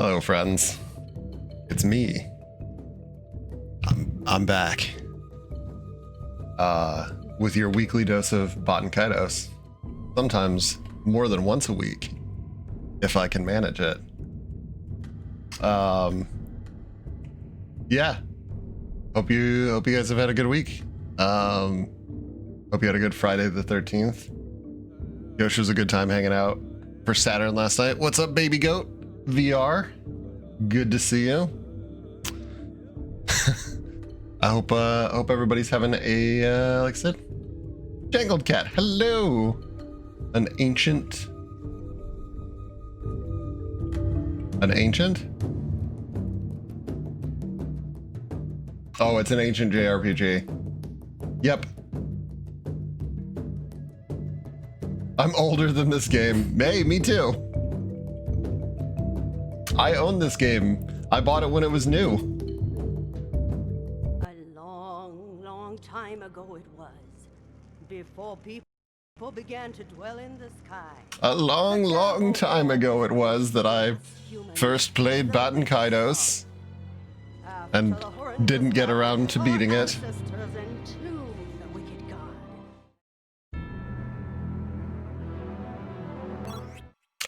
Hello, friends. It's me. I'm back. With your weekly dose of Baten Kaitos. Sometimes more than once a week, if I can manage it. Yeah. Hope you guys have had a good week. Hope you had a good Friday the 13th. Yoshi was a good time hanging out for Saturn last night. What's up, baby goat? VR. Good to see you. I hope everybody's having a like I said, jangled cat. Hello, an ancient. Oh, it's an ancient JRPG. Yep. I'm older than this game. Hey, me too. I own this game. I bought it when it was new. A long, long time ago it was, before people began to dwell in the sky. A long, long time ago it was that I first played Baten Kaitos and didn't get around to beating it.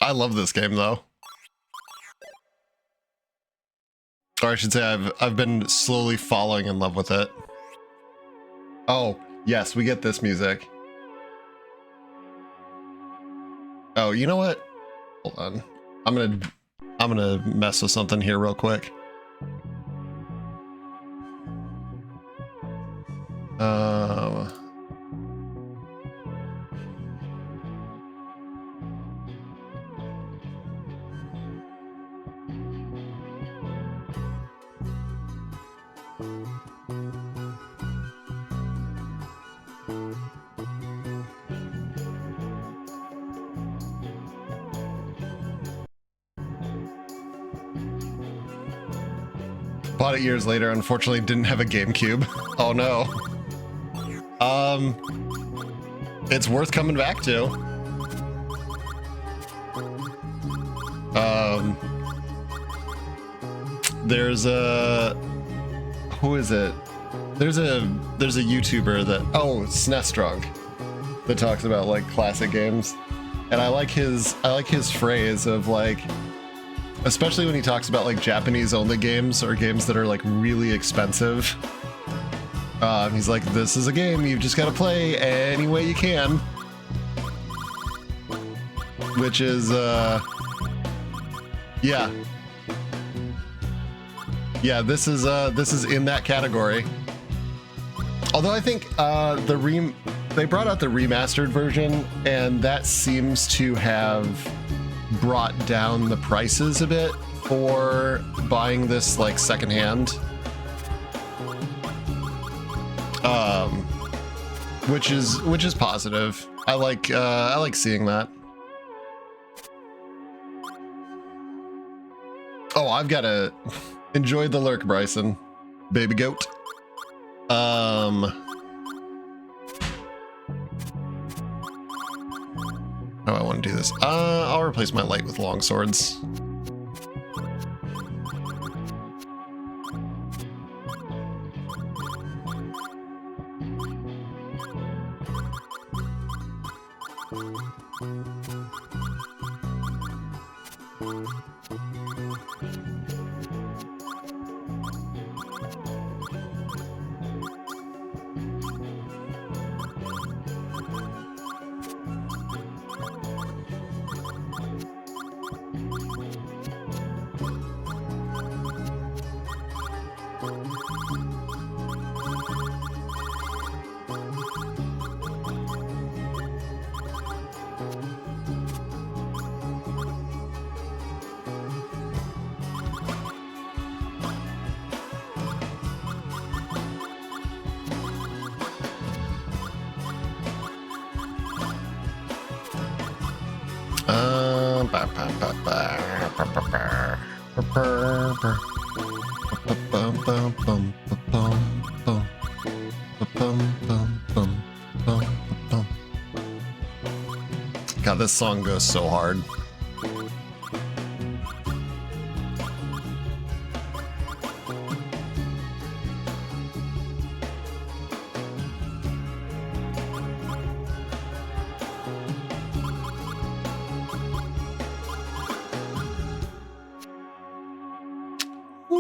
I love this game though. Or I should say I've been slowly falling in love with it. Oh, yes, we get this music. Oh, you know what? Hold on. I'm gonna mess with something here real quick. Bought it years later, unfortunately didn't have a GameCube. Oh no. It's worth coming back to. There's a, who is it? There's a YouTuber that, oh, SNES Drunk, that talks about like classic games. And I like his phrase of like, especially when he talks about like Japanese only games or games that are like really expensive. He's like, this is a game you've just got to play any way you can. Which is, yeah. Yeah, this is in that category. Although I think they brought out the remastered version, and that seems to have brought down the prices a bit for buying this like secondhand, which is positive. I like seeing that. Oh, I've got to enjoy the lurk, Bryson, baby goat. How do I want to do this? I'll replace my light with long swords. God, this song goes so hard. So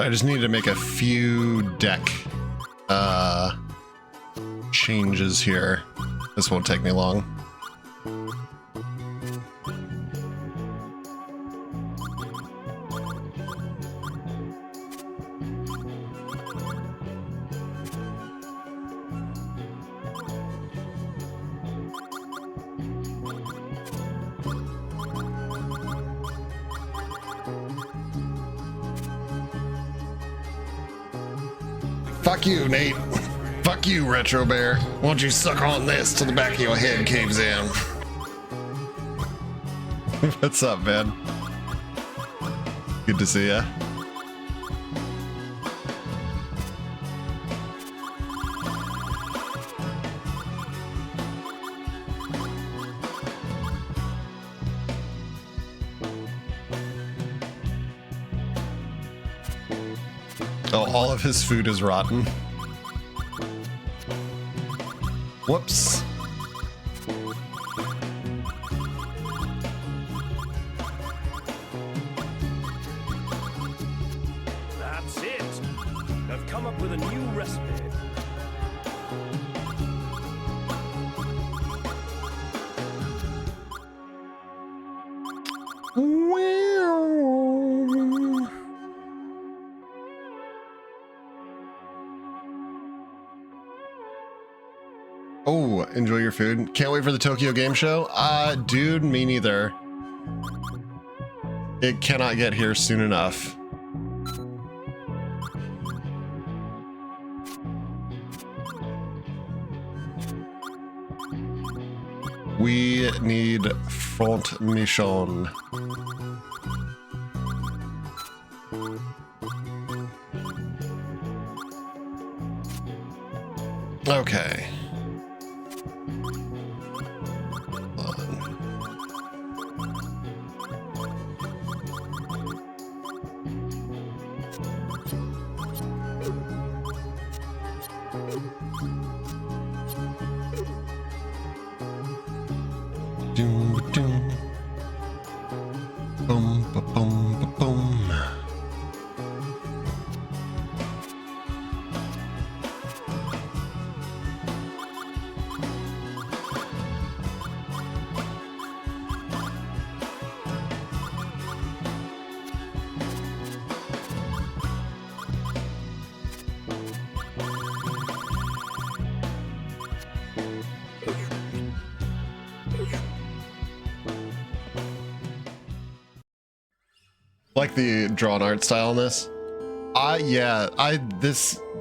I just need to make a few deck changes here. This won't take me long. Fuck you, Nate. Fuck you, Retro Bear. Why don't you suck on this till the back of your head caves in? What's up, man? Good to see ya. Oh, all of his food is rotten. Whoops. That's it. I've come up with a new recipe. Oh, enjoy your food. Can't wait for the Tokyo Game Show. Dude, me neither. It cannot get here soon enough. We need front mission. Okay. Boom, ba, boom, ba, boom. Like the drawn art style in this.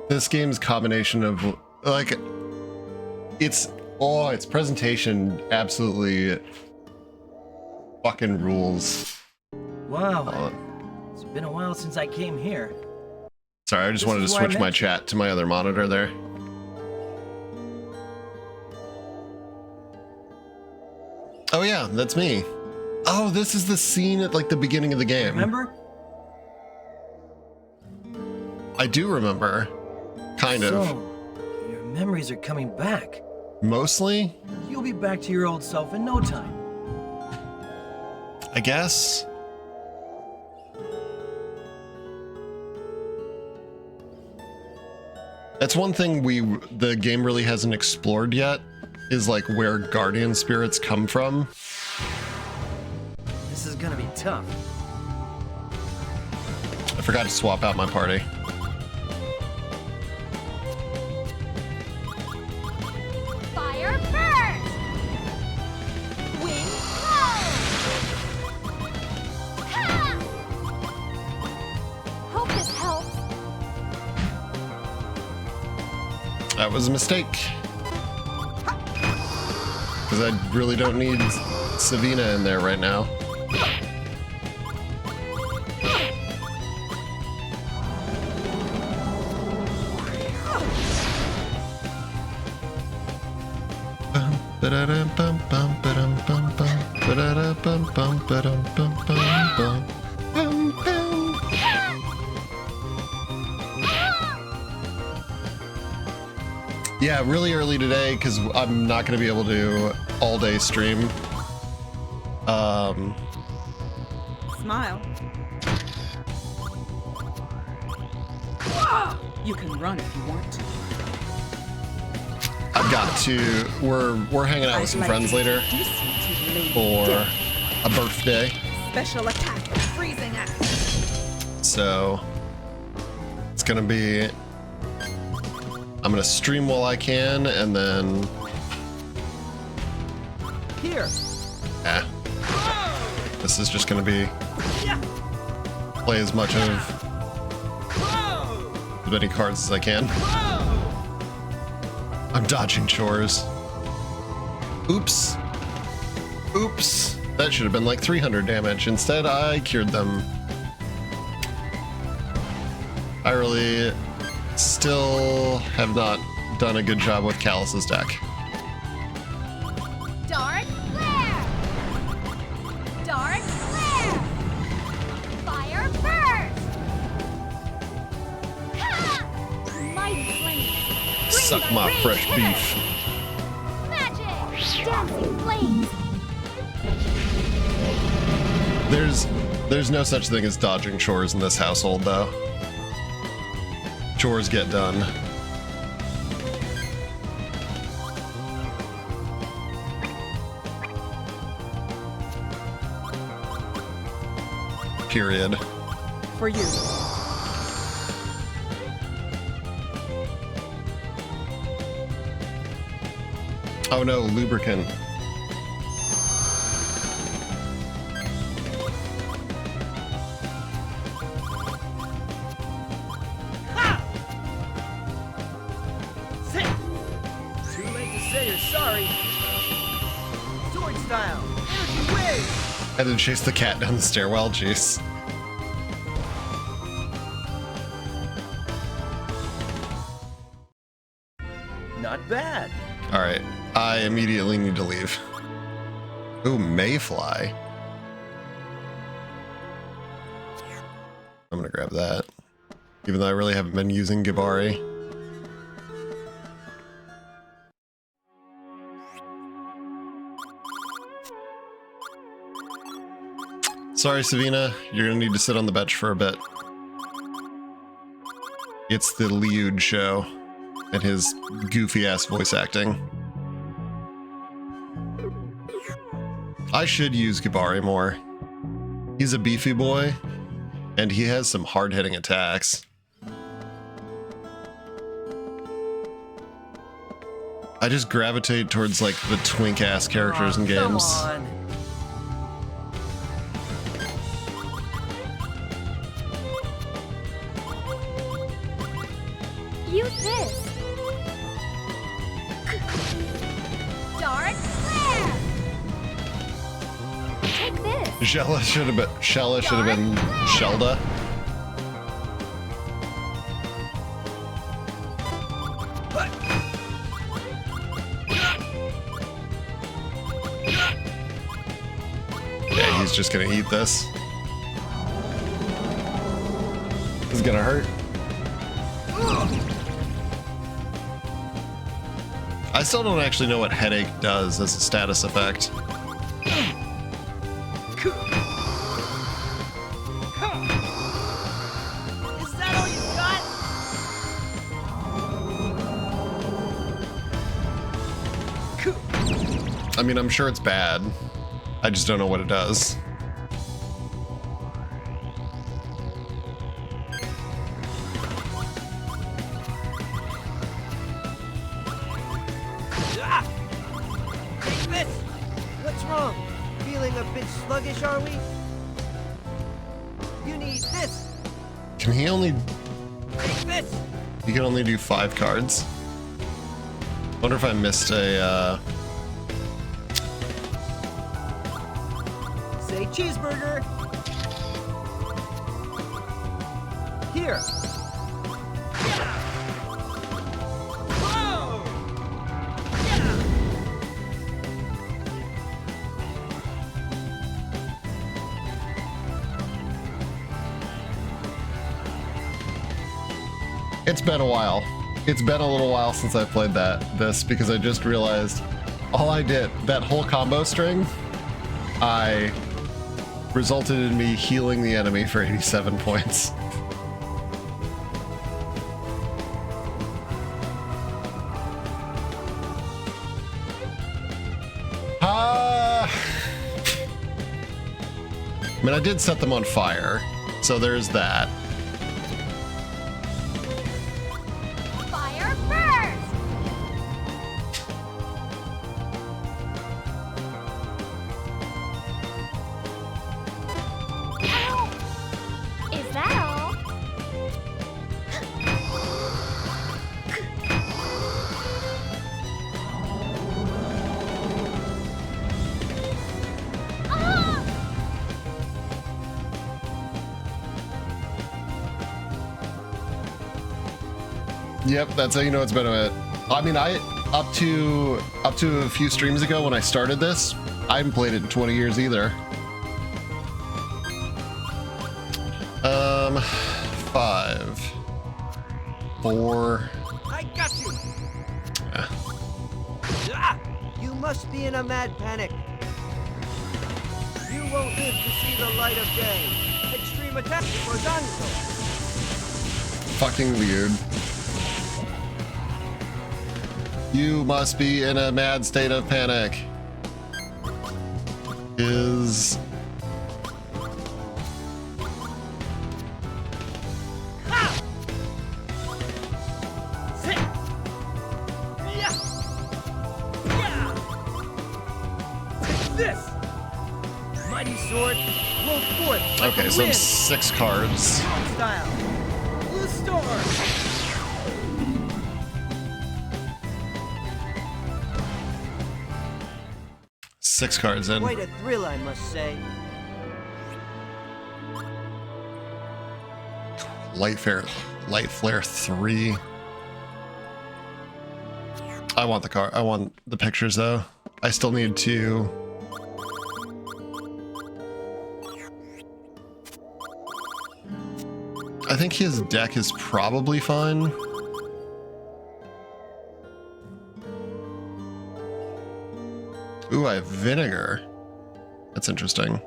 This game's combination of like its presentation absolutely fucking rules. Wow. It's been a while since I came here. Sorry, I just wanted to switch my chat to my other monitor there. Oh yeah, that's me. Oh, this is the scene at like the beginning of the game. Remember? I do remember. Kind of. So, your memories are coming back. Mostly? You'll be back to your old self in no time. I guess. That's one thing the game really hasn't explored yet, is like where guardian spirits come from. This is gonna be tough. I forgot to swap out my party. Fire first! Wind blow! Ha! Hope this helps. That was a mistake. Because I really don't need Savina in there right now. Yeah, really early today because I'm not going to be able to all day stream. Smile. You can run if you want to. I've got to. We're hanging out with some friends later for a birthday. Special attack, freezing axe. So it's gonna be. I'm gonna stream while I can, and then. Here. Yeah. This is just gonna be. Play as much of. As many cards as I can. I'm dodging chores. Oops. Oops. That should have been like 300 damage. Instead, I cured them. I really still have not done a good job with Callus's deck. Dark flare. Dark flare. Fire burst. Ha! Mighty flame. Suck my fresh beef. Magic. Dancing flames. There's no such thing as dodging chores in this household, though. Chores get done. Period. For you. Oh no, lubricant. Too late to say you're sorry. Sword style. Energy wave. Had to chase the cat down the stairwell, jeez. Not bad. Alright, I immediately need to leave. Ooh, Mayfly. I'm gonna grab that. Even though I really haven't been using Gibari. Sorry, Savina, you're gonna need to sit on the bench for a bit. It's the Liud show and his goofy-ass voice acting. I should use Gibari more. He's a beefy boy, and he has some hard-hitting attacks. I just gravitate towards, like, the twink-ass characters in games. Come on. Use this. Dark flare. Take this. Shella should have been Shelda. Yeah, he's just gonna eat this. This is gonna hurt. I still don't actually know what Headache does as a status effect. Is that all you got? I mean, I'm sure it's bad. I just don't know what it does. Take this. What's wrong? Feeling a bit sluggish, are we? You need this. Can he only... Take this. He can only do 5 cards? Wonder if I missed a, Say cheeseburger. Here. Whoa! It's been a while. It's been a little while since I played this because I just realized all I did, that whole combo string, resulted in me healing the enemy for 87 points. I mean, I did set them on fire, so there's that. Fire first! Ow! Is that all? Ah! Yep, that's how you know it's been a minute. I mean, up to a few streams ago when I started this, I haven't played it in 20 years either. 5, 4. I got you. Yeah. Ah! You must be in a mad panic. You won't live to see the light of day. Extreme attack for Zanko. Fucking weird. You must be in a mad state of panic. Is... Sit. Yeah. Yeah. Take this. Mighty sword. Roll forth. Like okay, a so wind. 6 cards. Strong style. Blue storm. 6 cards in. Quite a thrill, I must say. Light Flare 3. I want the card. I want the pictures though. I still need to. I think his deck is probably fine. Ooh, I have vinegar. That's interesting.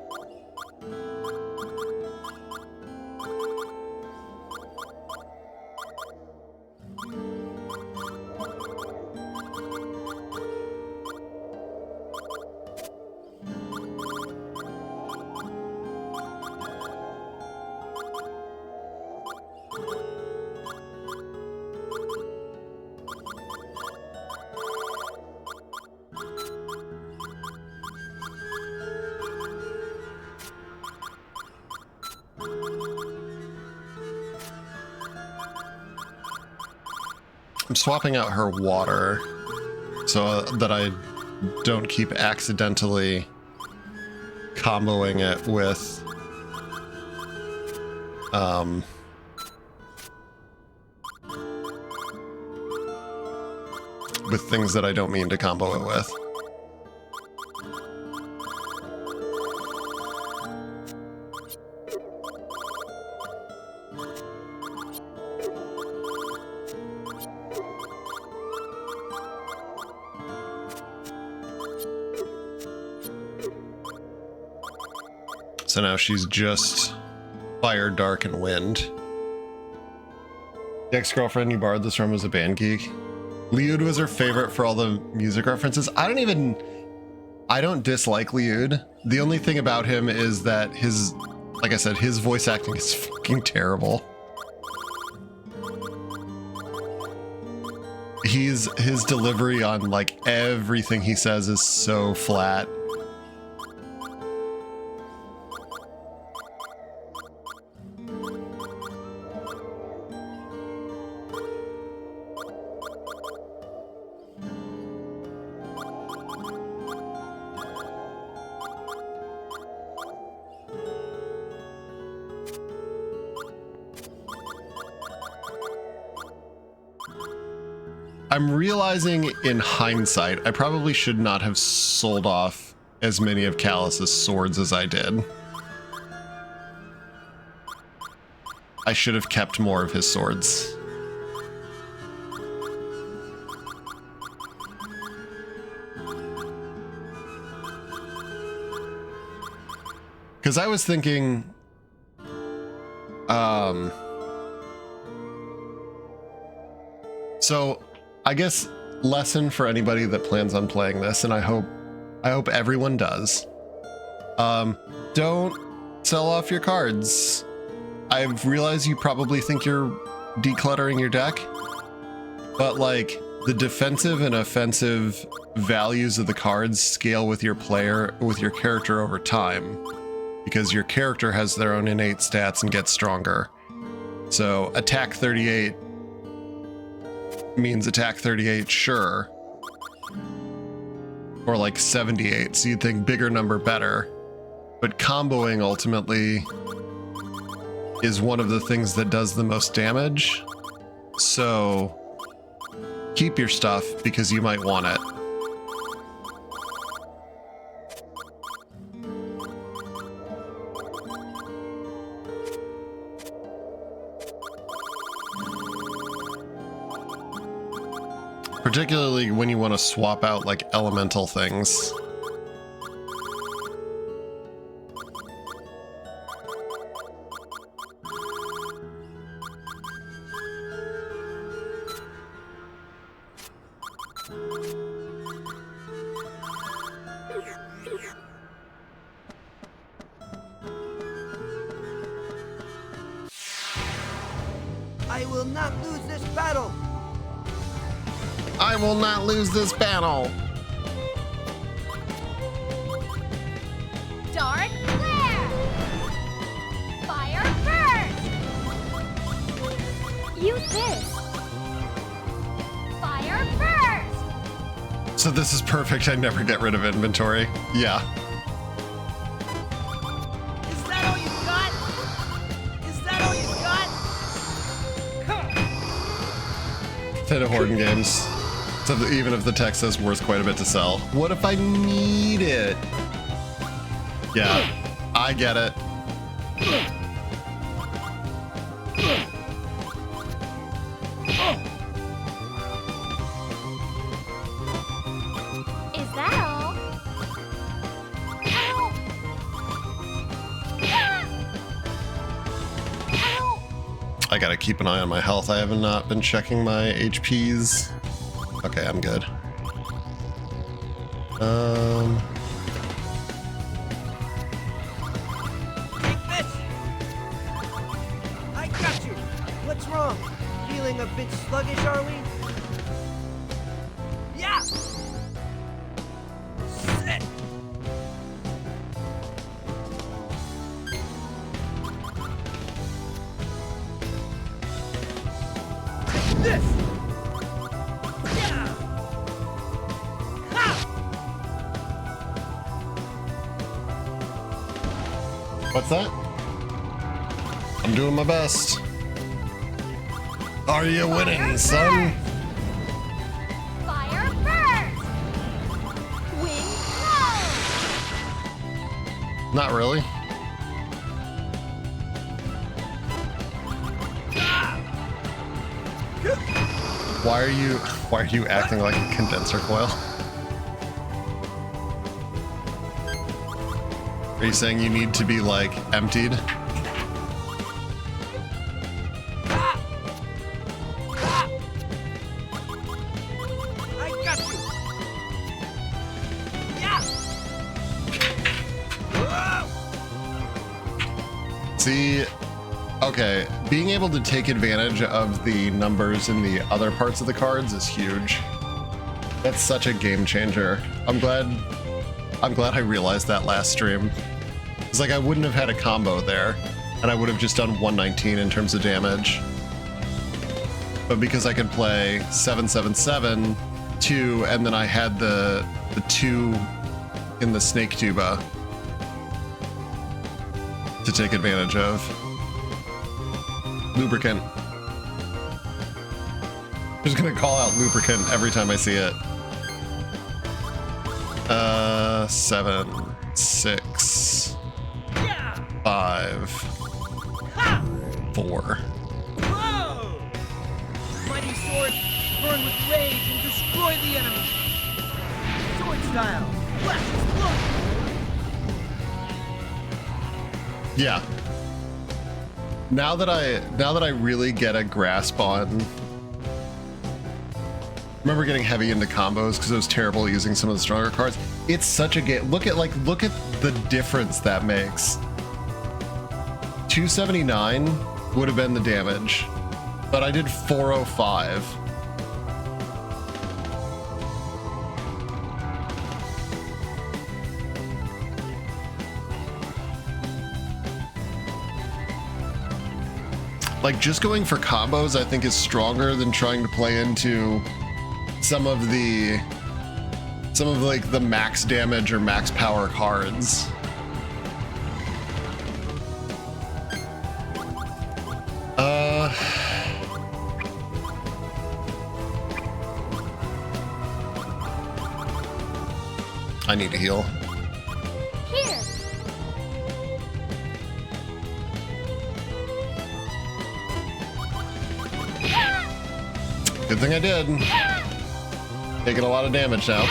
I'm swapping out her water so that I don't keep accidentally comboing it with things that I don't mean to combo it with. So now she's just fire, dark, and wind. The ex-girlfriend you borrowed this from was a band geek. Liud was her favorite for all the music references. I don't dislike Liud. The only thing about him is that like I said, his voice acting is fucking terrible. His delivery on like everything he says is so flat. I'm realizing in hindsight, I probably should not have sold off as many of Callus's swords as I did. I should have kept more of his swords. Because I was thinking, so I guess lesson for anybody that plans on playing this, and I hope everyone does. Don't sell off your cards. I've realized you probably think you're decluttering your deck, but like the defensive and offensive values of the cards scale with your character over time, because your character has their own innate stats and gets stronger. So attack 38 means attack 38, sure. Or like 78, so you'd think bigger number better. But comboing ultimately is one of the things that does the most damage. So keep your stuff because you might want it. Particularly when you want to swap out like elemental things. I will not lose this battle. I will not lose this battle. Dark flare. Fire burst. Use this. Fire burst. So this is perfect. I never get rid of inventory. Yeah. Is that all you got? Is that all you got? Fit of Horton Games. So even if the text says worth quite a bit to sell. What if I need it? Yeah, I get it. Is that all? Ow! Ah! Ow! I gotta keep an eye on my health. I have not been checking my HPs. Okay, I'm good. Take this. I got you. What's wrong? Feeling a bit sluggish, are we? Yeah. Sit. This. What's that? I'm doing my best. Are you winning, son? Fire burst. Wind blow. Not really. Why are you acting like a condenser coil? Are you saying you need to be like emptied? I got you. Yeah. Whoa. See, okay, being able to take advantage of the numbers in the other parts of the cards is huge. That's such a game changer. I'm glad I realized that last stream. It's like I wouldn't have had a combo there, and I would have just done 119 in terms of damage. But because I could play 777, 2, and then I had the 2 in the snake tuba to take advantage of. Lubricant. I'm just gonna call out lubricant every time I see it. 7, 6, 5, 4. Whoa! Mighty sword, burn with rage and destroy the enemy. Sword style, flash explode. Yeah. Now that I really get a grasp on. Remember getting heavy into combos because it was terrible using some of the stronger cards. It's such a game. Look at the difference that makes. 279 would have been the damage, but I did 405. Like, just going for combos, I think, is stronger than trying to play into some of like the max damage or max power cards. I need to heal. Here. Good thing I did. Taking a lot of damage now.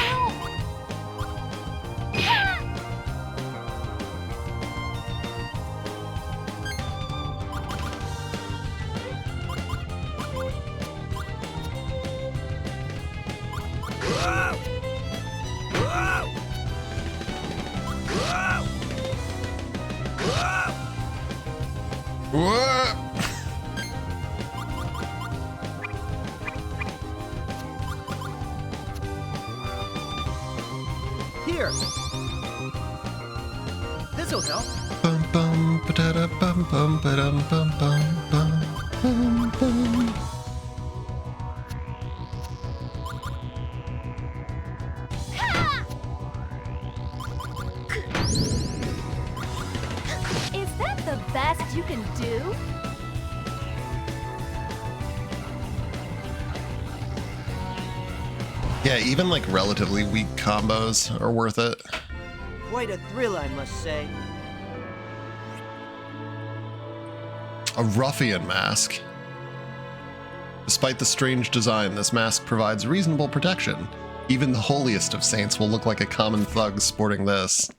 Whoa. Here. This'll help. Bum bum ba-da-da, bum bum ba-dum bum bum bum bum bum. Is that the best you can do? Yeah, even like relatively weak combos are worth it. Quite a thrill, I must say. A ruffian mask. Despite the strange design, this mask provides reasonable protection. Even the holiest of saints will look like a common thug sporting this.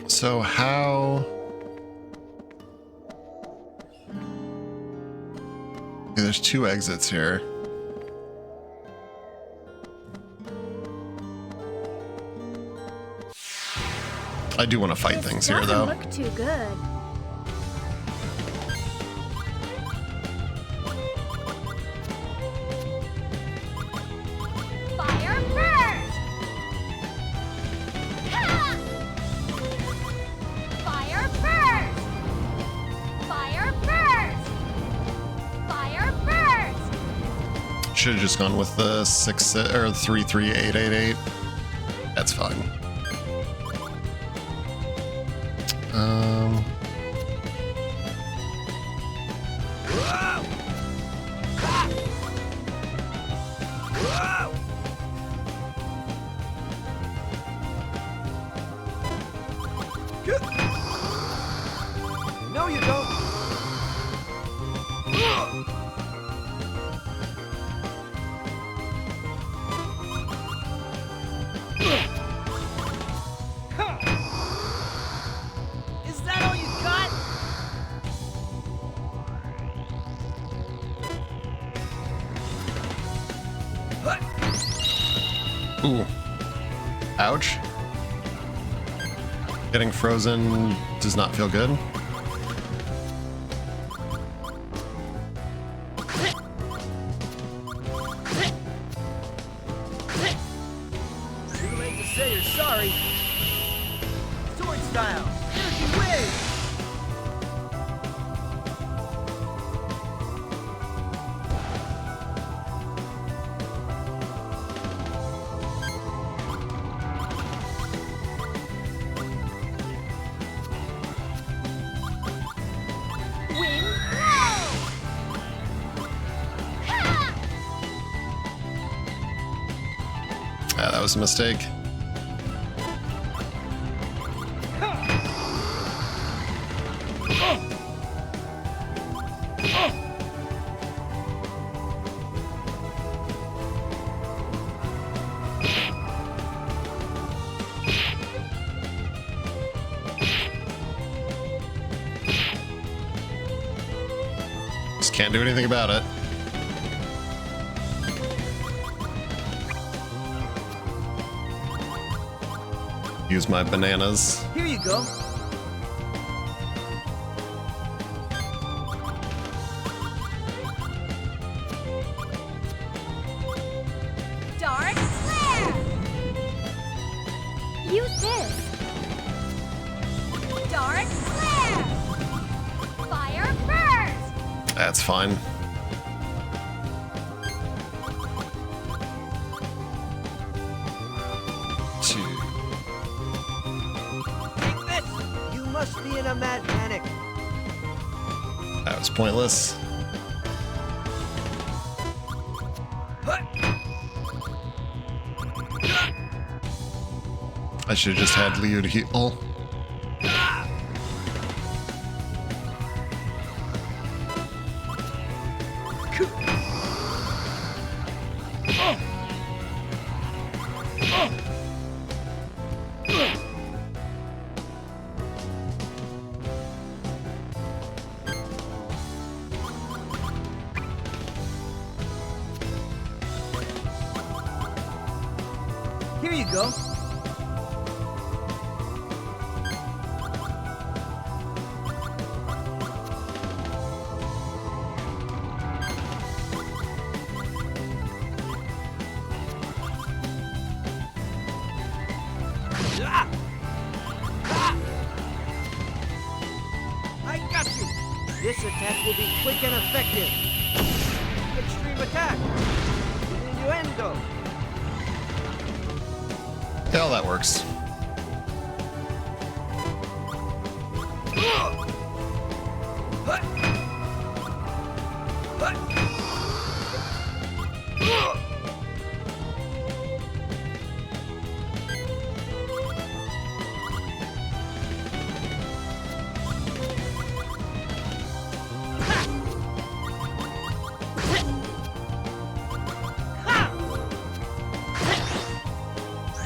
So how... Okay, there's two exits here. I do want to fight things here, though. Doesn't look too good. Fire first! Ha! Fire first! Fire first! Fire first! Should have just gone with the 33888. That's fine. No, you don't. Is that all you got? Ooh. Ouch. Getting frozen does not feel good. Too late to say you're sorry. Sword style. Energy wave. that was a mistake. Just can't do anything about it. Use my bananas. Here you go. Dark flare. Use this. Dark flare. Fire burst. That's fine. Two. Take this. You must be in a mad panic. That was pointless. I should have just had Liu to heal. Here you go. I got you. This attack will be quick and effective. Extreme attack. Innuendo. Yeah, that works.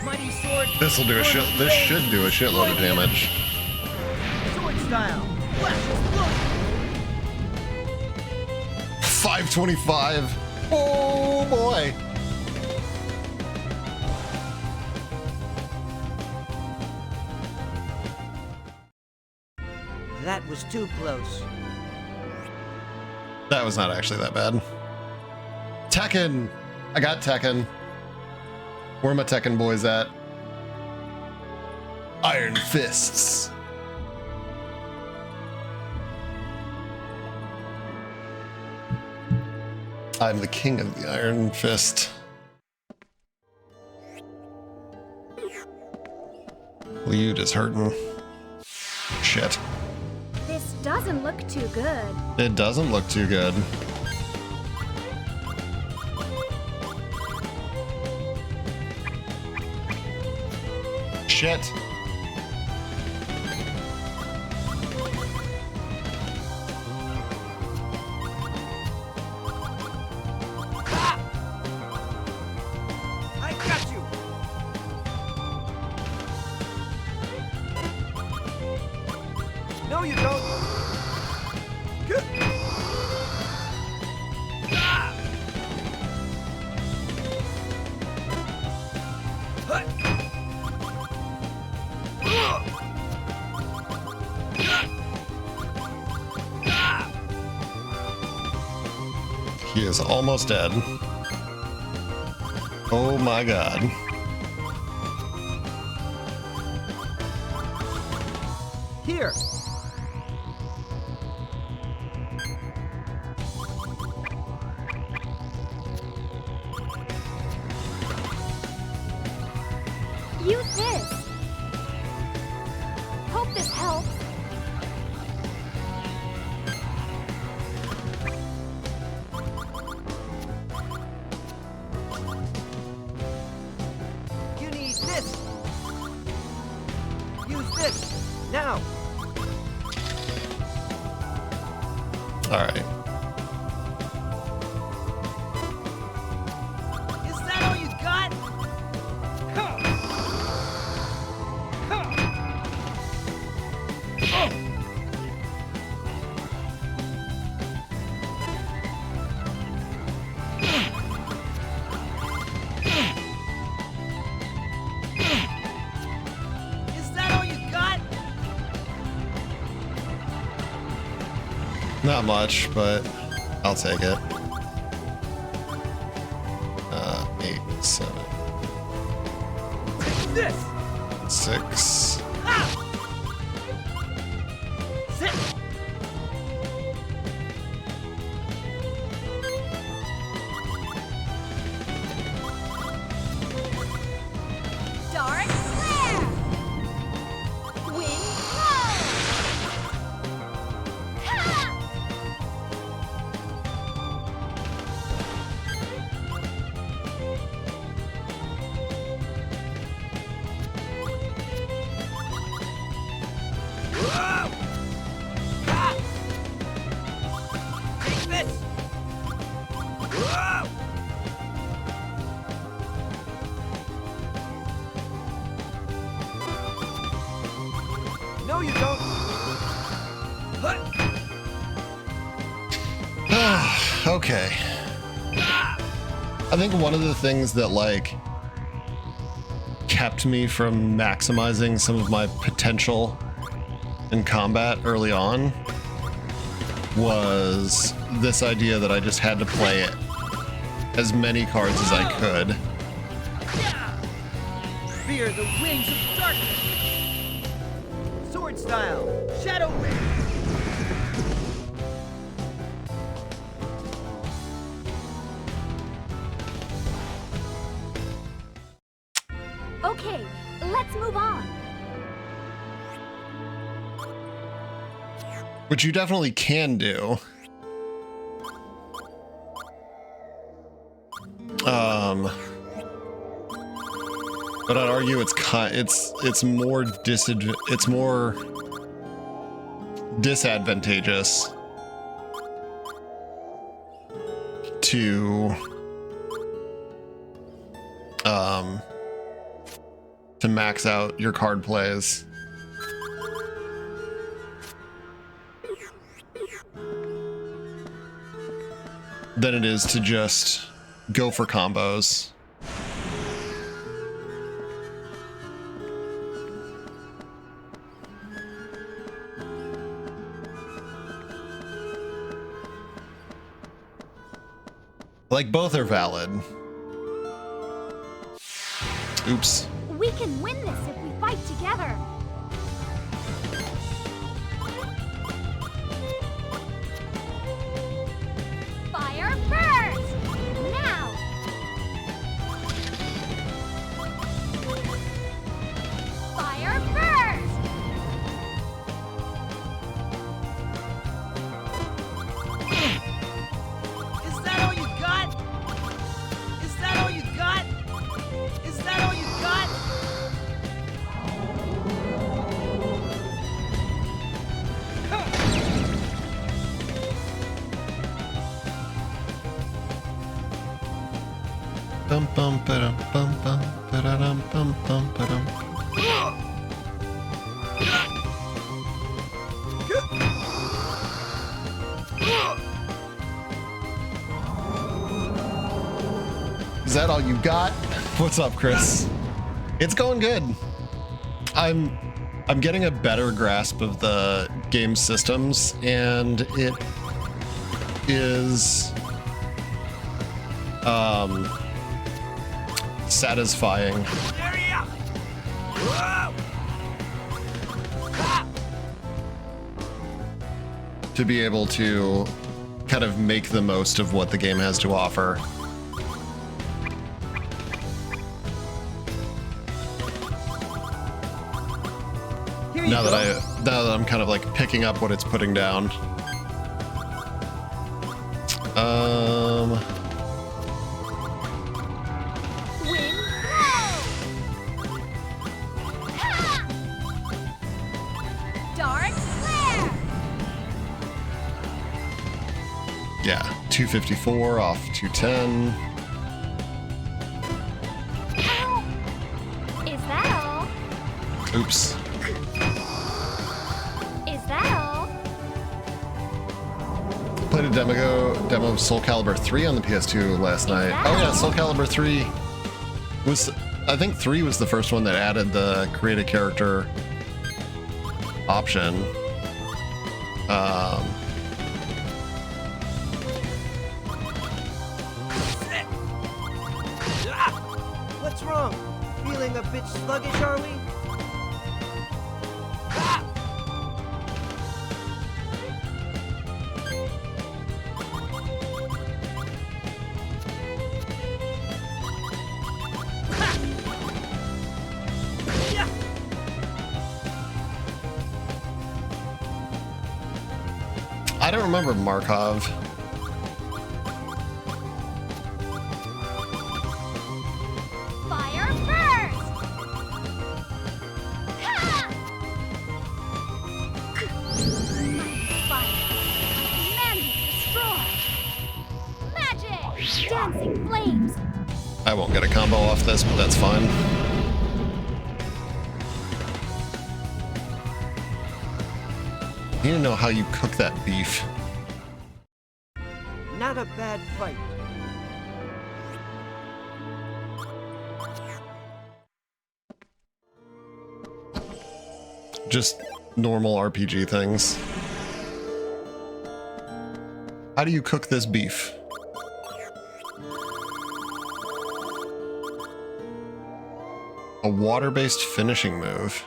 Mighty sword. This'll do a shit. This should do a shitload of damage. Sword style. Flash explosion. 525. Oh boy. That was too close. That was not actually that bad. Tekken. I got Tekken. Where are my Tekken boys at? Iron Fists. I'm the king of the Iron Fist. Liu is hurting. Shit. This doesn't look too good. It doesn't look too good. Shit. I got you. No, you don't. Good. He is almost dead. Oh my god. Here. Use this. Hope this helps. Use this! Now! Alright. Is that all you got? Is that all you got? Not much, but I'll take it. 8, 7, This! 6. Sit! Dark flare. Wind blow. Ha! Whoa! Ha! Take this! Whoa! No, you don't. Hut! Okay. I think one of the things that like kept me from maximizing some of my potential in combat early on was this idea that I just had to play it as many cards as I could. Fear the wings of darkness. Sword style. Shadow wing. Okay, let's move on. Which you definitely can do. But I'd argue it's more disadvantageous to max out your card plays. Than it is to just go for combos. Like, both are valid. Oops. We can win this if we fight together. Fire first! Now! Fire first! Is that all you got? Is that all you got? Is that all you got? Bum bum ba-dum bum bum ba-da-dum bum bum ba-dum. Is that all you got? What's up, Chris? It's going good. I'm getting a better grasp of the game systems, and it is satisfying. Hurry up! Whoa! Ha! To be able to kind of make the most of what the game has to offer. Here you Now go. that I'm kind of like picking up what it's putting down. Wind blow! Ha! 254 off 210. Is that all? Oops. Is that all? Played a demo of Soul Calibur 3 on the PS2 last night. Oh yeah, Soul Calibur 3 was, I think 3 was the first one that added the create a character option. What's wrong? Feeling a bit sluggish, are we? I don't remember Markov. Fire first! Ha! Fire. Command destroy. Magic. Dancing flames. I won't get a combo off this, but that's fine. You need to know how you cook that beef. Not a bad fight. Just normal RPG things. How do you cook this beef? A water-based finishing move.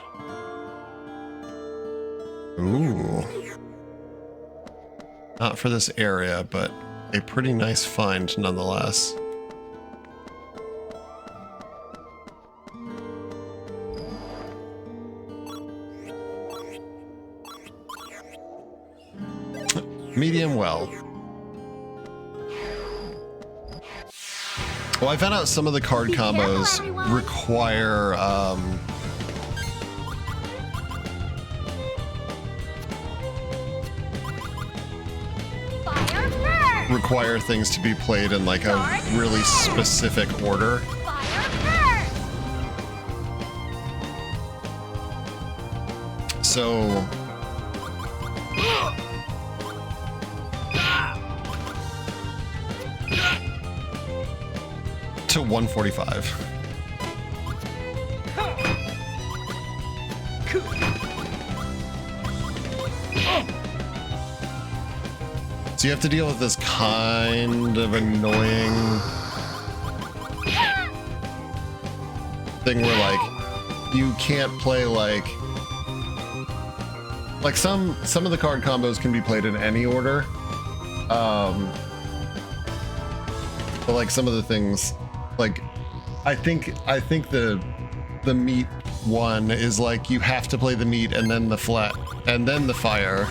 Ooh. Not for this area, but a pretty nice find nonetheless. Medium well. Well, I found out some of the card combos require require things to be played in like a really specific order. Fire first! So to 145. So you have to deal with this kind of annoying thing where like you can't play like some of the card combos can be played in any order. But like some of the things, like I think the meat one is like you have to play the meat and then the flat and then the fire.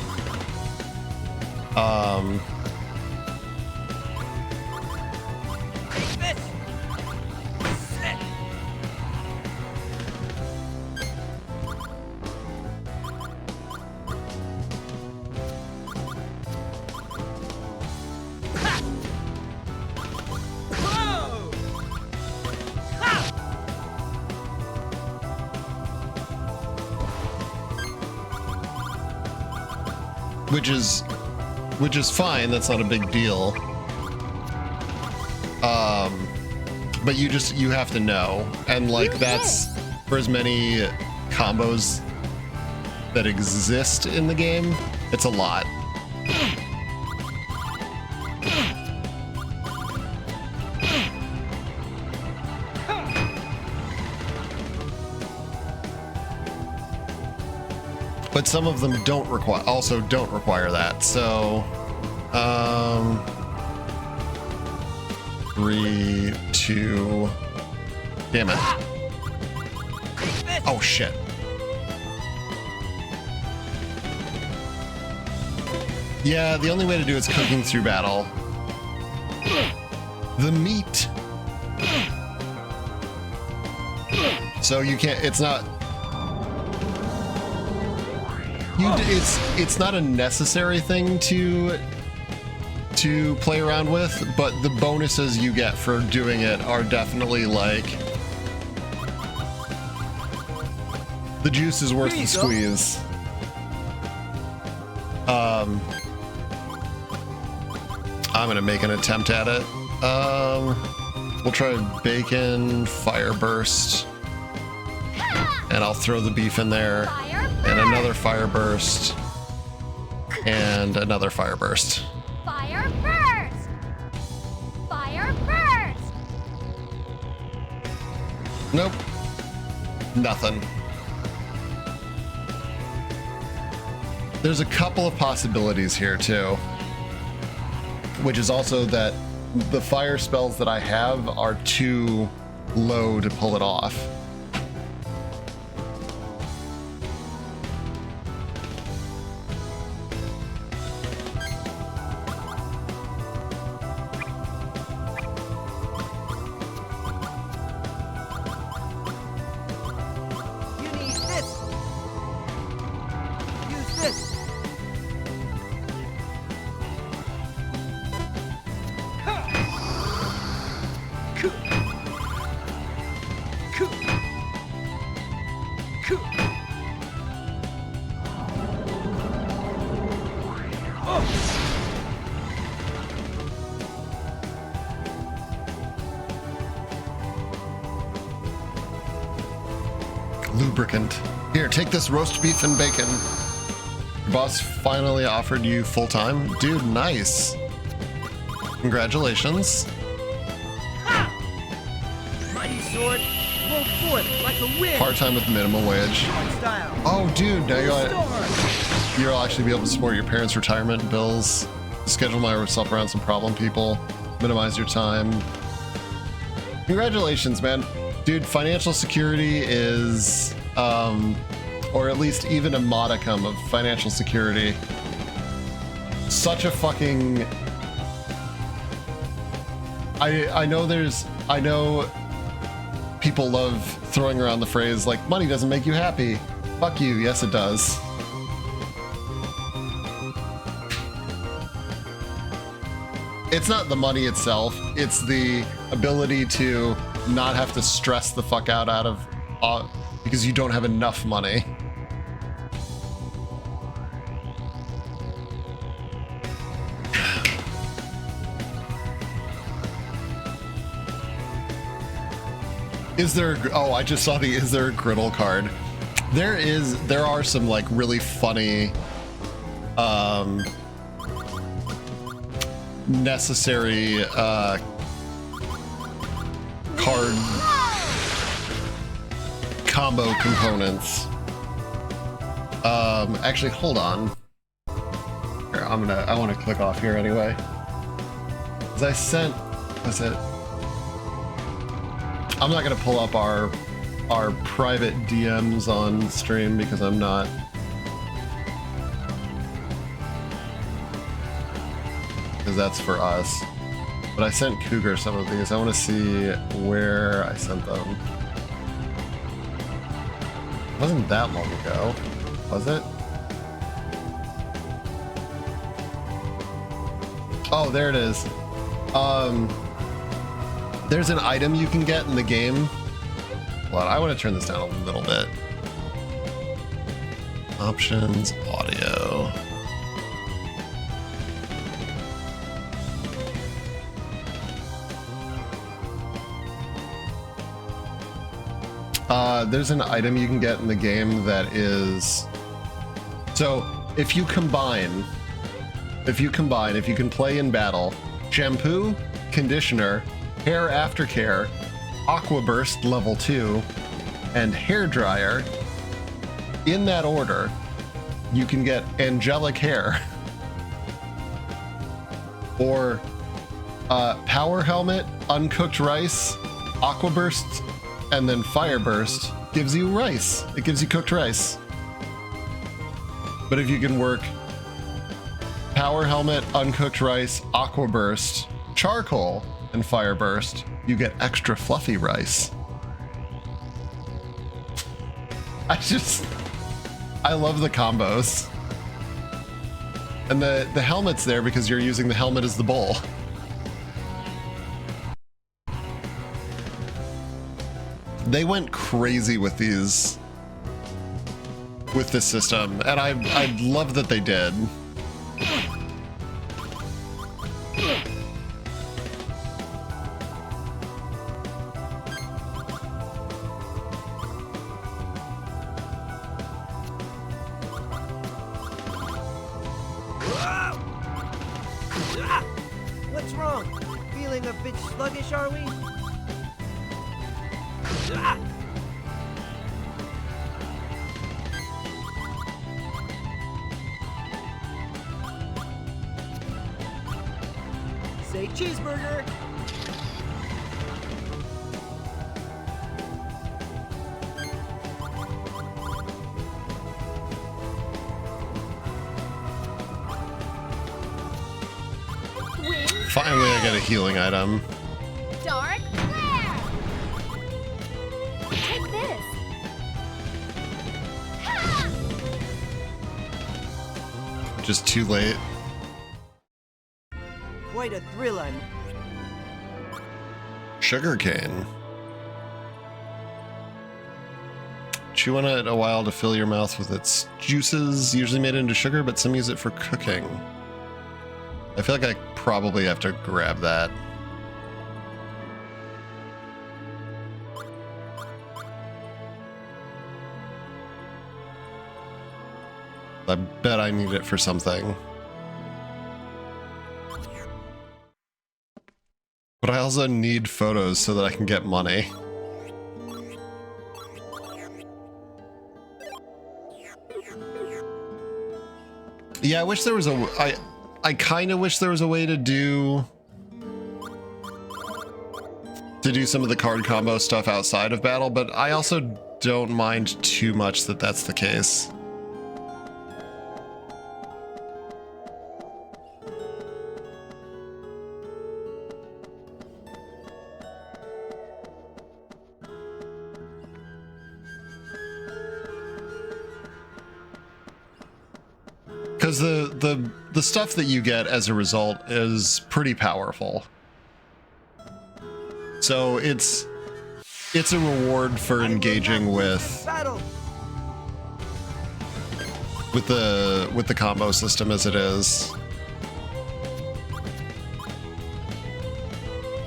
Which is fine, that's not a big deal. But you have to know. And like that's for as many combos that exist in the game, it's a lot. But some of them don't require that. So 3, 2, damn it. Oh shit. Yeah, the only way to do it's cooking through battle. The meat. So you can't, it's not, it's not a necessary thing to to play around with, but the bonuses you get for doing it are definitely like the juice is worth the squeeze. I'm gonna make an attempt at it. We'll try bacon, fire burst, and I'll throw the beef in there, and another fire burst, and another fire burst. Fire burst! Fire burst! Nope. Nothing. There's a couple of possibilities here too, which is also that the fire spells that I have are too low to pull it off. You need this. Use this. Lubricant. Here, take this roast beef and bacon. Your boss finally offered you full-time? Dude, nice. Congratulations. Mighty sword, roll forth like a wind. Part-time with minimum wage. Style. Oh, dude, now Storm. you'll actually be able to support your parents' retirement bills, schedule myself around some problem people, minimize your time. Congratulations, man. Dude, financial security is, or at least even a modicum of financial security, such a fucking... I know people love throwing around the phrase, like, money doesn't make you happy. Fuck you. Yes, it does. It's not the money itself, it's the ability to not have to stress the fuck out of because you don't have enough money. Is there, oh, I just saw the is there a griddle card. There are some like really funny necessary card combo components. Actually, hold on. Here, I want to click off here anyway. Cause I sent, was it? I'm not gonna pull up our private DMs on stream because I'm not. Because that's for us. But I sent Cougar some of these. I want to see where I sent them. It wasn't that long ago, was it? Oh, there it is. There's an item you can get in the game. Hold on, I want to turn this down a little bit. Options, audio. There's an item you can get in the game that is... So, if you can play in battle, shampoo, conditioner, hair aftercare, aqua burst level 2, and hair dryer, in that order, you can get angelic hair. Or power helmet, uncooked rice, aqua burst, and then fire burst gives you rice. It gives you cooked rice. But if you can work power helmet, uncooked rice, aqua burst, charcoal, and fire burst, you get extra fluffy rice. I love the combos. And the helmet's there because you're using the helmet as the bowl. They went crazy with this system, and I love that they did. What's wrong? Feeling a bit sluggish, are we? Say cheeseburger. Finally, I get a healing item. Dark flare. Take this. Ha! Just too late. Quite a thrill, I'm... Sugarcane. Chew on it a while to fill your mouth with its juices, usually made into sugar, but some use it for cooking. I feel like I probably have to grab that. I bet I need it for something. But I also need photos so that I can get money. Yeah, I wish there was I kind of wish there was a way to do some of the card combo stuff outside of battle, but I also don't mind too much that that's the case. Because the stuff that you get as a result is pretty powerful. So it's a reward for engaging with the combo system as it is.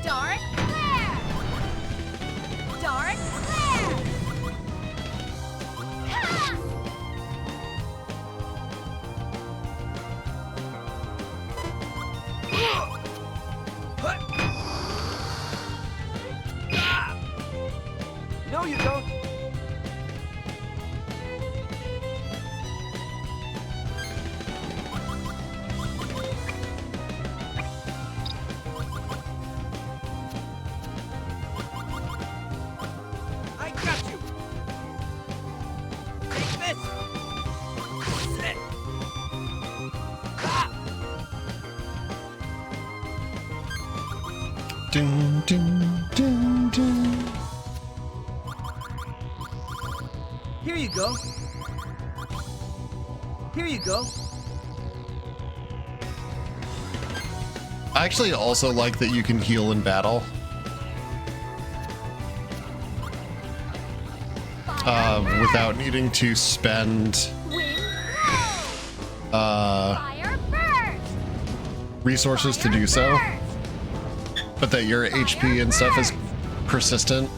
Dark flare. Dark flare. Ha! No, you don't. I got you. Take this. Sit. Ah! Ding, ding, ding, ding. Here you go. Here you go. I actually also like that you can heal in battle. Without needing to spend Fire burst. resources to do so, but that your HP and stuff is persistent.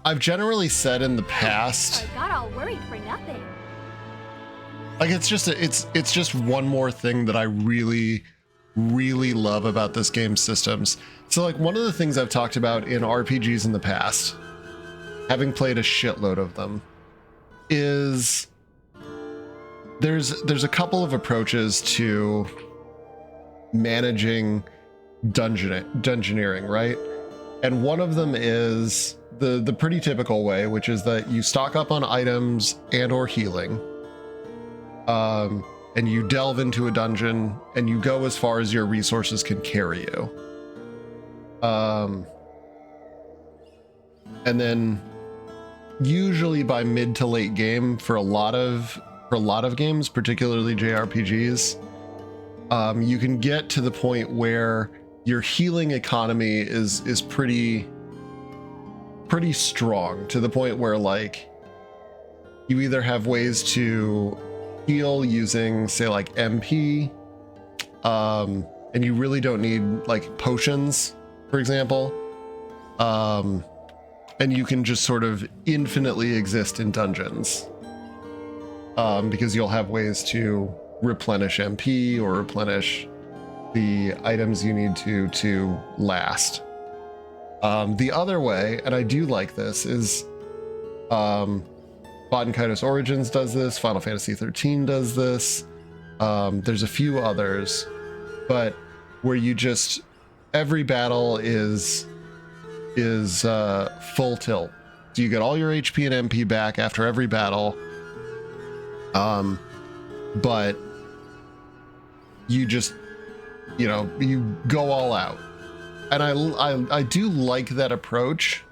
I've generally said in the past, I got all worried for nothing. like it's just one more thing that I really love about this game's systems. So like one of the things I've talked about in RPGs in the past, having played a shitload of them, is there's a couple of approaches to managing dungeoneering, right? And one of them is the pretty typical way, which is that you stock up on items and or healing, and you delve into a dungeon and you go as far as your resources can carry you. And then usually by mid to late game for a lot of games, particularly JRPGs, you can get to the point where your healing economy is pretty strong, to the point where like you either have ways to heal using, say, like MP, and you really don't need like potions, for example, and you can just sort of infinitely exist in dungeons, because you'll have ways to replenish MP or replenish the items you need to last. The other way, and I do like this, is Baten Kaitos Origins does this, Final Fantasy 13 does this, there's a few others, but where you just, every battle is full tilt. So you get all your HP and MP back after every battle, but you just, you know, you go all out. And I do like that approach.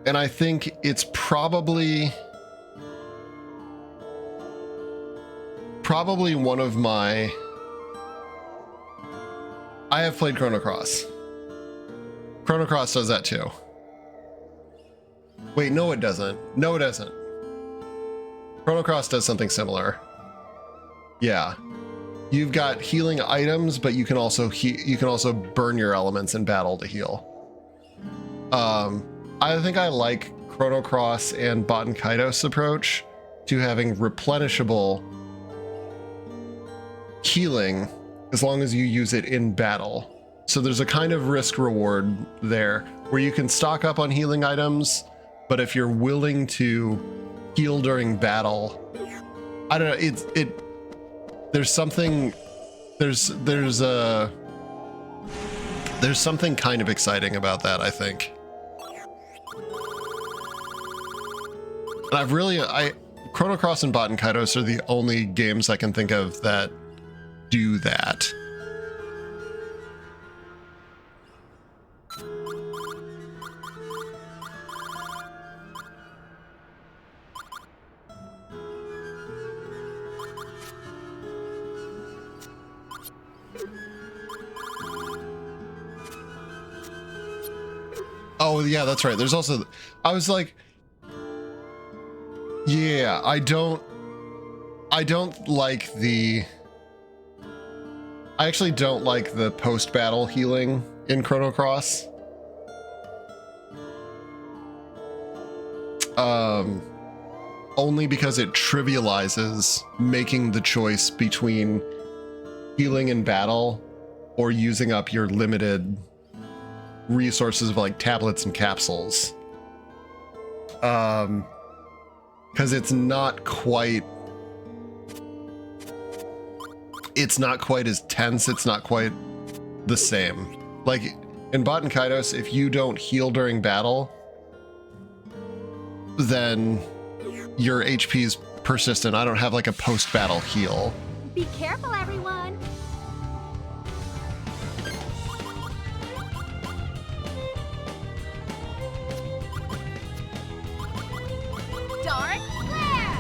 And I think it's probably one of my... I have played Chrono Cross. Chrono Cross does that too. Wait, no it doesn't. No it doesn't. Chrono Cross does something similar. Yeah. You've got healing items, but you can also burn your elements in battle to heal. I think I like Chrono Cross and Baten Kaitos' approach to having replenishable healing as long as you use it in battle. So there's a kind of risk reward there where you can stock up on healing items, but if you're willing to heal during battle, I don't know, there's something kind of exciting about that, I think. And Chrono Cross and Baten Kaitos are the only games I can think of that do that. Oh yeah, that's right. There's also, I was like, yeah, I don't like the, I actually don't like the post-battle healing in Chrono Cross. Only because it trivializes making the choice between healing in battle or using up your limited resources of like tablets and capsules. Because it's not quite as tense, it's not quite the same. Like in Baten Kaitos, if you don't heal during battle, then your HP is persistent. I don't have like a post-battle heal. Be careful, everyone. Dark flare.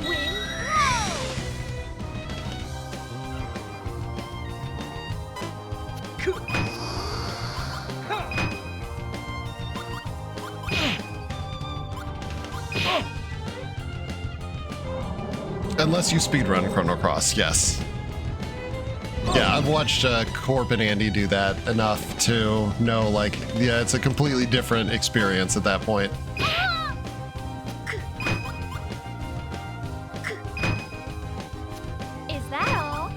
Wind Unless you speedrun Chrono Cross, yes. Yeah, I've watched Corp and Andy do that enough to know, like, yeah, it's a completely different experience at that point. Is that all?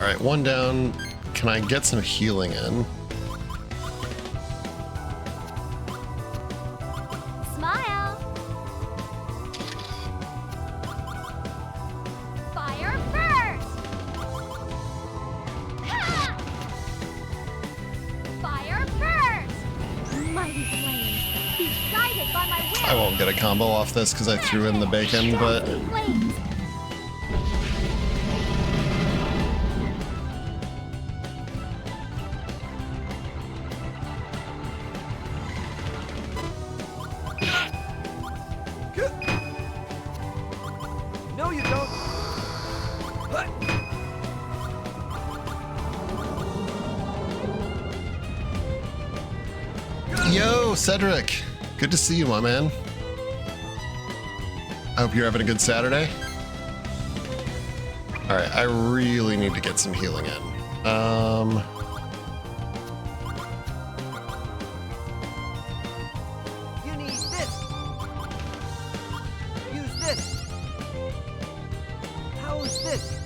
right, one down. Can I get some healing in? Smile. Fire first. Ha! Fire first. Mighty flames, be guided by my will. I won't get a combo off this because I threw in the bacon, but Flames. No, you don't. yo, Cedric, good to see you, my man. I hope you're having a good Saturday. All right, I really need to get some healing in. You need this. Use this. How's this?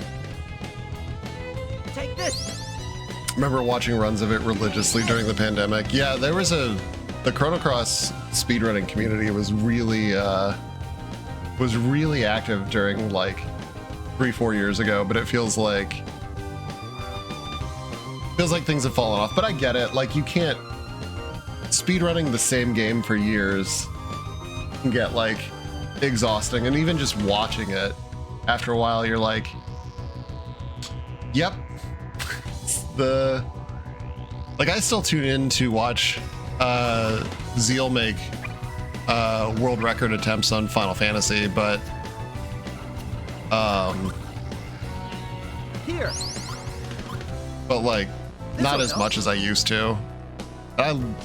Take this. Remember watching runs of it religiously during the pandemic. Yeah, there was the Chrono Cross speedrunning community was really active during like 3-4 years ago, but it feels like things have fallen off. But I get it, like you can't speedrunning the same game for years can get like exhausting, and even just watching it after a while you're like, yep. Like I still tune in to watch Zeal make world record attempts on Final Fantasy, but Here. like not as much as I used to. Don't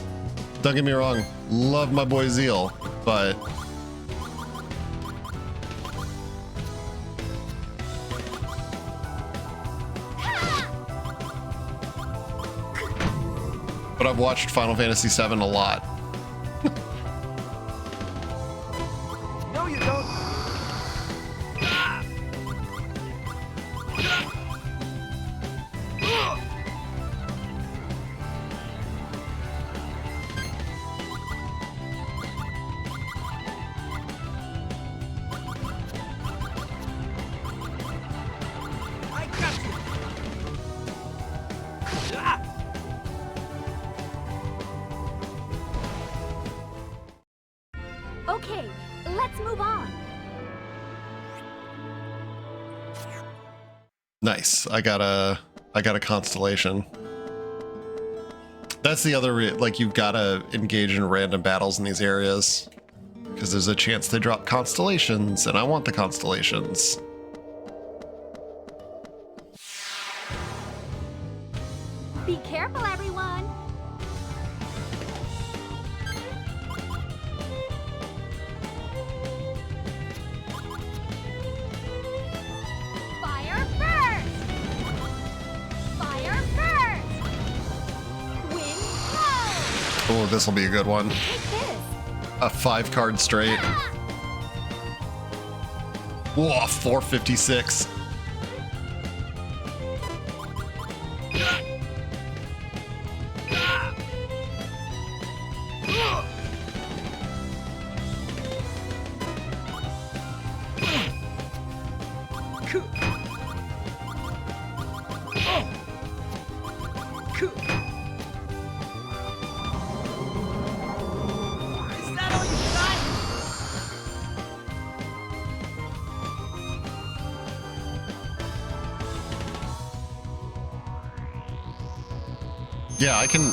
get me wrong, love my boy Zeal, but I've watched Final Fantasy VII a lot. No, you don't. I got you. Okay, let's move on. Nice. I got a constellation. That's the other like you've got to engage in random battles in these areas because there's a chance they drop constellations, and I want the constellations. Be careful, everyone. Fire first. Fire first. Wind blow. Oh, this will be a good one. Take this. A 5-card straight. Whoa, 456. Is that all you got? Yeah, I can.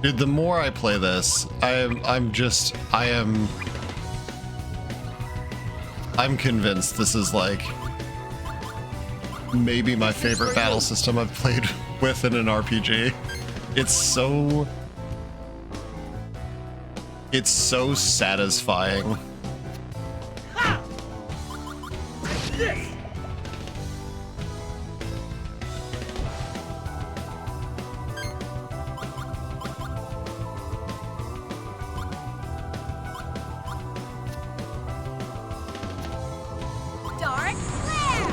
Dude, the more I play this, I'm convinced this is like maybe my favorite battle system I've played with in an RPG. It's so satisfying. This. Dark flare.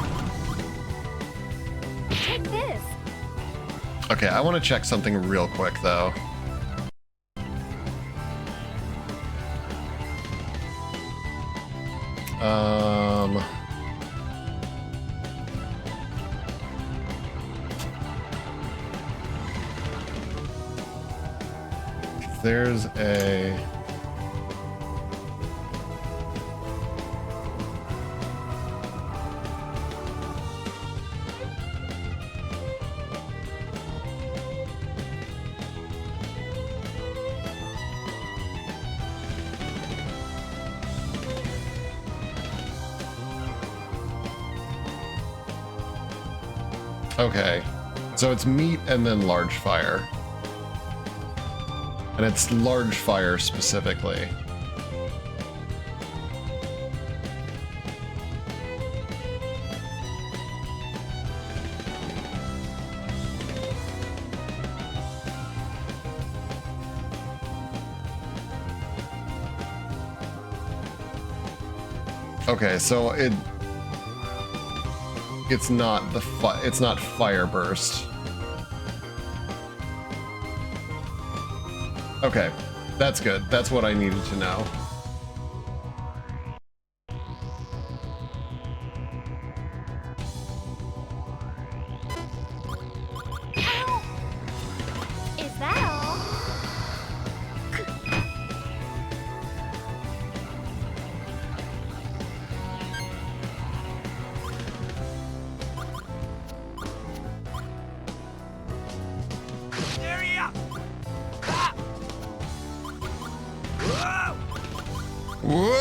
Okay, I want to check something real quick though. There's a... Okay, so it's meat and then large fire. And it's large fire specifically. Okay, so it's not it's not fire burst. Okay, that's good. That's what I needed to know. Ow! Is that all? Whoa!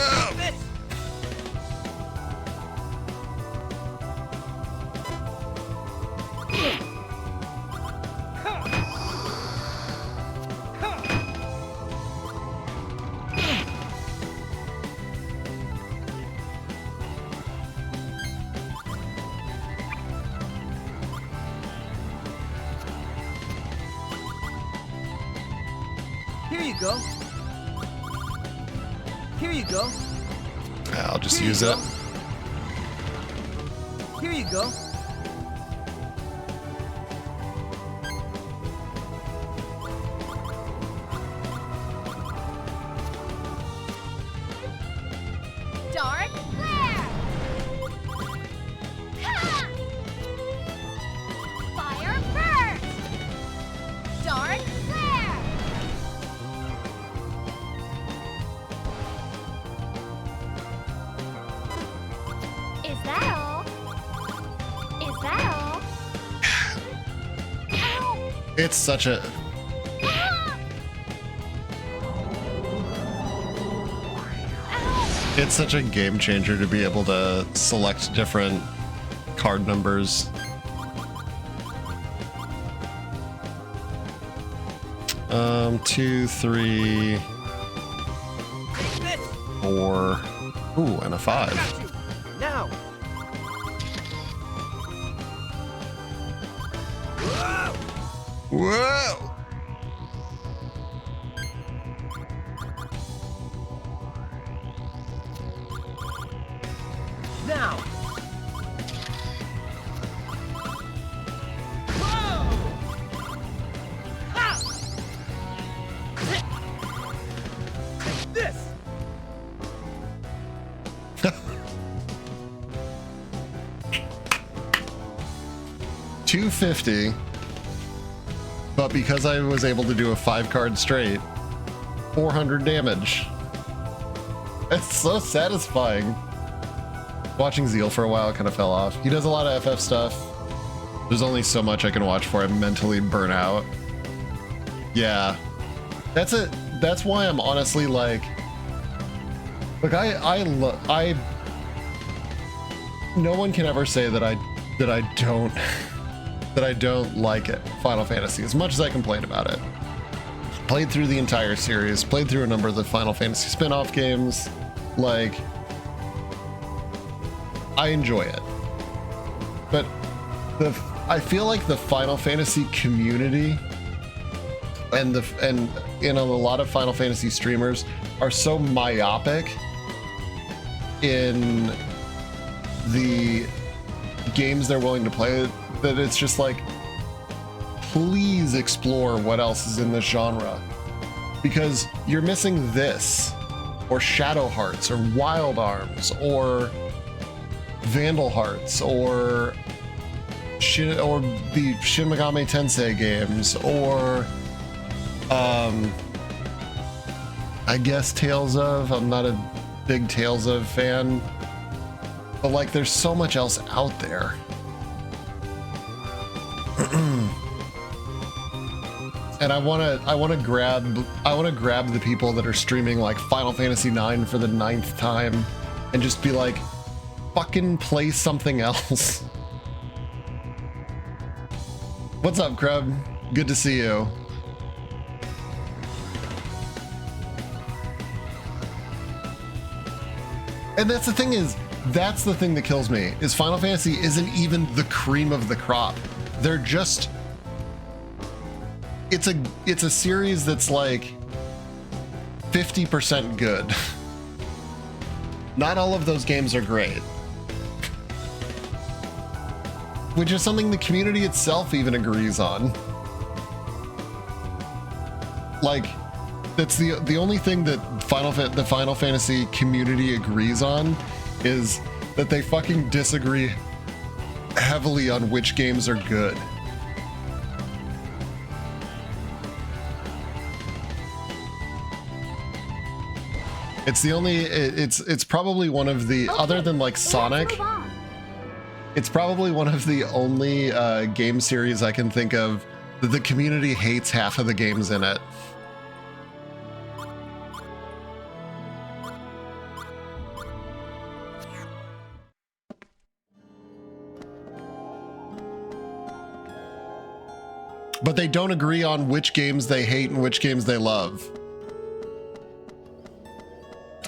Here you go. Here you go. I'll just Here use you it. go. Here you go. Dark flare! Ha! Fire burst! Dark flare! Is that all? Is that all? Ow! It's such a... Ah! Ow! It's such a game changer to be able to select different card numbers. 2, 3, 4. Ooh, and a 5. Now. Whoa! Now. This. 250, but because I was able to do a 5-card straight, 400 damage. It's so satisfying. Watching Zeal for a while kind of fell off. He does a lot of FF stuff. There's only so much I can watch before I mentally burn out. Yeah, that's it. That's why I'm honestly like, look, no one can ever say that I don't like it, Final Fantasy, as much as I complain about it. Played through the entire series, played through a number of the Final Fantasy spin-off games. Like, I enjoy it. But I feel like the Final Fantasy community and you know, a lot of Final Fantasy streamers are so myopic in the games they're willing to play that it's just like, please explore what else is in this genre, because you're missing this, or Shadow Hearts, or Wild Arms, or Vandal Hearts, or the Shin Megami Tensei games, or I guess Tales of. I'm not a big Tales of fan, but like there's so much else out there. And I want to grab the people that are streaming like Final Fantasy IX for the 9th time and just be like, fucking play something else. What's up, Kreb? Good to see you. And that's the thing that kills me, is Final Fantasy isn't even the cream of the crop. They're just, it's a series that's like 50% good. Not all of those games are great. Which is something the community itself even agrees on. Like, that's the only thing that the Final Fantasy community agrees on, is that they fucking disagree heavily on which games are good. It's probably one of the, other than like Sonic, it's probably one of the only game series I can think of that the community hates half of the games in it. But they don't agree on which games they hate and which games they love.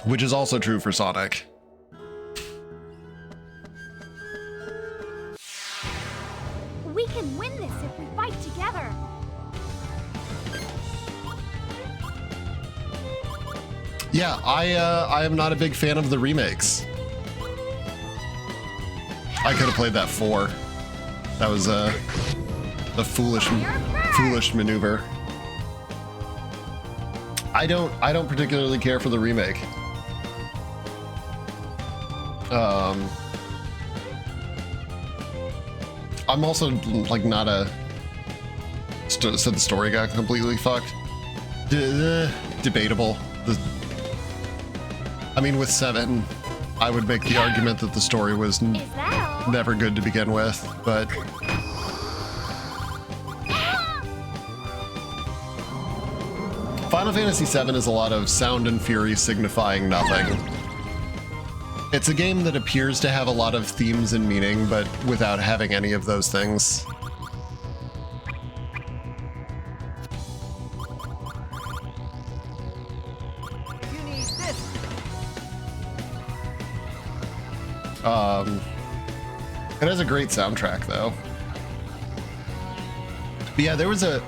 Which is also true for Sonic. We can win this if we fight together. Yeah, I am not a big fan of the remakes. I could have played that 4. That was a foolish maneuver. I don't particularly care for the remake. I'm also like not a. Said the story got completely fucked. Debatable. I mean, with 7, I would make the argument that the story was never good to begin with, but. Final Fantasy VII is a lot of sound and fury signifying nothing. It's a game that appears to have a lot of themes and meaning, but without having any of those things. You need this. It has a great soundtrack, though. But yeah, there was a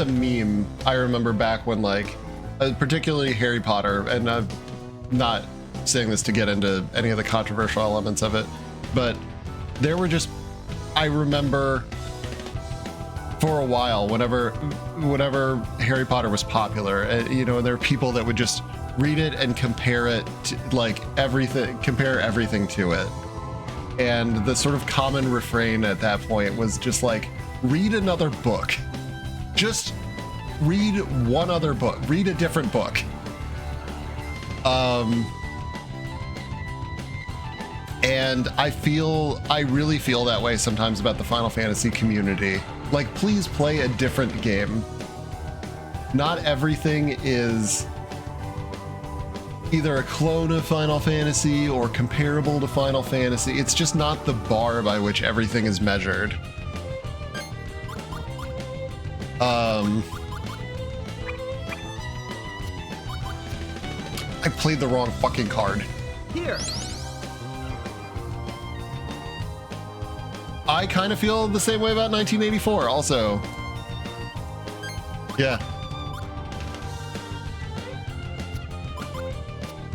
meme I remember back when, like, particularly Harry Potter, and I'm not saying this to get into any of the controversial elements of it, but there were just, I remember for a while, whenever Harry Potter was popular, you know, and there were people that would just read it and compare it to, like, compare everything to it. And the sort of common refrain at that point was just like, read another book. Just read one other book. Read a different book. And I really feel that way sometimes about the Final Fantasy community. Like, please play a different game. Not everything is either a clone of Final Fantasy or comparable to Final Fantasy. It's just not the bar by which everything is measured. I played the wrong fucking card. Here. I kind of feel the same way about 1984 also. Yeah.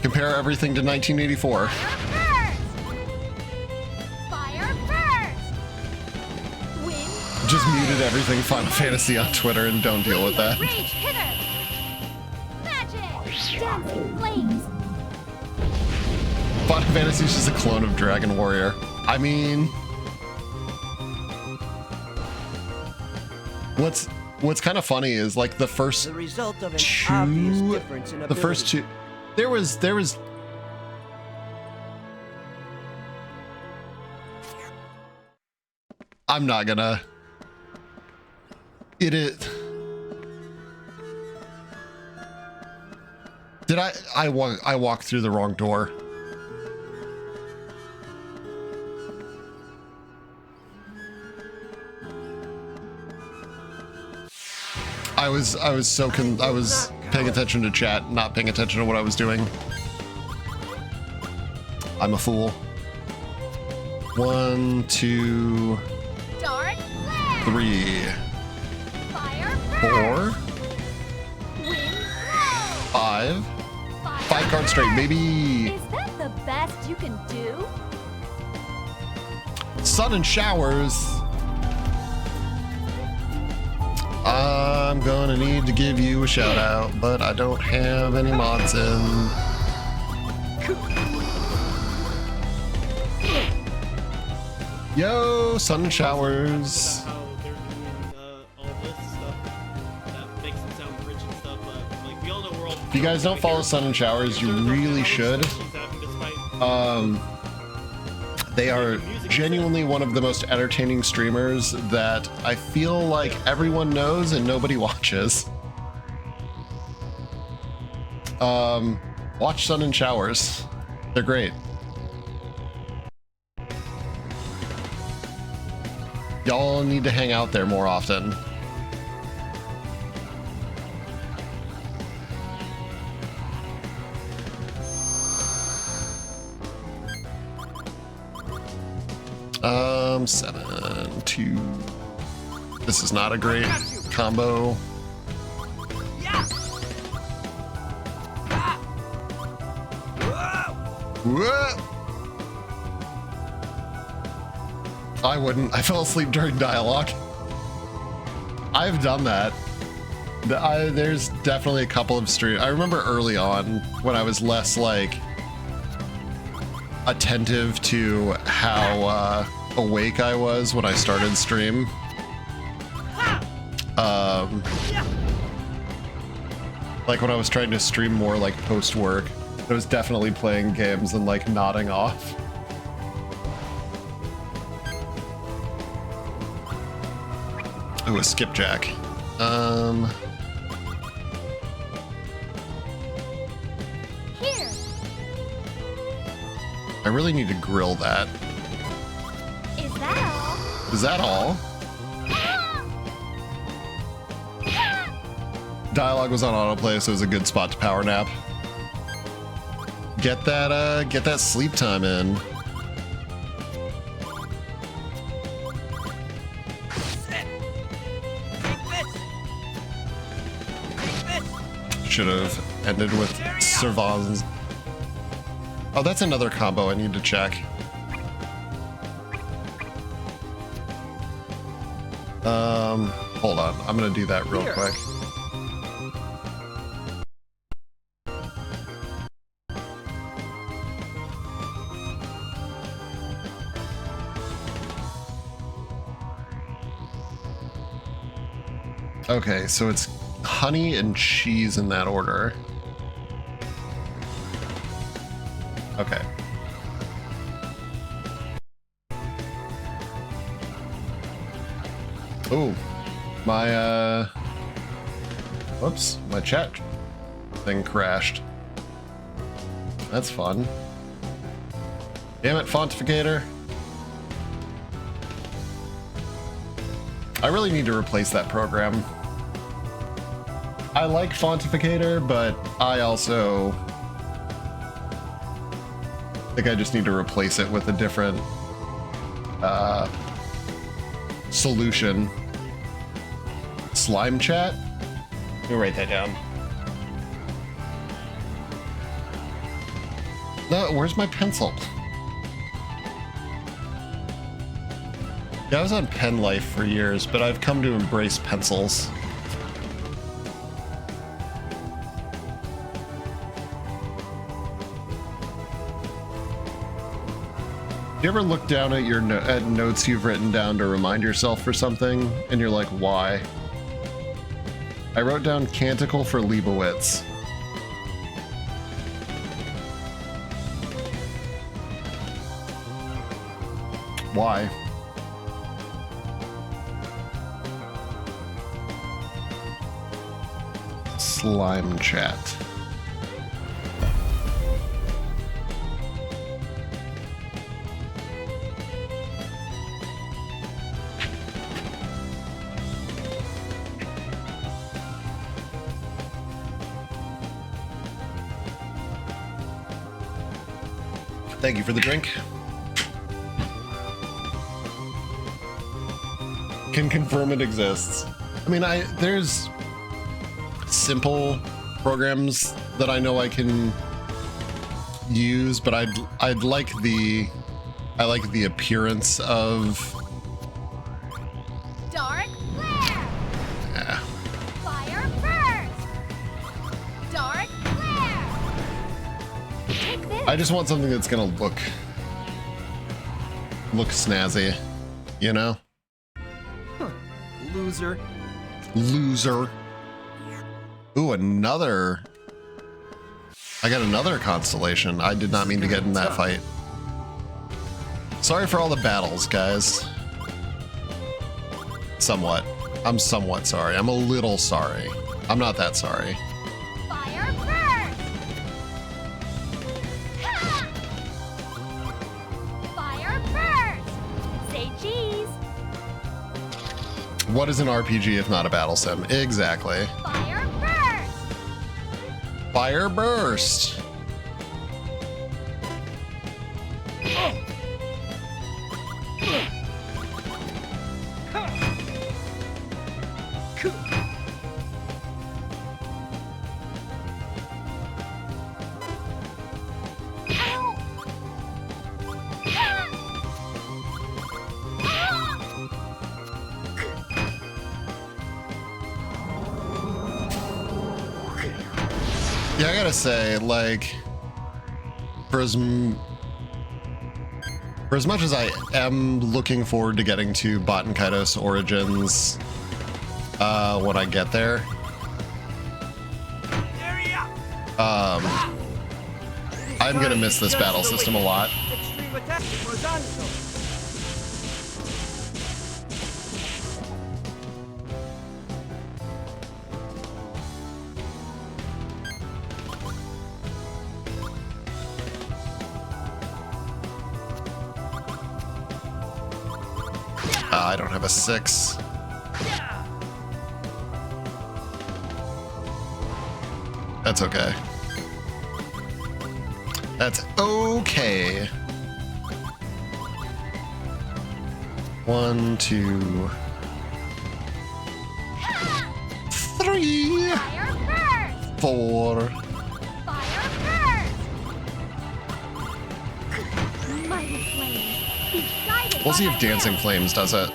Compare everything to 1984. Fire first! Win Just muted everything Final Fantasy on Twitter and don't deal with that. Rage hitter. Magic. Dancing flames. Final Fantasy is just a clone of Dragon Warrior. I mean, what's kind of funny is like the first The result of an obvious difference in ability. the first two, there was I'm not gonna. It is. Did I walked through the wrong door? I was paying attention to chat, not paying attention to what I was doing. I'm a fool. 1, 2, Dark flare. 3, Fire 4, Wind blow. 5. Fire 5 cards straight, baby. Is that the best you can do? Sun and showers. I'm gonna need to give you a shout out, but I don't have any mods in. Yo, sun and showers. How they're doing all this stuff that makes them sound rich and stuff, but like we all know we're all. If you guys don't follow Sun and Showers, you really should. They are genuinely one of the most entertaining streamers that I feel like everyone knows and nobody watches. Watch Sun and Showers. They're great. Y'all need to hang out there more often. Um, 7, 2. This is not a great combo. Whoa! I wouldn't. I fell asleep during dialogue. I've done that. There's definitely a couple of streams. I remember early on when I was less like attentive to how awake I was when I started stream. Like when I was trying to stream more like post work, I was definitely playing games and like nodding off. Ooh, a skipjack. Here. I really need to grill that. Is that all? Is that all? Dialogue was on autoplay, so it was a good spot to power nap. Get that sleep time in. Should have ended with Servans. Oh, that's another combo I need to check. Hold on. I'm gonna do that real quick. Okay, so it's honey and cheese in that order. Okay. Oh, my whoops, my chat thing crashed. That's fun. Damn it, Fontificator. I really need to replace that program. I like Fontificator, but I also think I just need to replace it with a different solution. Slime chat? Let me write that down. No, where's my pencil? Yeah, I was on pen life for years, but I've come to embrace pencils. Do you ever look down at your at notes you've written down to remind yourself for something, and you're like, why? I wrote down Canticle for Leibowitz. Why? Slime chat. Thank you for the drink. Can confirm it exists. I mean, there's simple programs that I know I can use, but I'd like the appearance of Dark flare. yeah. Fire burst. Dark flare. Take this. I just want something that's gonna look snazzy, you know? Loser. Loser. Ooh, another. I got another constellation. I did not mean to get in that fight. Sorry for all the battles, guys. Somewhat. I'm somewhat sorry. I'm a little sorry. I'm not that sorry. Fire burst. Ha! Fire burst. Say cheese. What is an RPG if not a battle sim? Exactly. Fire burst. Fire burst. Yeah, I gotta say, like, for as much as I am looking forward to getting to Baten Kaitos Origins when I get there, I'm gonna miss this battle system a lot. Extreme attack. Horizontal. I don't have a 6. That's okay. That's okay. 1, 2, 3, Fire burst. 4. Fire burst. Mighty flames. Be guided We'll by see my if Dancing will. Flames does it.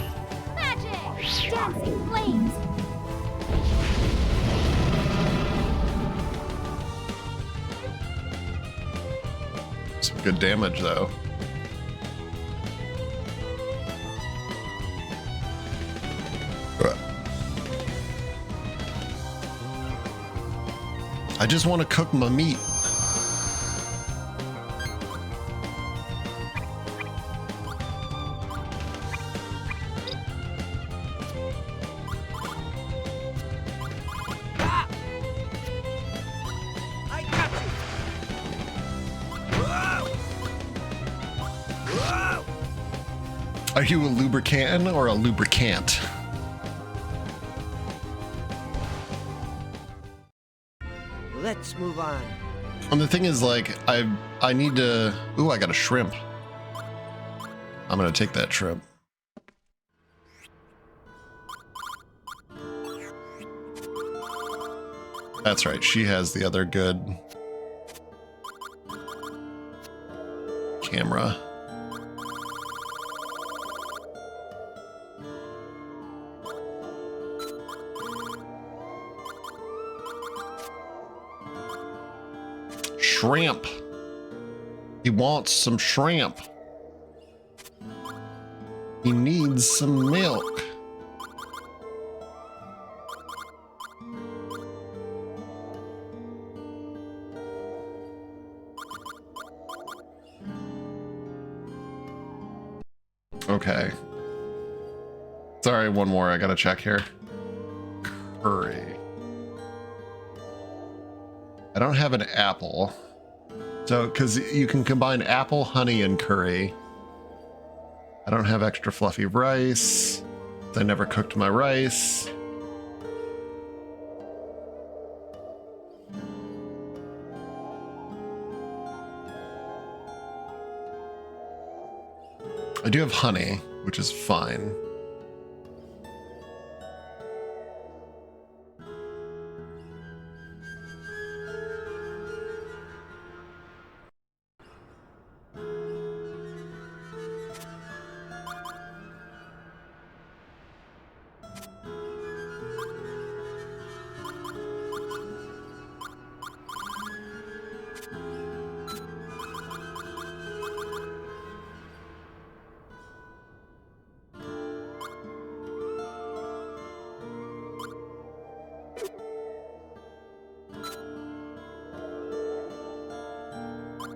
Magic. Dancing flames. Some good damage, though. I just want to cook my meat. I got you. Whoa! Whoa! Are you a lubricant or a lubricant? Let's move on. And the thing is, like, I need to. Ooh, I got a shrimp. I'm gonna take that shrimp. That's right. She has the other good camera. shrimp. He wants some shrimp. He needs some milk. Okay. Sorry, one more. I gotta check here. Curry. I don't have an apple. So, because you can combine apple, honey, and curry. I don't have extra fluffy rice. I never cooked my rice. I do have honey, which is fine.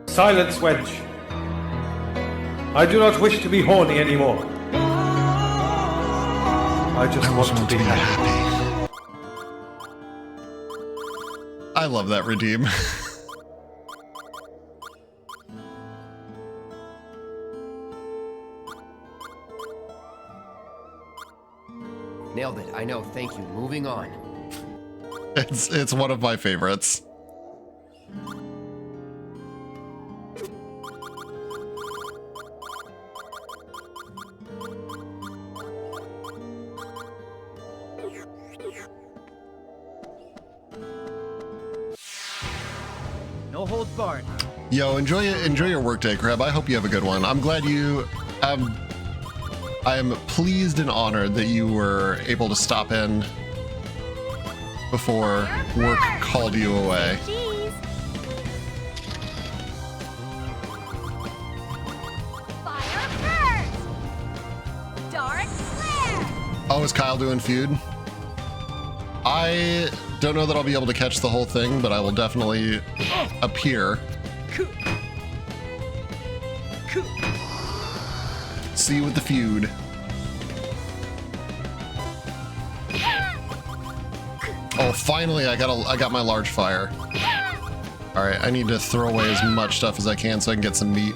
Silence, wench. I do not wish to be horny anymore. I just want to be happy. I love that redeem. Nailed it. I know. Thank you. Moving on. It's one of my favorites. No holds barred. Yo, enjoy your workday, Crab. I hope you have a good one. I'm glad you. I am pleased and honored that you were able to stop in before work called you away. Cheese. Fire first. Dark flare. Oh, is Kyle doing feud? I don't know that I'll be able to catch the whole thing, but I will definitely appear. See you with the feud. Oh, finally I got my large fire. All right, I need to throw away as much stuff as I can so I can get some meat.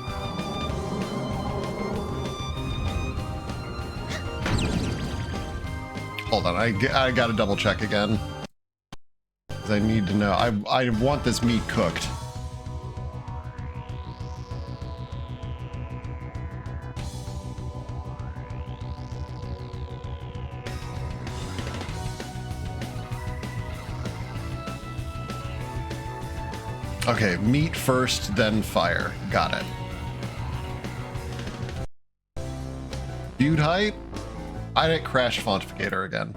Hold on, I gotta double check again. 'Cause I need to know. I want this meat cooked. Okay, meat first, then fire. Got it. Feud height? I didn't crash Fontificator again.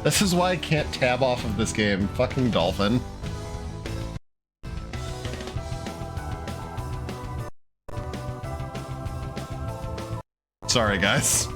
This is why I can't tab off of this game. Fucking dolphin. Sorry, guys.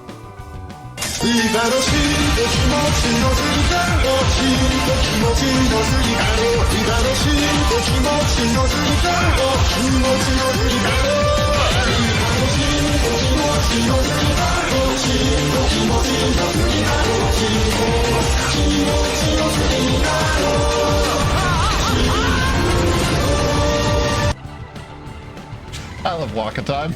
I love Waka Time.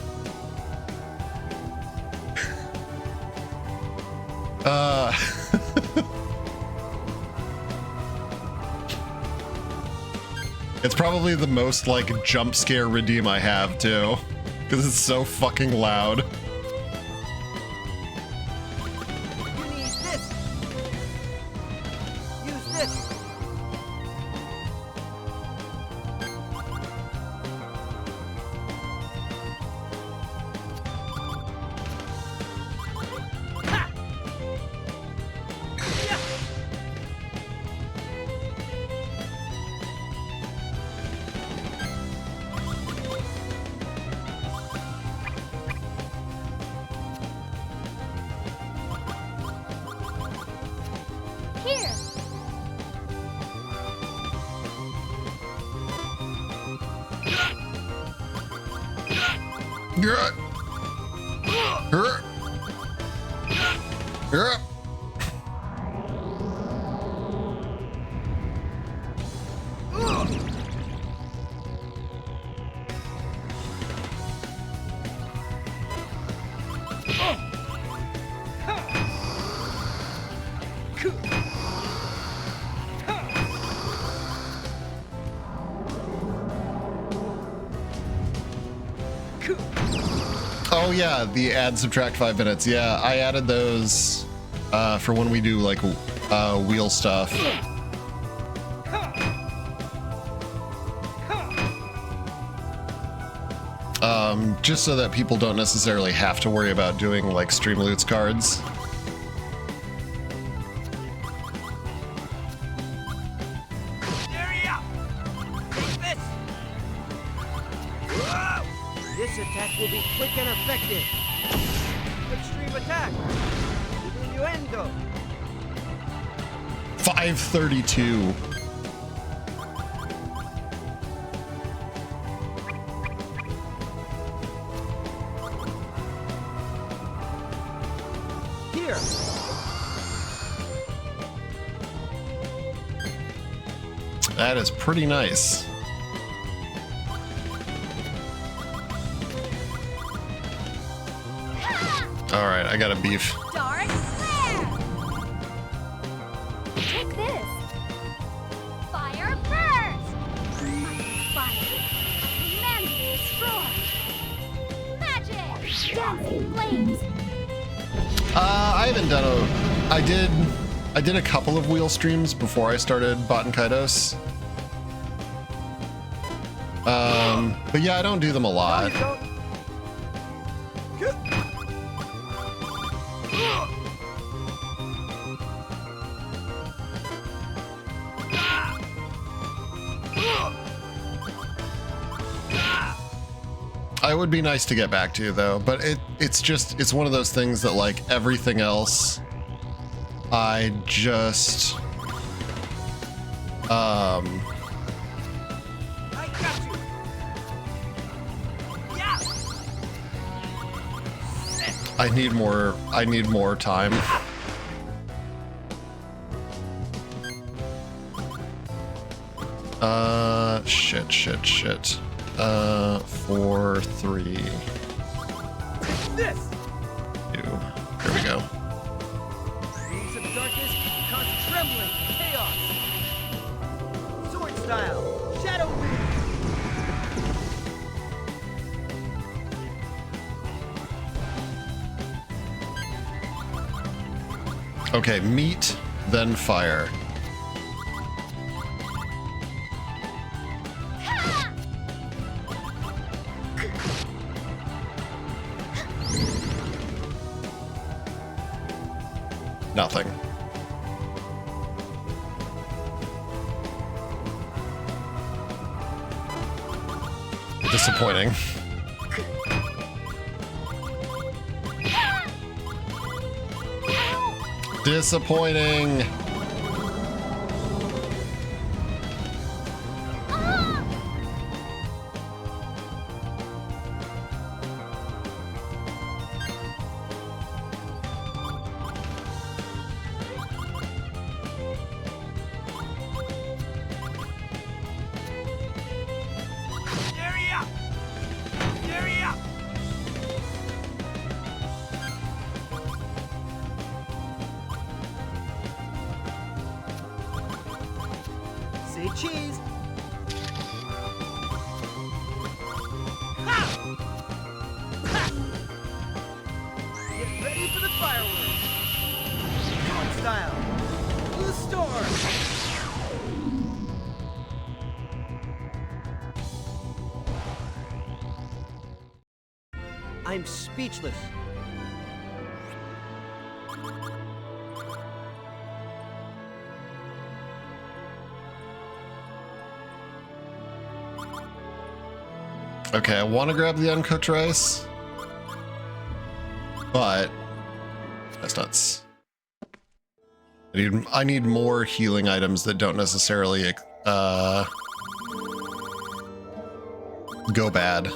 It's probably the most, like, jump scare redeem I have, too. Because it's so fucking loud. You need this. Use this. Here. Yeah. Yeah. Oh yeah, the add subtract 5 minutes. Yeah, I added those for when we do like wheel stuff. Just so that people don't necessarily have to worry about doing like Streamloots cards. This attack will be quick and effective. Extreme attack. Innuendo. 532. Here. That is pretty nice. All right, I got a beef. Dark flare. Take this. Fire burst. Mighty fire. Command destroy. Magic. Dancing flames. I haven't done I did a couple of wheel streams before I started Baten Kaitos. But yeah, I don't do them a lot. It would be nice to get back to, though, but it's one of those things that, like everything else, I just I got you. Yeah. I need more time. Shit. 4, 3, 2. This. Here we go. Wings of darkness cause trembling, chaos. Sword style, shadow wing. Okay, meat, then fire. Nothing. Disappointing. Disappointing. Say cheese. Ha! Ha! Get ready for the fireworks. Sword style. Blue storm. I'm speechless. Okay, I want to grab the uncooked rice, but that's nuts. I need more healing items that don't necessarily go bad.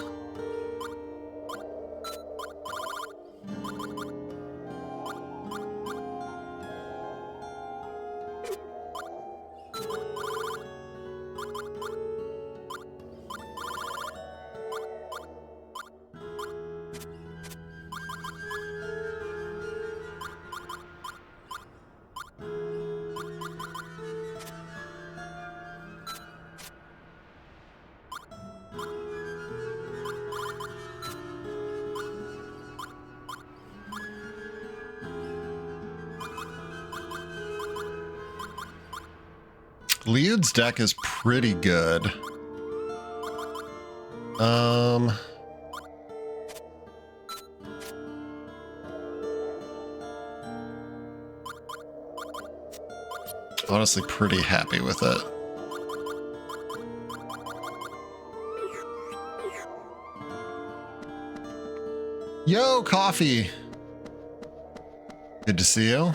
Liud's deck is pretty good. Honestly, pretty happy with it. Yo, Coffee! Good to see you.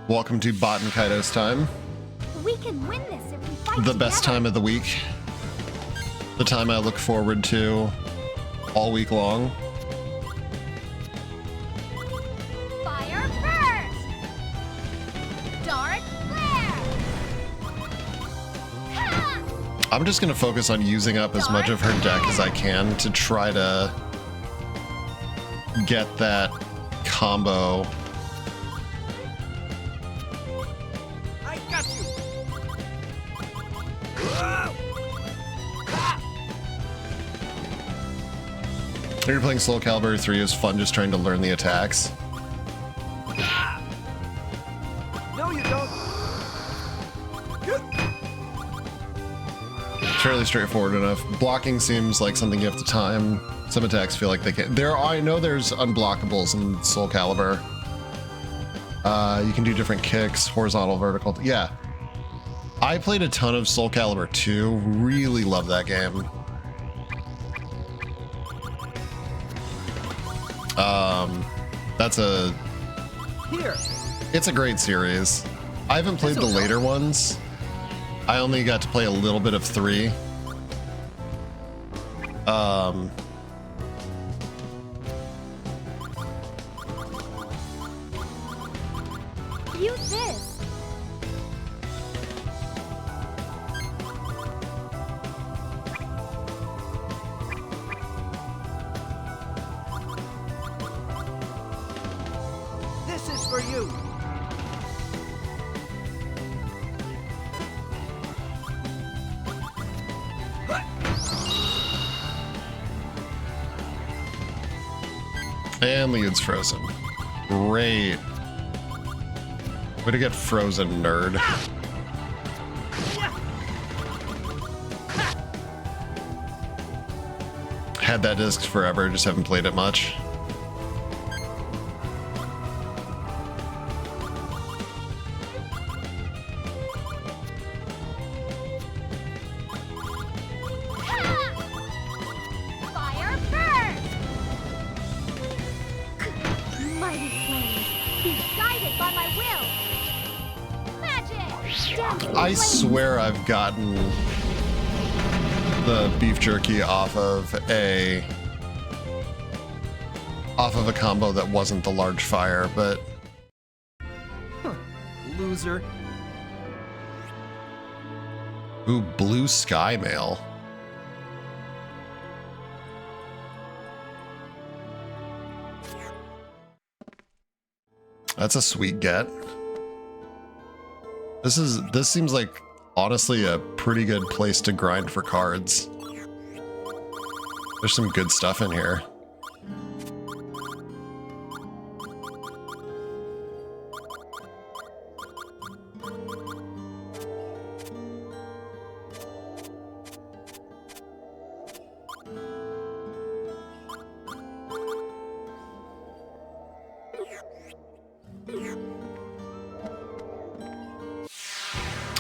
Welcome to Baten Kaitos time. We can win this if we fight The best together. time of the week. The time I look forward to all week long. Fire first! Dark flare! Ha! I'm just going to focus on using up as much of her deck as I can to try to get that combo. I got you. When you're playing Soul Calibur 3, it was fun just trying to learn the attacks. No, you don't. Fairly straightforward enough. Blocking seems like something you have to time. Some attacks feel like they can. I know there's unblockables in Soul Calibur. You can do different kicks, horizontal, vertical. Yeah. I played a ton of Soul Calibur 2. Really love that game. It's a great series. I haven't played the later ones. I only got to play a little bit of 3. Use this. This is for you. And Leon's frozen. Great. Way to get frozen, nerd. Had that disc forever, just haven't played it much. Fire first! Mighty flames, be guided by my will! Magic! Dazzling I flames. swear I've gotten the beef jerky off of a combo that wasn't the large fire, but Loser. ooh, blue sky mail. That's a sweet get. This seems like honestly a pretty good place to grind for cards. There's some good stuff in here.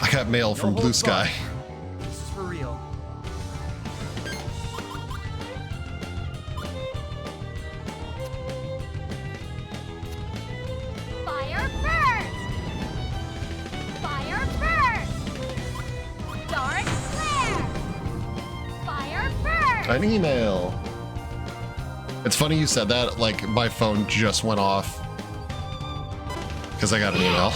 I got mail from Blue Sky. This is for real. Fire first! An email. It's funny you said that, like my phone just went off because I got an email.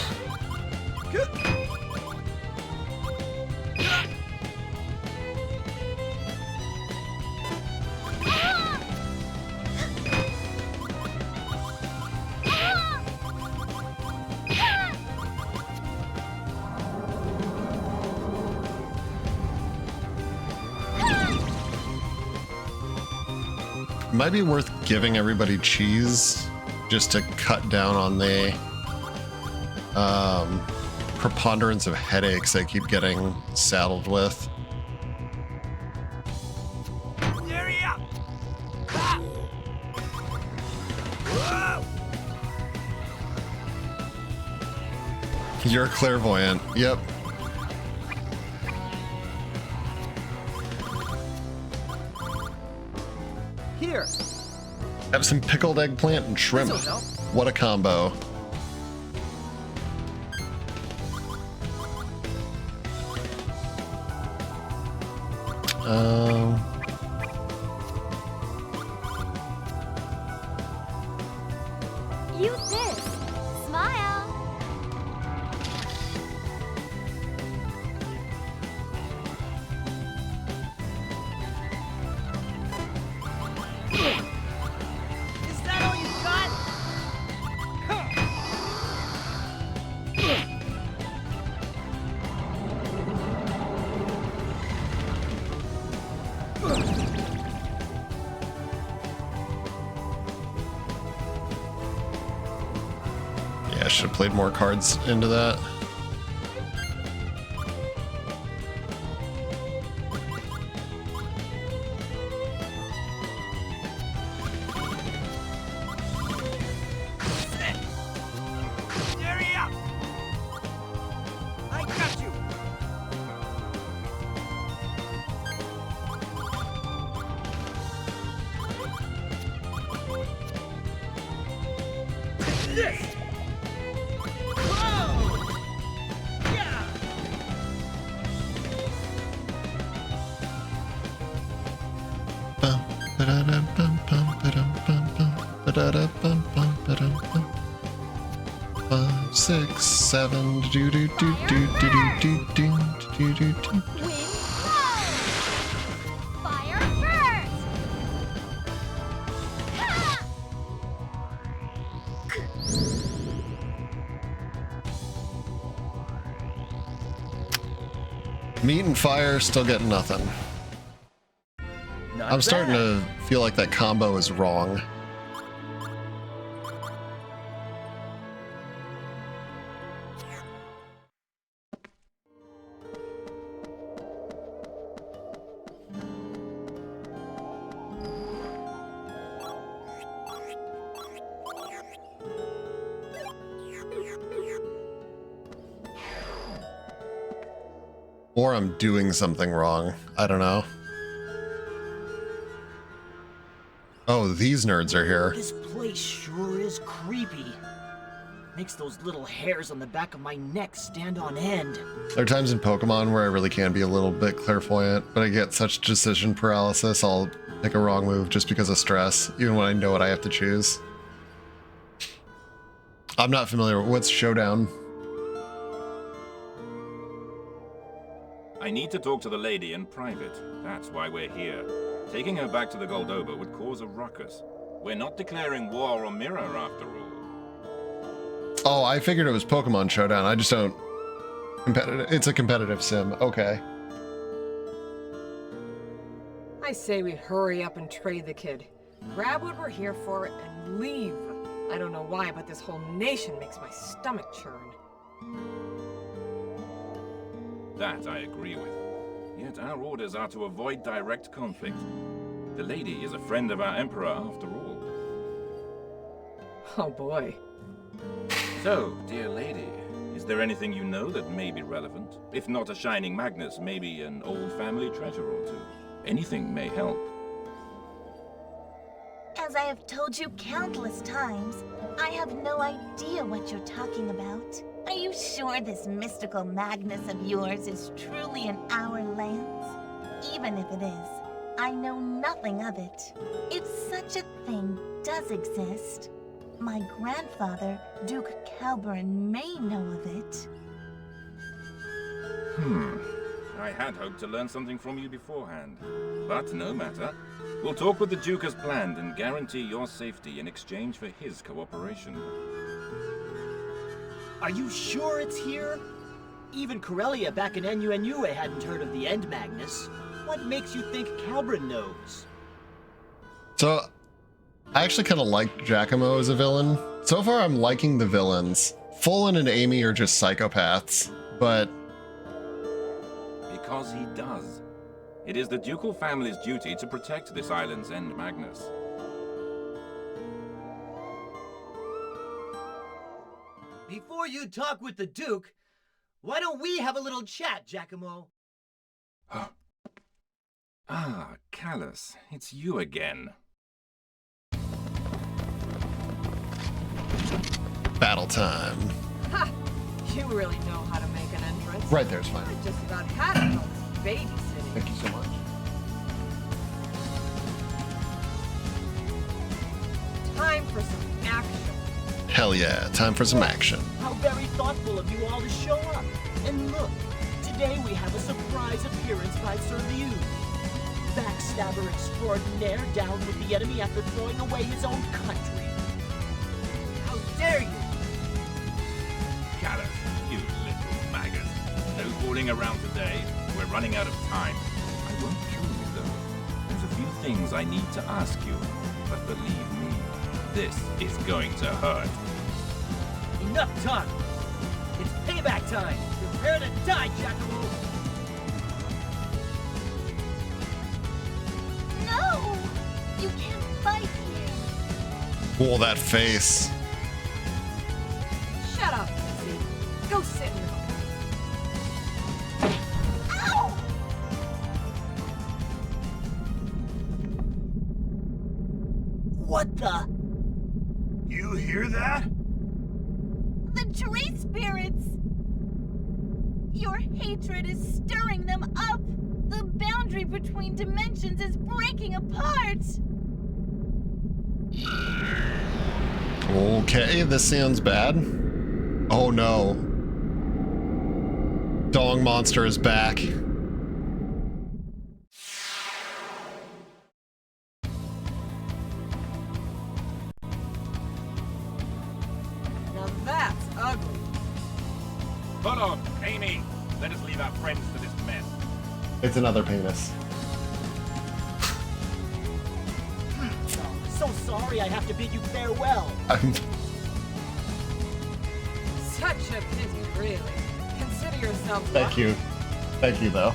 Might be worth giving everybody cheese just to cut down on the preponderance of headaches I keep getting saddled with. You're clairvoyant. Yep. Here. Have some pickled eggplant and shrimp. This'll help. What a combo. Use this. Smile. Is that all you got? Yeah, I should have played more cards into that. Hurry up! I got you. This. Whoa! Yeah. Bum, ba-da-dum, bum, bum, ba-dum, bum, bum, ba-da-dum, bum, bum, ba-dum, bum. 5, 6, 7, do do do do do do do do do do. Wind blows. Fire burns. Ah! Meat and fire still getting nothing. Not I'm starting bad. to feel like that combo is wrong. Or I'm doing something wrong. I don't know. Oh, these nerds are here. This place sure is creepy. Makes those little hairs on the back of my neck stand on end. There are times in Pokemon where I really can be a little bit clairvoyant, but I get such decision paralysis, I'll pick a wrong move just because of stress, even when I know what I have to choose. I'm not familiar with what's Showdown. I need to talk to the lady in private. That's why we're here. Taking her back to the Goldoba would cause a ruckus. We're not declaring war on Mirror after all. Oh, I figured it was Pokemon Showdown. I just don't... It's a competitive sim. Okay. I say we hurry up and trade the kid. Grab what we're here for and leave. I don't know why, but this whole nation makes my stomach churn. That I agree with. Yet our orders are to avoid direct conflict. The lady is a friend of our Emperor after all. Oh boy. So, dear lady, is there anything you know that may be relevant? If not a shining Magnus, maybe an old family treasure or two. Anything may help. As I have told you countless times, I have no idea what you're talking about. Are you sure this mystical Magnus of yours is truly in our lands? Even if it is, I know nothing of it. If such a thing does exist, my grandfather, Duke Calberon, may know of it. I had hoped to learn something from you beforehand. But no matter. We'll talk with the Duke as planned and guarantee your safety in exchange for his cooperation. Are you sure it's here? Even Corellia back in NUNUA hadn't heard of the End Magnus. What makes you think Calberon knows? So, I actually kind of like Giacomo as a villain. So far, I'm liking the villains. Fullen and Amy are just psychopaths, but... Because he does. It is the ducal family's duty to protect this island's End Magnus. Before you talk with the Duke, why don't we have a little chat, Giacomo? Ah, Callus, it's you again. Battle time. Ha! You really know how to make an entrance. Right there's fine. I just about had it all this babysitting. Thank you so much. Time for some action. Hell yeah, time for some action. How very thoughtful of you all to show up. And look, today we have a surprise appearance by Sir Liu. Backstabber extraordinaire down with the enemy after throwing away his own country. How dare you! Callus, you little maggot. No fooling around today. We're running out of time. I won't kill you, though. There's a few things I need to ask you. But believe me, this is going to hurt. Enough talk! It's payback time! Prepare to die, Giacomo! No! You can't fight here. Oh, that face. Shut up, Missy. Go sit in the Ow! What the? You hear that? The tree spirits! Your hatred is stirring them up! The boundary between dimensions is breaking apart! Okay, this sounds bad. Oh no. Dong Monster is back. Now that's ugly. Hold on, Amy. Let us leave our friends to this mess. It's another penis. So sorry I have to bid you farewell. Such a pity, really. Consider yourself Thank lucky. you. Thank you, though.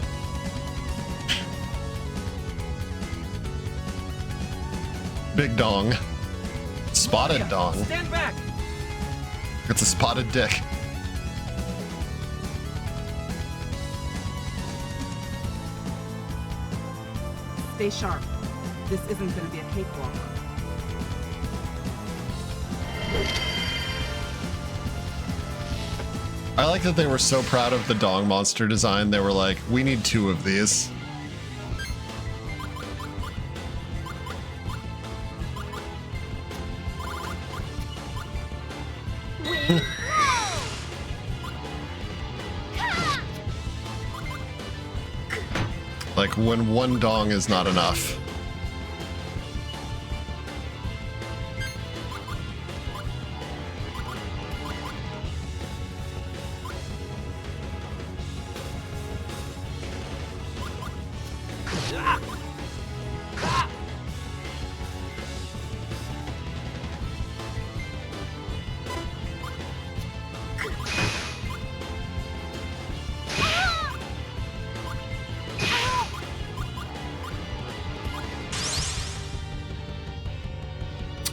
Big dong. Spotted dong. Stand back! It's a spotted dick. Stay sharp. This isn't going to be a cakewalk. I like that they were so proud of the dong monster design, they were like, we need 2 of these. Like, when one dong is not enough.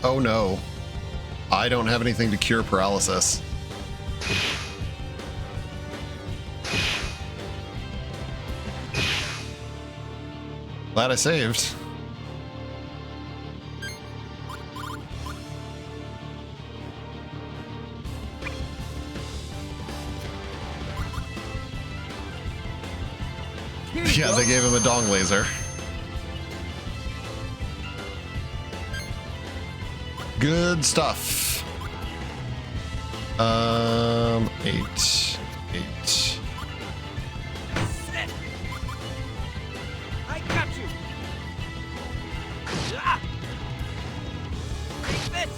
Oh no. I don't have anything to cure paralysis. Glad I saved. Yeah, they gave him a dong laser. Good stuff. 8. I got you. Ah! Take this.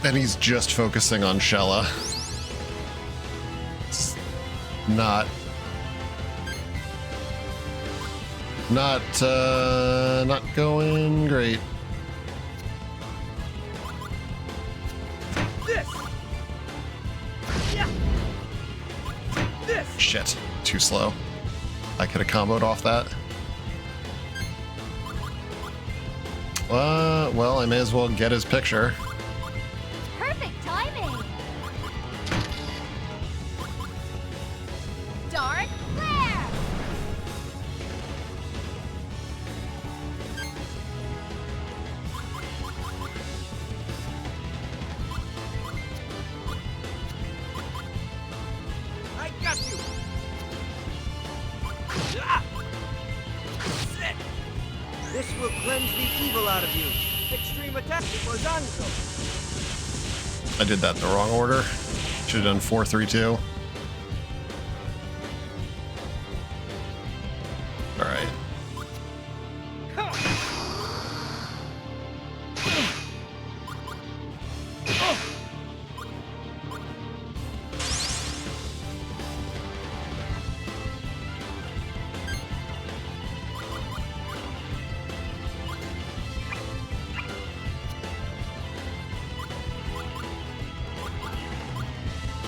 And he's just focusing on Shella. It's not going great. This. Yeah. This. Shit, too slow. I could have comboed off that. Well, I may as well get his picture. Perfect timing. Dark flare. I got you. Ah! Sit. This will cleanse the evil out of you. Extreme attack for Zanko. I did that in the wrong order. Should have done 4, 3, 2. All right.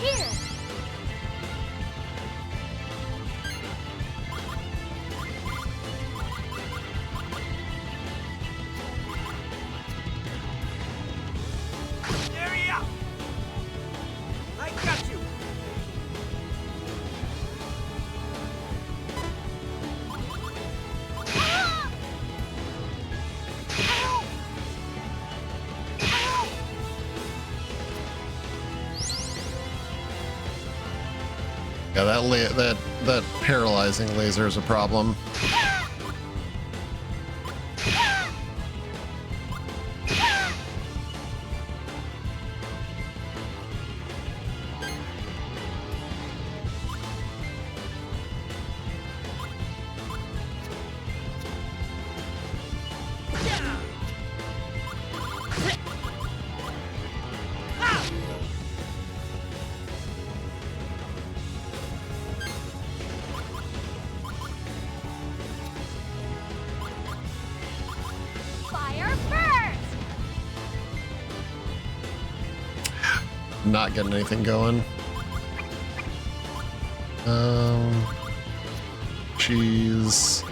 Here. Area. I got you. Ah! Ow! Ow! Yeah, that paralyzing laser is a problem. Fire first. Not getting anything going. Cheese.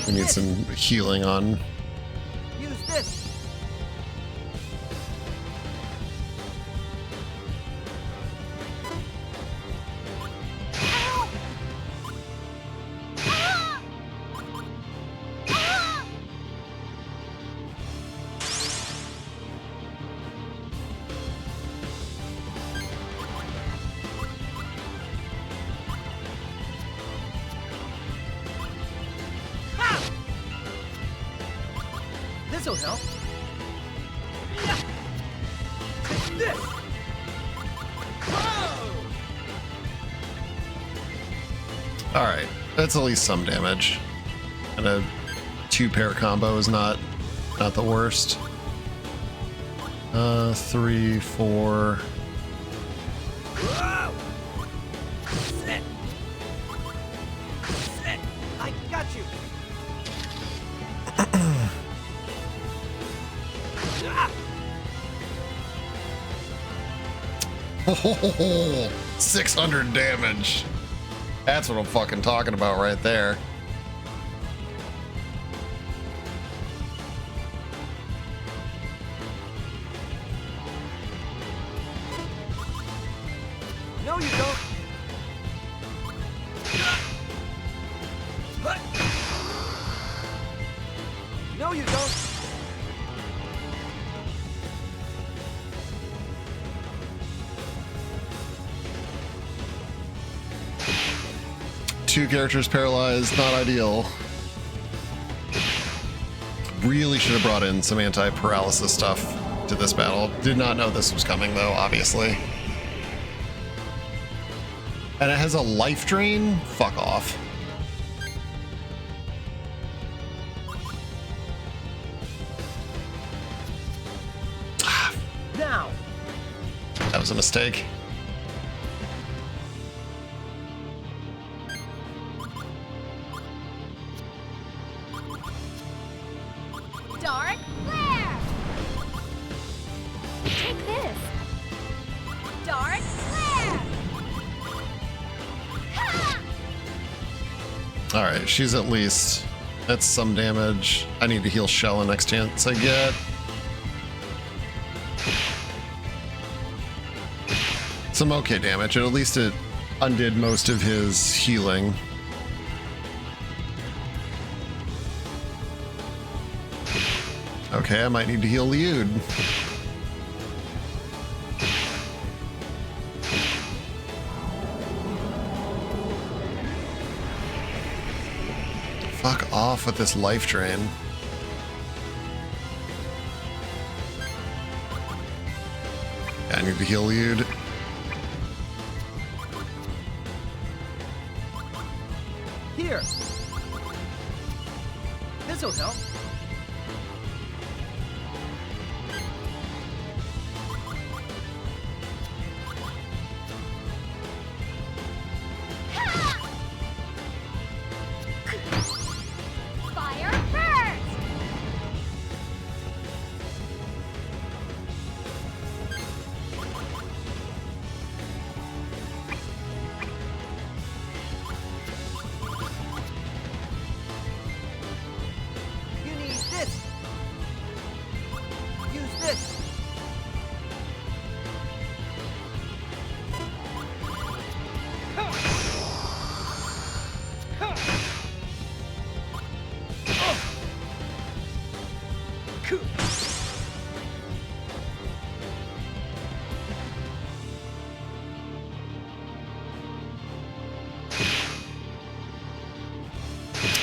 We need some healing on. Use this. Ow! Ah! Ah! This'll help. Yeah. Take this. Oh! All right, that's at least some damage. And a 2-pair combo is not the worst. 3, 4. Whoa! Sit. Sit. I got you. Ah! Oh, 600 damage. That's what I'm fucking talking about right there. No, you don't. Huh. No, you don't. 2 characters paralyzed, not ideal. Really should have brought in some anti-paralysis stuff to this battle. Did not know this was coming though, obviously. And it has a life drain? Fuck off. Now. That was a mistake. Dark flare. Take this. Dark flare. Ha! All right, she's at least, that's some damage. I need to heal Shell the next chance I get. Some okay damage, and at least it undid most of his healing. Okay, I might need to heal Liud. Fuck off with this life drain. Yeah, I need to heal Liud. Here. This'll help. Fire first. You need this. Use this.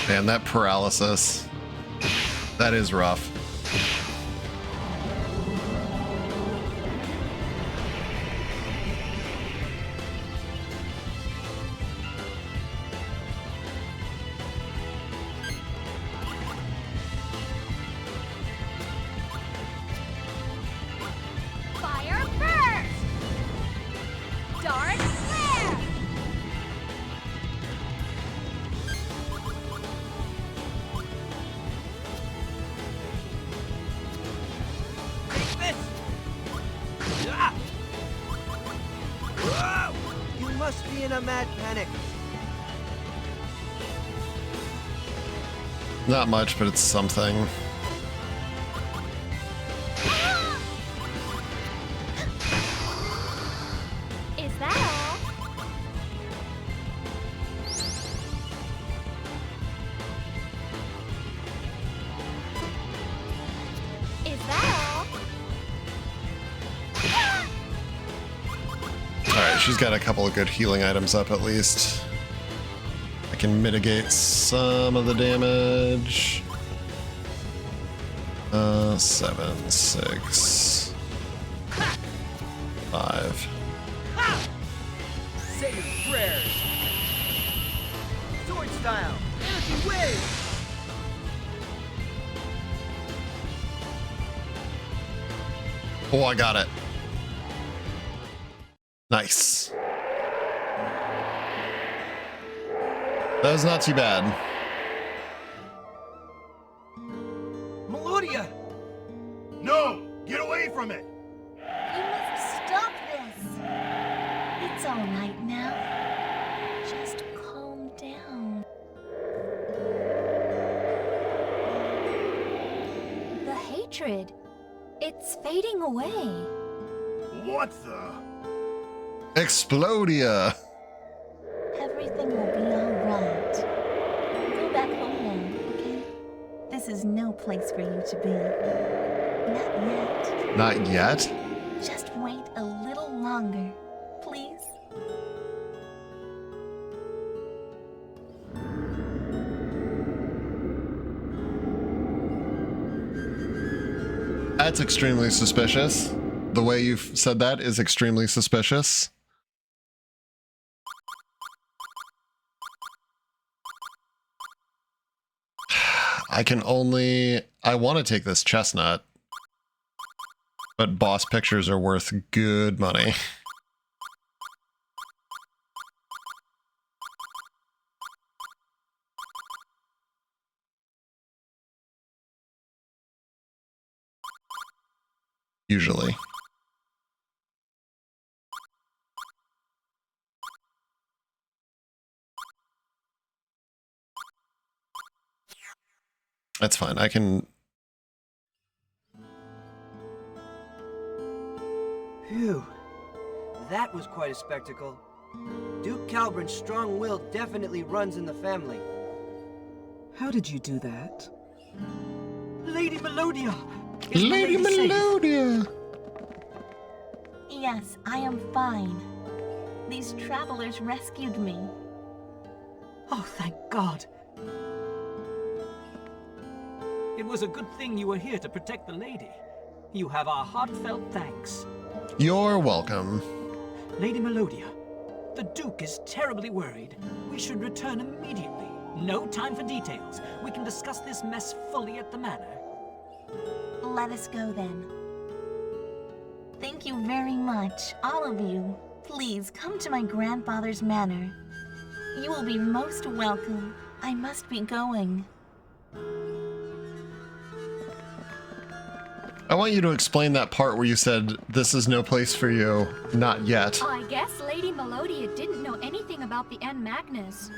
Man, that paralysis, that is rough. Fire first. Dark flare. Take this. Ah! Whoa! You must be in a mad panic. Not much, but it's something. Is that all? Is that all? Alright, she's got a couple of good healing items up at least. I can mitigate some of the damage. 7, 6, 5. Say your prayers. Sword style. Energy wave. Oh, I got it. Nice. That was not too bad. Melodia! No! Get away from it! You must stop this. It's all right now. Just calm down. The hatred, it's fading away. What the? Explodia! Everything will be all right. Go back home now, okay? This is no place for you to be. Not yet. Not yet? Just wait a little longer, please. That's extremely suspicious. The way you've said that is extremely suspicious. I want to take this chestnut, but boss pictures are worth good money. Usually. That's fine. I can... Phew. That was quite a spectacle. Duke Calburn's strong will definitely runs in the family. How did you do that? Lady Melodia! Is Lady Melodia! Yes, I am fine. These travelers rescued me. Oh, thank God. It was a good thing you were here to protect the lady. You have our heartfelt thanks. You're welcome. Lady Melodia, the Duke is terribly worried. We should return immediately. No time for details. We can discuss this mess fully at the manor. Let us go then. Thank you very much, all of you. Please come to my grandfather's manor. You will be most welcome. I must be going. I want you to explain that part where you said, "This is no place for you, not yet." I guess Lady Melodia didn't know anything about the N. Magnus.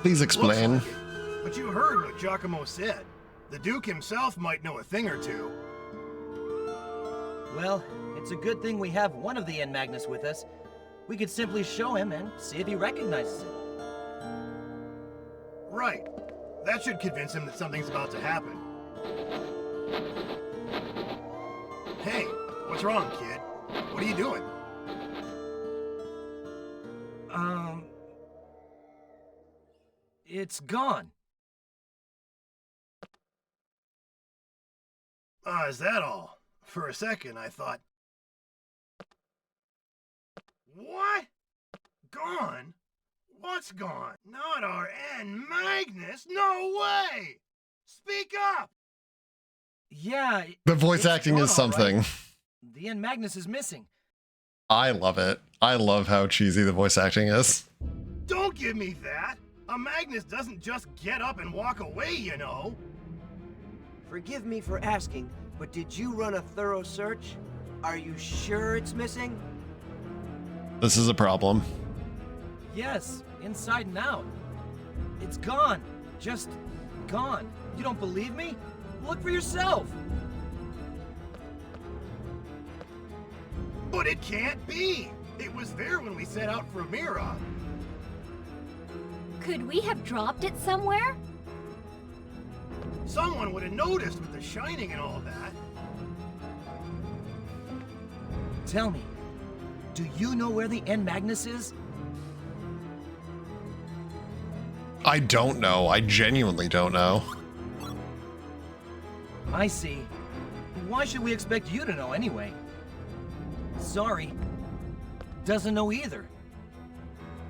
Please explain. Looks like it. But you heard what Giacomo said. The Duke himself might know a thing or two. Well, it's a good thing we have one of the N. Magnus with us. We could simply show him and see if he recognizes it. Right. That should convince him that something's about to happen. Hey, what's wrong, kid? What are you doing? It's gone. Is that all? For a second, I thought... What? Gone? What's gone? Not our N. Magnus? No way! Speak up! Yeah, The voice acting gone, is something. all right. The N. Magnus is missing. I love it. I love how cheesy the voice acting is. Don't give me that! A Magnus doesn't just get up and walk away, you know! Forgive me for asking, but did you run a thorough search? Are you sure it's missing? This is a problem. Yes, inside and out. It's gone. Just gone. You don't believe me? Look for yourself! But it can't be! It was there when we set out for Mira. Could we have dropped it somewhere? Someone would have noticed with the shining and all that. Tell me, do you know where the N. Magnus is? I don't know. I genuinely don't know. I see. Why should we expect you to know anyway? Sorry. Doesn't know either.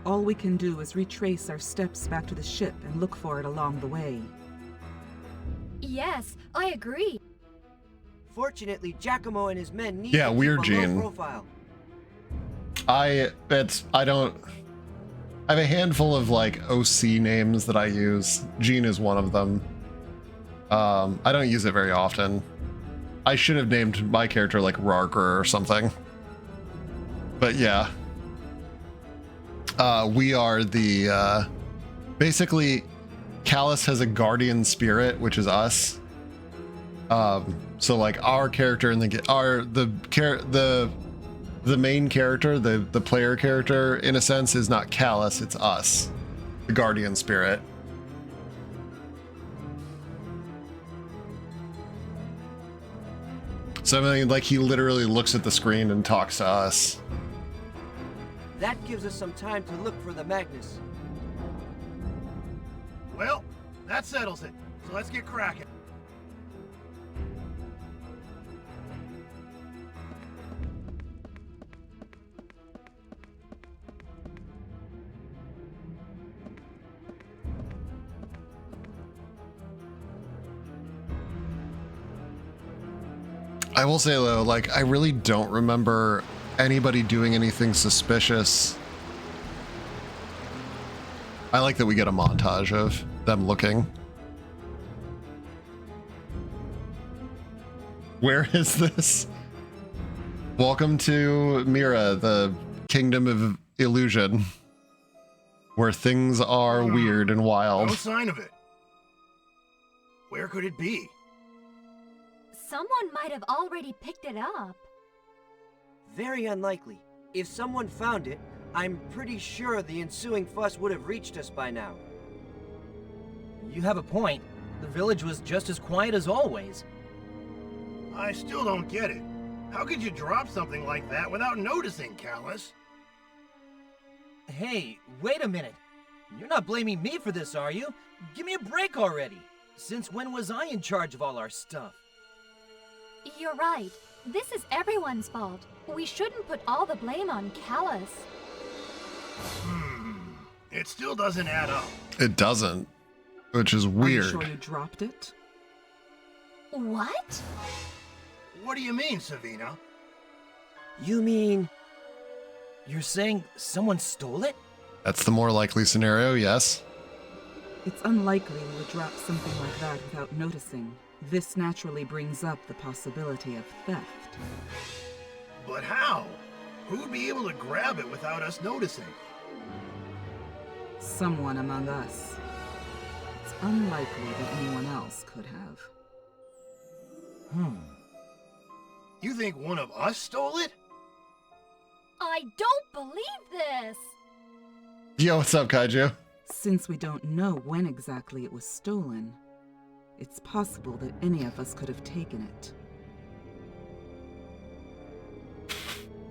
All we can do is retrace our steps back to the ship and look for it along the way. Yes, I agree. Fortunately, Giacomo and his men need Yeah, to weird keep a low Gene. profile. I have a handful of like OC names that I use. Gene is one of them. I don't use it very often. I should have named my character like Rarker or something. But yeah. We are the, basically, Callus has a guardian spirit, which is us. So like our character in the main character, the player character, in a sense, is not Callus, it's us, the guardian spirit. So I mean, like, he literally looks at the screen and talks to us. That gives us some time to look for the Magnus. Well, that settles it. So let's get cracking. I will say though, like, I really don't remember anybody doing anything suspicious. I like that we get a montage of them looking. Where is this? Welcome to Mira, the kingdom of illusion, where things are weird and wild. No sign of it. Where could it be? Someone might have already picked it up. Very unlikely. If someone found it, I'm pretty sure the ensuing fuss would have reached us by now. You have a point. The village was just as quiet as always. I still don't get it. How could you drop something like that without noticing, Callus? Hey, wait a minute. You're not blaming me for this, are you? Give me a break already. Since when was I in charge of all our stuff? You're right. This is everyone's fault. We shouldn't put all the blame on Callus. It still doesn't add up. It doesn't, which is weird. Are you sure you dropped it? What? What do you mean, Savina? You mean... You're saying someone stole it? That's the more likely scenario, yes. It's unlikely we would drop something like that without noticing. This naturally brings up the possibility of theft. But how? Who'd be able to grab it without us noticing? Someone among us. It's unlikely that anyone else could have. You think one of us stole it? I don't believe this! Yo, what's up, Kaiju? Since we don't know when exactly it was stolen, it's possible that any of us could have taken it.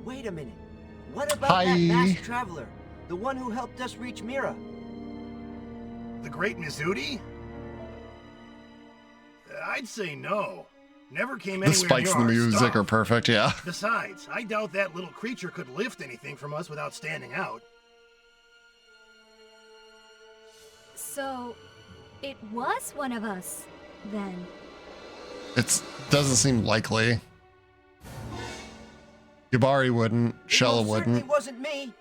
Wait a minute. What about that masked traveler? The one who helped us reach Mira? The Great Mizuti? I'd say no. Never came anywhere The spikes in the near our music stuff. are perfect, yeah. Besides, I doubt that little creature could lift anything from us without standing out. So, it was one of us, then. It doesn't seem likely. Yabari wouldn't. Shella wouldn't. It wasn't me.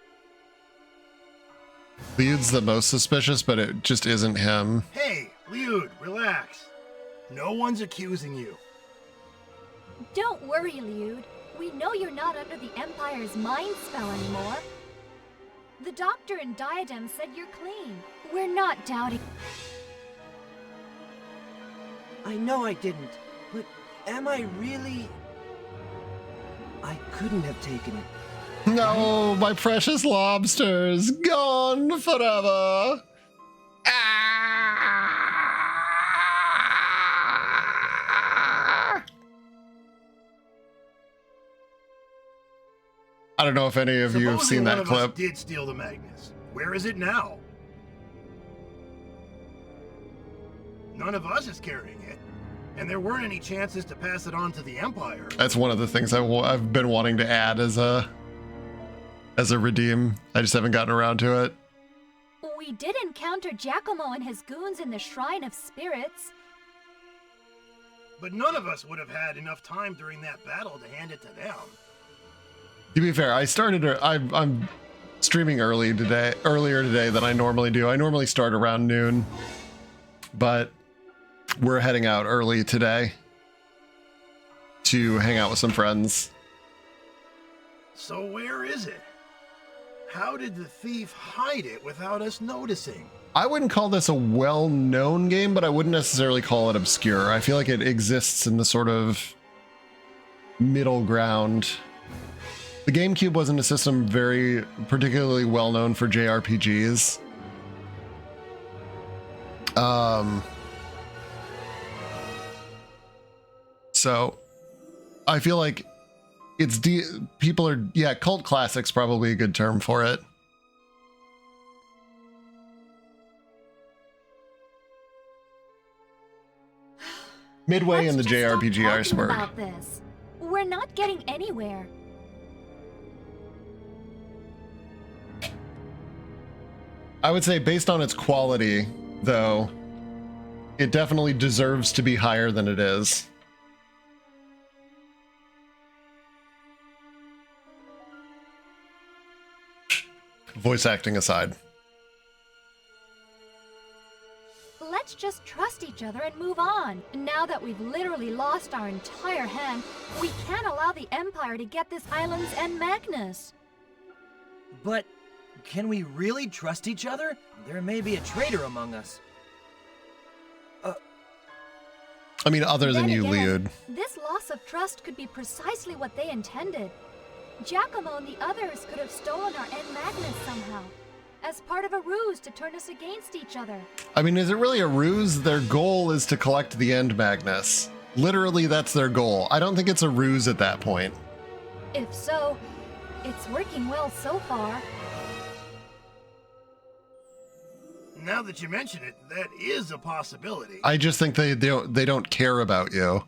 Liud's the most suspicious, but it just isn't him. Hey, Liud, relax. No one's accusing you. Don't worry, Liud. We know you're not under the Empire's mind spell anymore. The doctor and Diadem said you're clean. We're not doubting. I know I didn't, but am I really... I couldn't have taken it. No, my precious lobsters, gone forever. I don't know if any of you have seen that Supposing one of clip. us did steal the Magnus. Where is it now? None of us is carrying it, and there weren't any chances to pass it on to the Empire. That's one of the things I've been wanting to add as a redeem. I just haven't gotten around to it. We did encounter Giacomo and his goons in the Shrine of Spirits. But none of us would have had enough time during that battle to hand it to them. To be fair, I'm streaming earlier today than I normally do. I normally start around noon, but we're heading out early today to hang out with some friends. So where is it? How did the thief hide it without us noticing? I wouldn't call this a well-known game, but I wouldn't necessarily call it obscure. I feel like it exists in the sort of middle ground. The GameCube wasn't a system very particularly well known for JRPGs. So I feel like it's cult classic's probably a good term for it. Midway in the JRPG, I swear. About this. We're not getting anywhere. I would say based on its quality, though, it definitely deserves to be higher than it is. voice acting aside. Let's just trust each other and move on. Now that we've literally lost our entire hand, we can't allow the Empire to get this island's end Magnus. But can we really trust each other? There may be a traitor among us. I mean, other than you, Leod. This loss of trust could be precisely what they intended. Giacomo and the others could have stolen our end Magnus somehow, as part of a ruse to turn us against each other. I mean, is it really a ruse? Their goal is to collect the end Magnus. Literally, that's their goal. I don't think it's a ruse at that point. If so, it's working well so far. Now that you mention it, that is a possibility. I just think they don't care about you,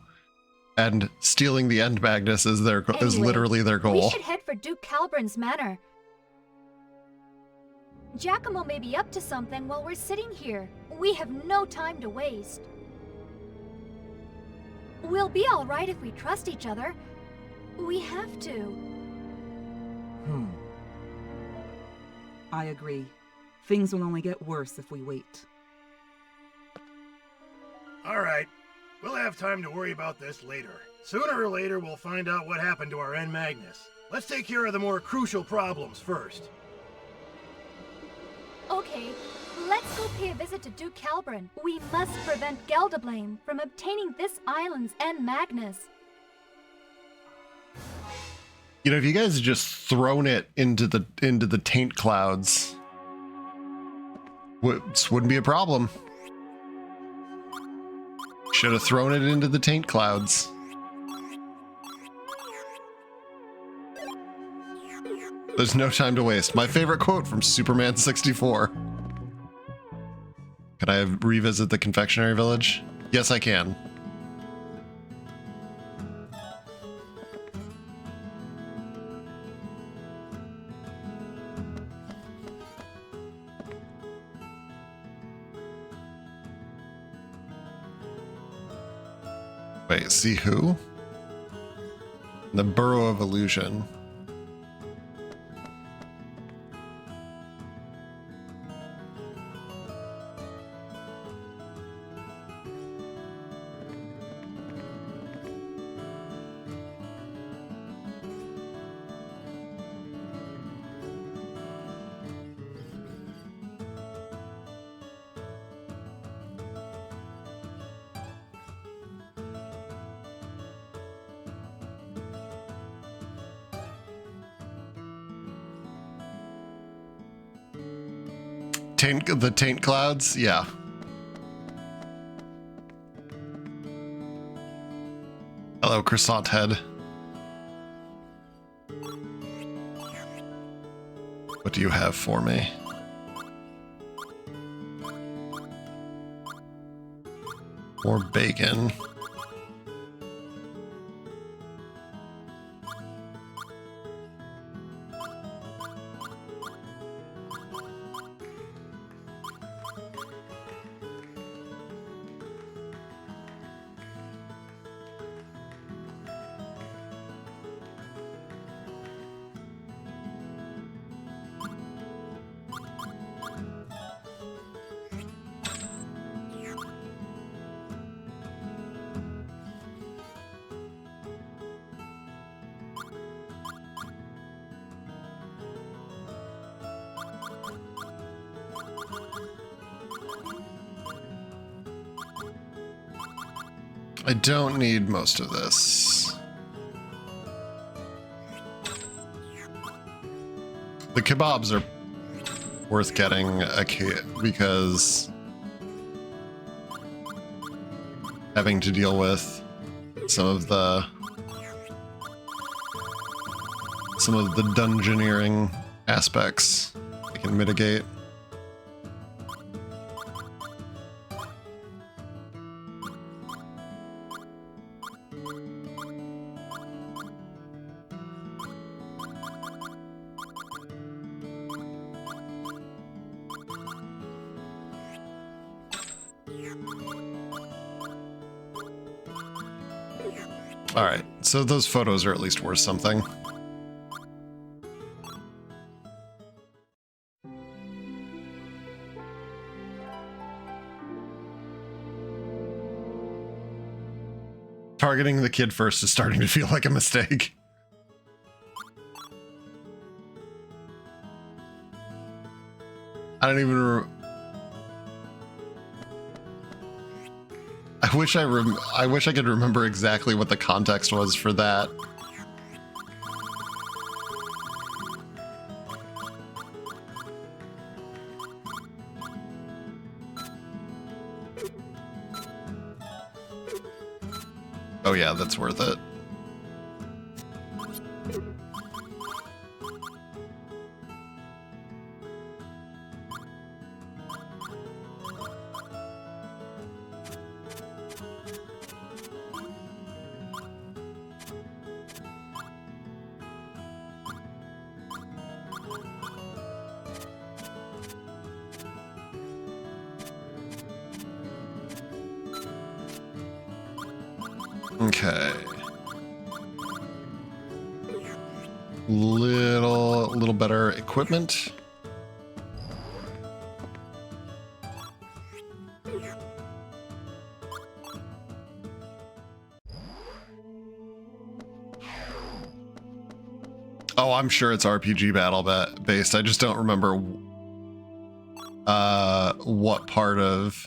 and stealing the end Magnus is is literally their goal. We should head for Duke Calbrin's manor. Giacomo may be up to something while we're sitting here. We have no time to waste. We'll be all right if we trust each other. We have to. I agree. Things will only get worse if we wait. All right. We'll have time to worry about this later. Sooner or later, we'll find out what happened to our end Magnus. Let's take care of the more crucial problems first. Okay, let's go pay a visit to Duke Calbrin. We must prevent Geldablame from obtaining this island's end Magnus. You know, if you guys had just thrown it into the taint clouds, this wouldn't be a problem. Should have thrown it into the taint clouds. There's no time to waste. My favorite quote from Superman 64. Can I revisit the confectionery village? Yes, I can. Wait, see who? The Burrow of Illusion. The taint clouds, yeah. Hello, croissant head. What do you have for me? More bacon. I don't need most of this. The kebabs are worth getting because having to deal with some of the dungeoneering aspects I can mitigate. All right, so those photos are at least worth something. Targeting the kid first is starting to feel like a mistake. I don't even. I wish I could remember exactly what the context was for that. Oh yeah, that's worth it. Okay. Little better equipment. Oh, I'm sure it's RPG battle based. I just don't remember what part of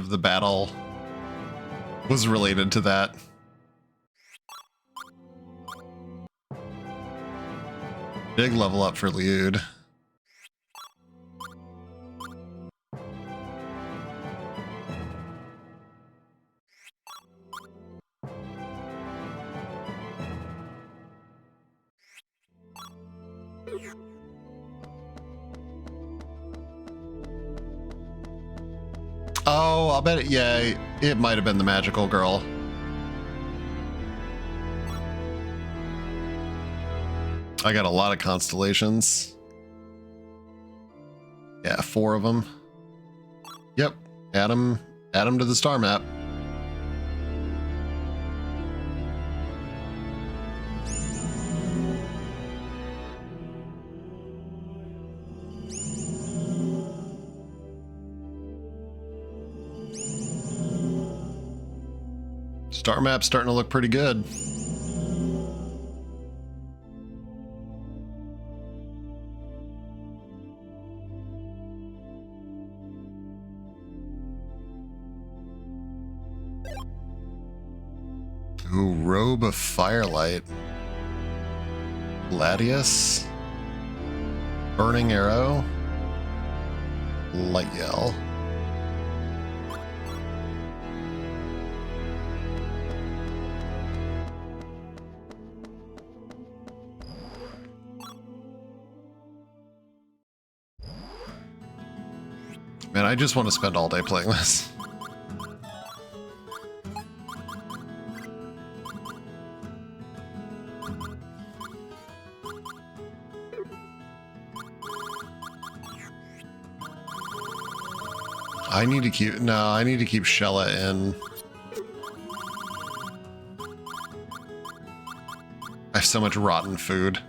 the battle was related to that. Big level up for Liud. Oh, I'll bet it, yeah, it might have been the magical girl. I got a lot of constellations. Yeah, 4 of them. Yep, add them to the star map. Star map's starting to look pretty good. Ooh, robe of firelight. Gladius. Burning arrow. Light yell. Man, I just want to spend all day playing this. I need to keep Shella in. I have so much rotten food.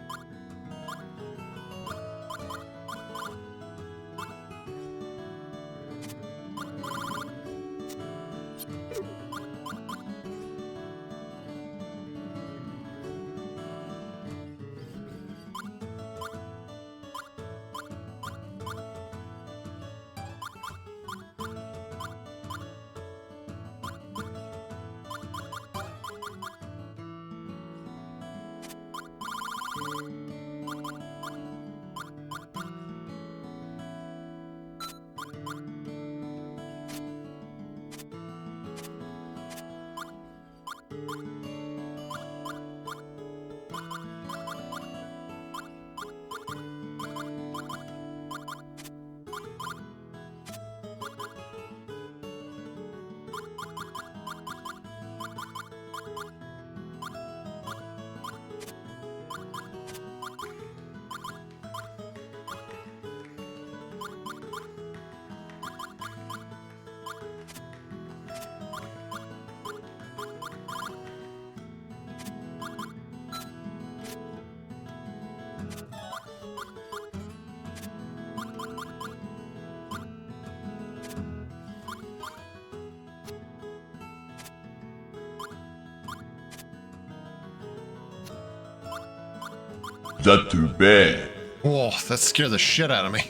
that too bad? Whoa, that scared the shit out of me.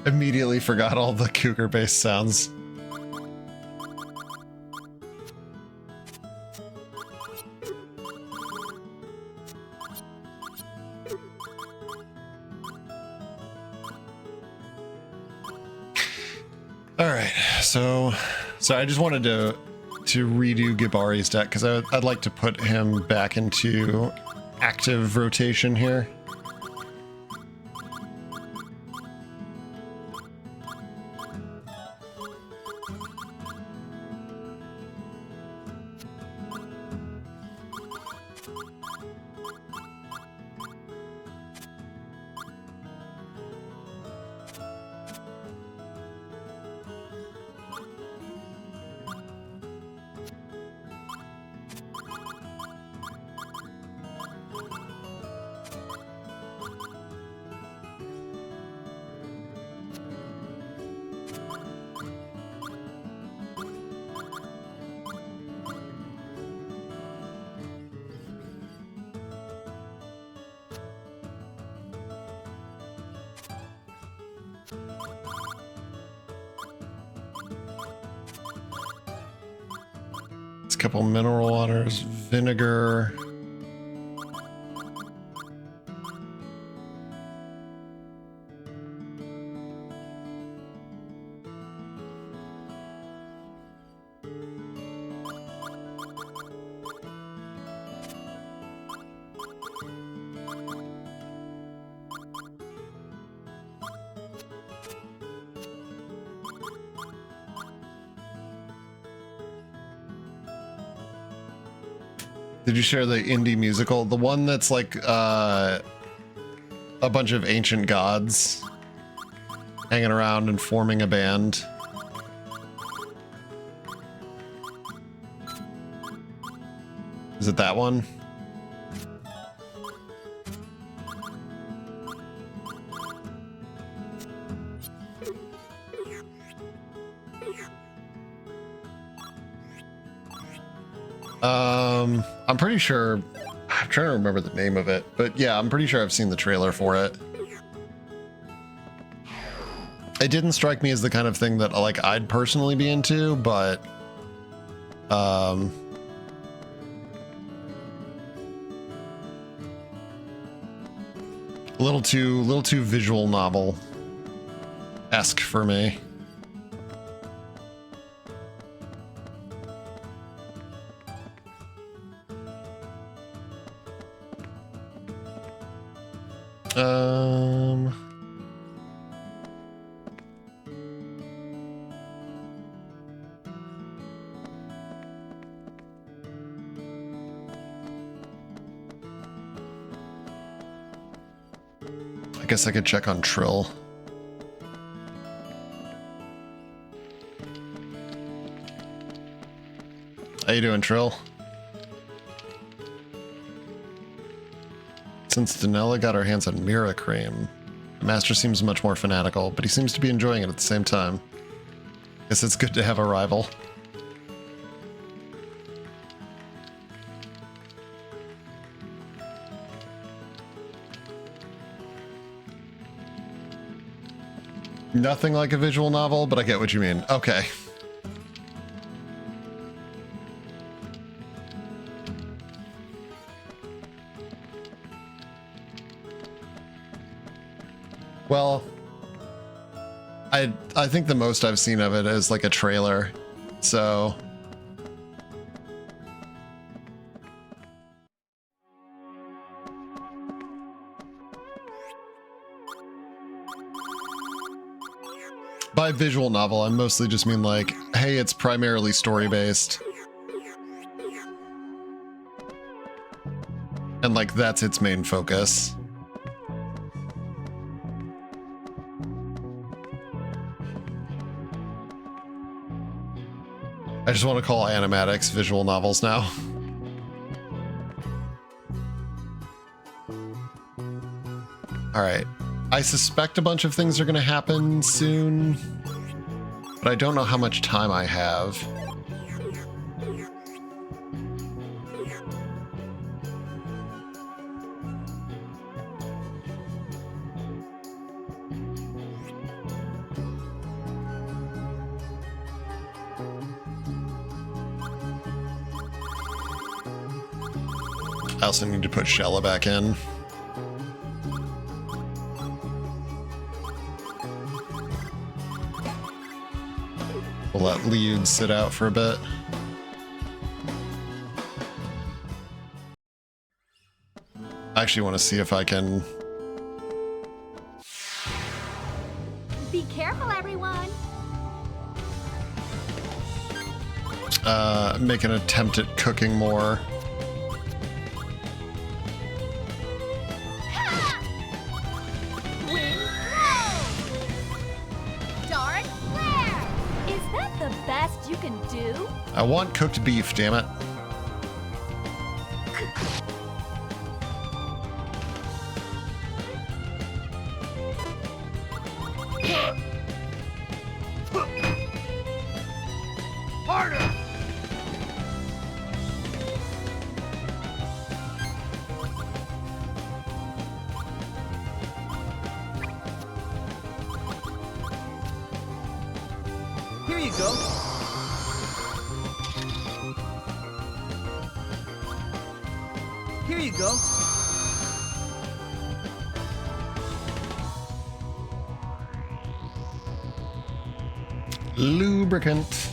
Immediately forgot all the cougar-based sounds. All right, so I just wanted to redo Gibari's deck because I'd like to put him back into active rotation here. A couple mineral waters, vinegar. Did you share the indie musical? The one that's like a bunch of ancient gods hanging around and forming a band. Is it that one? I'm pretty sure, I'm trying to remember the name of it, but yeah, I'm pretty sure I've seen the trailer for it. It didn't strike me as the kind of thing that like I'd personally be into, but a little too visual novel-esque for me. I guess I could check on Trill. How you doing, Trill? Since Danella got her hands on Mira Cream, the Master seems much more fanatical, but he seems to be enjoying it at the same time. Guess it's good to have a rival. Nothing like a visual novel, but I get what you mean. Okay. Well, I think the most I've seen of it is like a trailer, so By visual novel, I mostly just mean like, hey, it's primarily story-based. And like, that's its main focus. I just want to call animatics visual novels now. Alright. I suspect a bunch of things are going to happen soon, but I don't know how much time I have. I also need to put Shella back in. We'll let Liud sit out for a bit. I actually want to see if I can... Be careful, everyone! Make an attempt at cooking more. I want cooked beef, damn it. Harder! Here you go. Here you go. Lubricant.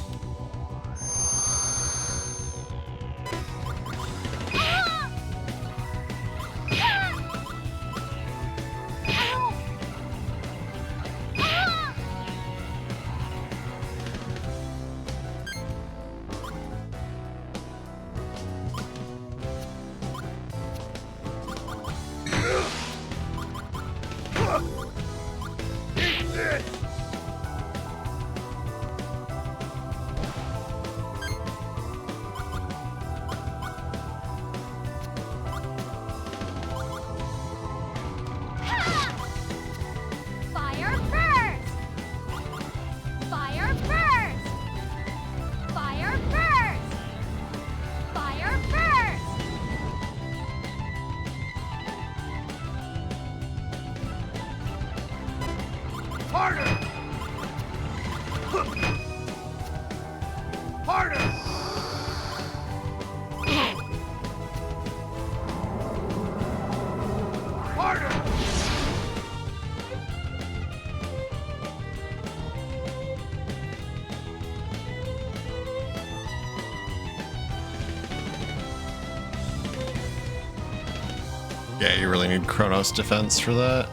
Yeah, you really need Chronos defense for that.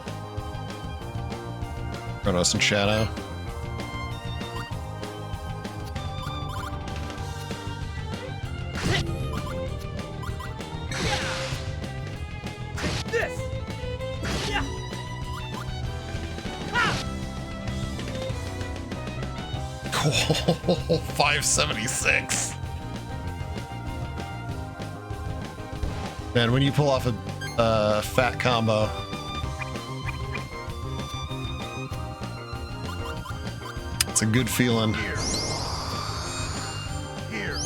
Chronos and Shadow. This. Yeah. 576. Man, when you pull off a fat combo. It's a good feeling. Here. Here.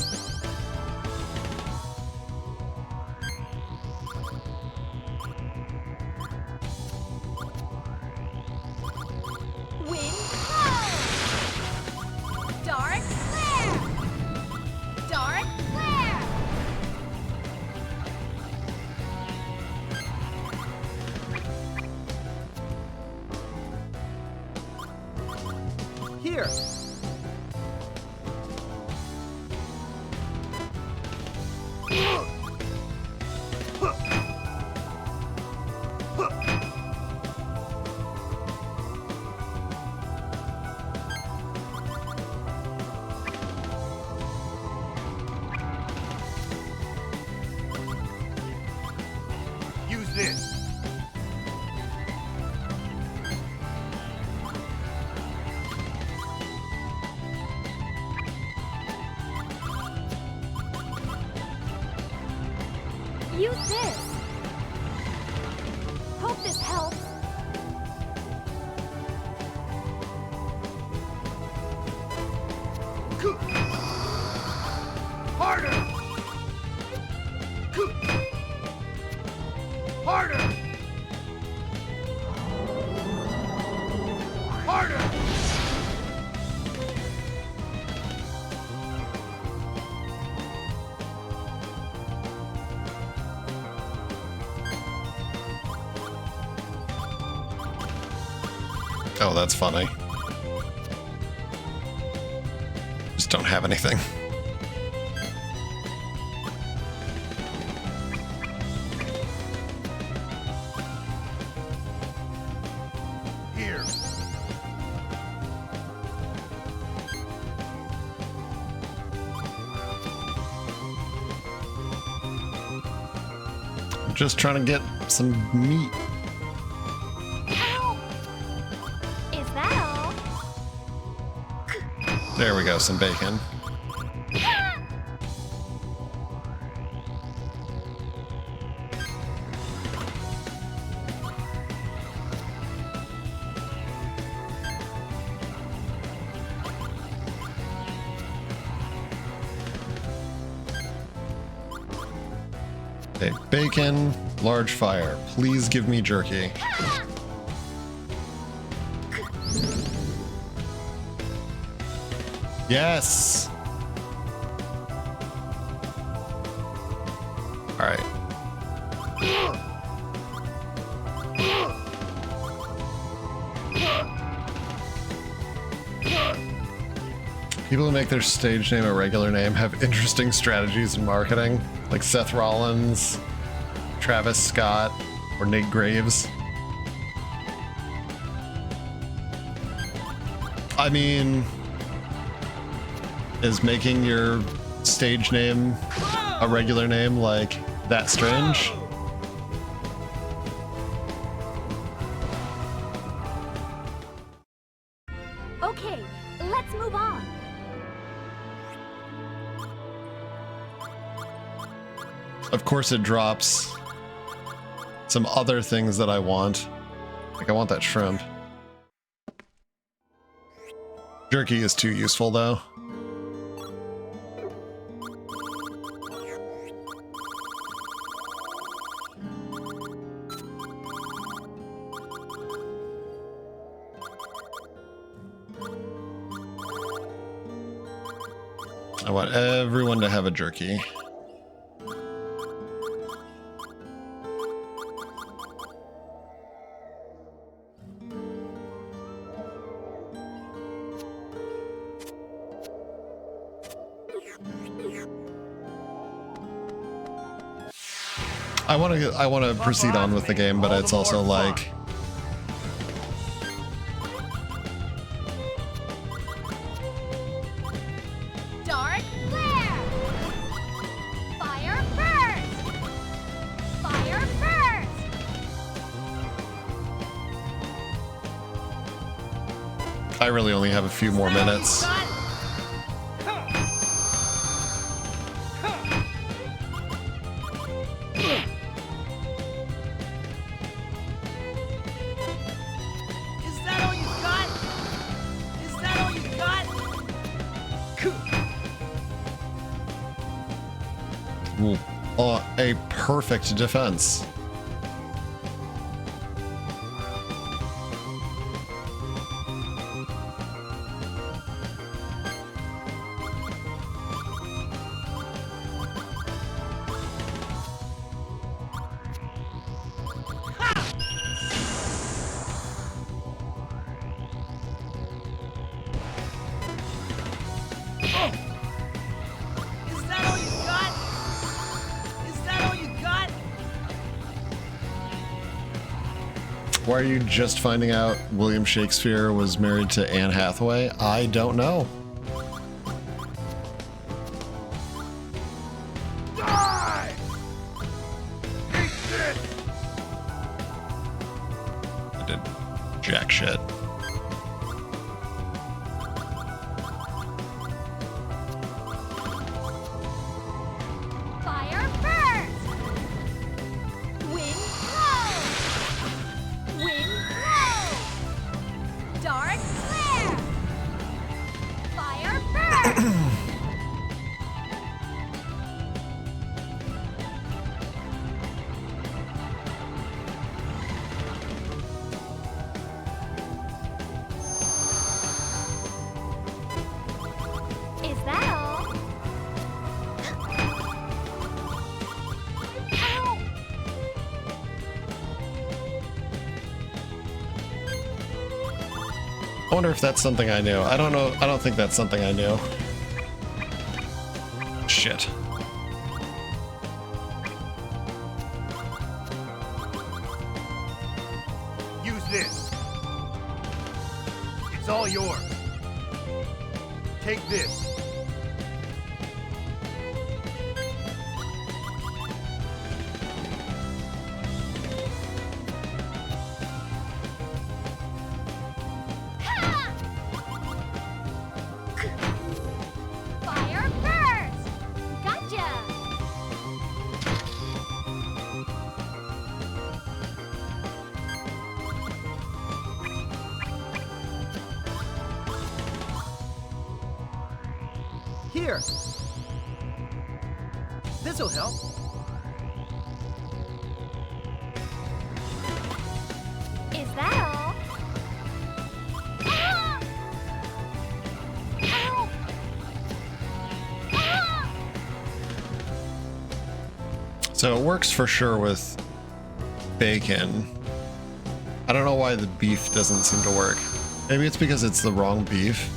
Harder! Harder! Oh, that's funny. Just don't have anything. Here. I'm just trying to get some meat. Is that all? There we go, some bacon. Okay, bacon, large fire. Please give me jerky. Yes! Alright. People who make their stage name a regular name have interesting strategies in marketing, like Seth Rollins, Travis Scott, or Nate Graves. I mean, is making your stage name a regular name like that strange? Okay, let's move on. Of course it drops some other things that I want. Like I want that shrimp. Jerky is too useful though. I want everyone to have a jerky. I want to proceed on with the game, but it's also like Dark flare! Fire burst! Fire burst! I really only have a few more minutes. A perfect defense. Why are you just finding out William Shakespeare was married to Anne Hathaway? I don't know. Die! Eat this! I did jack shit. Fire burst! Wind blow! Wind blow! Dark flare! Fire burst! I wonder if that's something I knew. I don't know. I don't think that's something I knew. Shit. Use this. It's all yours. Take this. Fire first! Gotcha! Here. This'll help. Is that all? Ah! Ow! Ah! So it works for sure with bacon. I don't know why the beef doesn't seem to work. Maybe it's because it's the wrong beef.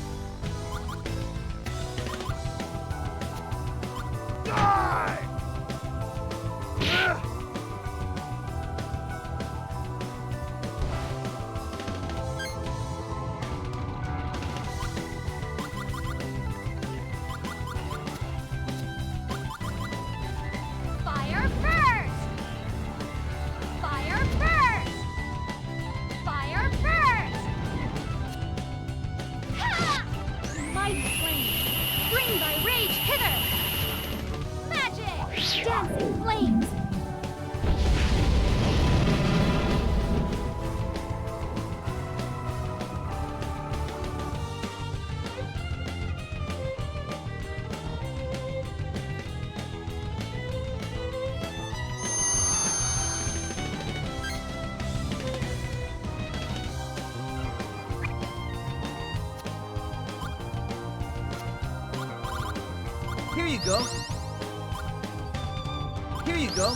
Fire first! Fire first! Fire first! Ha! Mighty flames, bring thy rage hither! Magic! Dancing flames! Here you go. Here you go.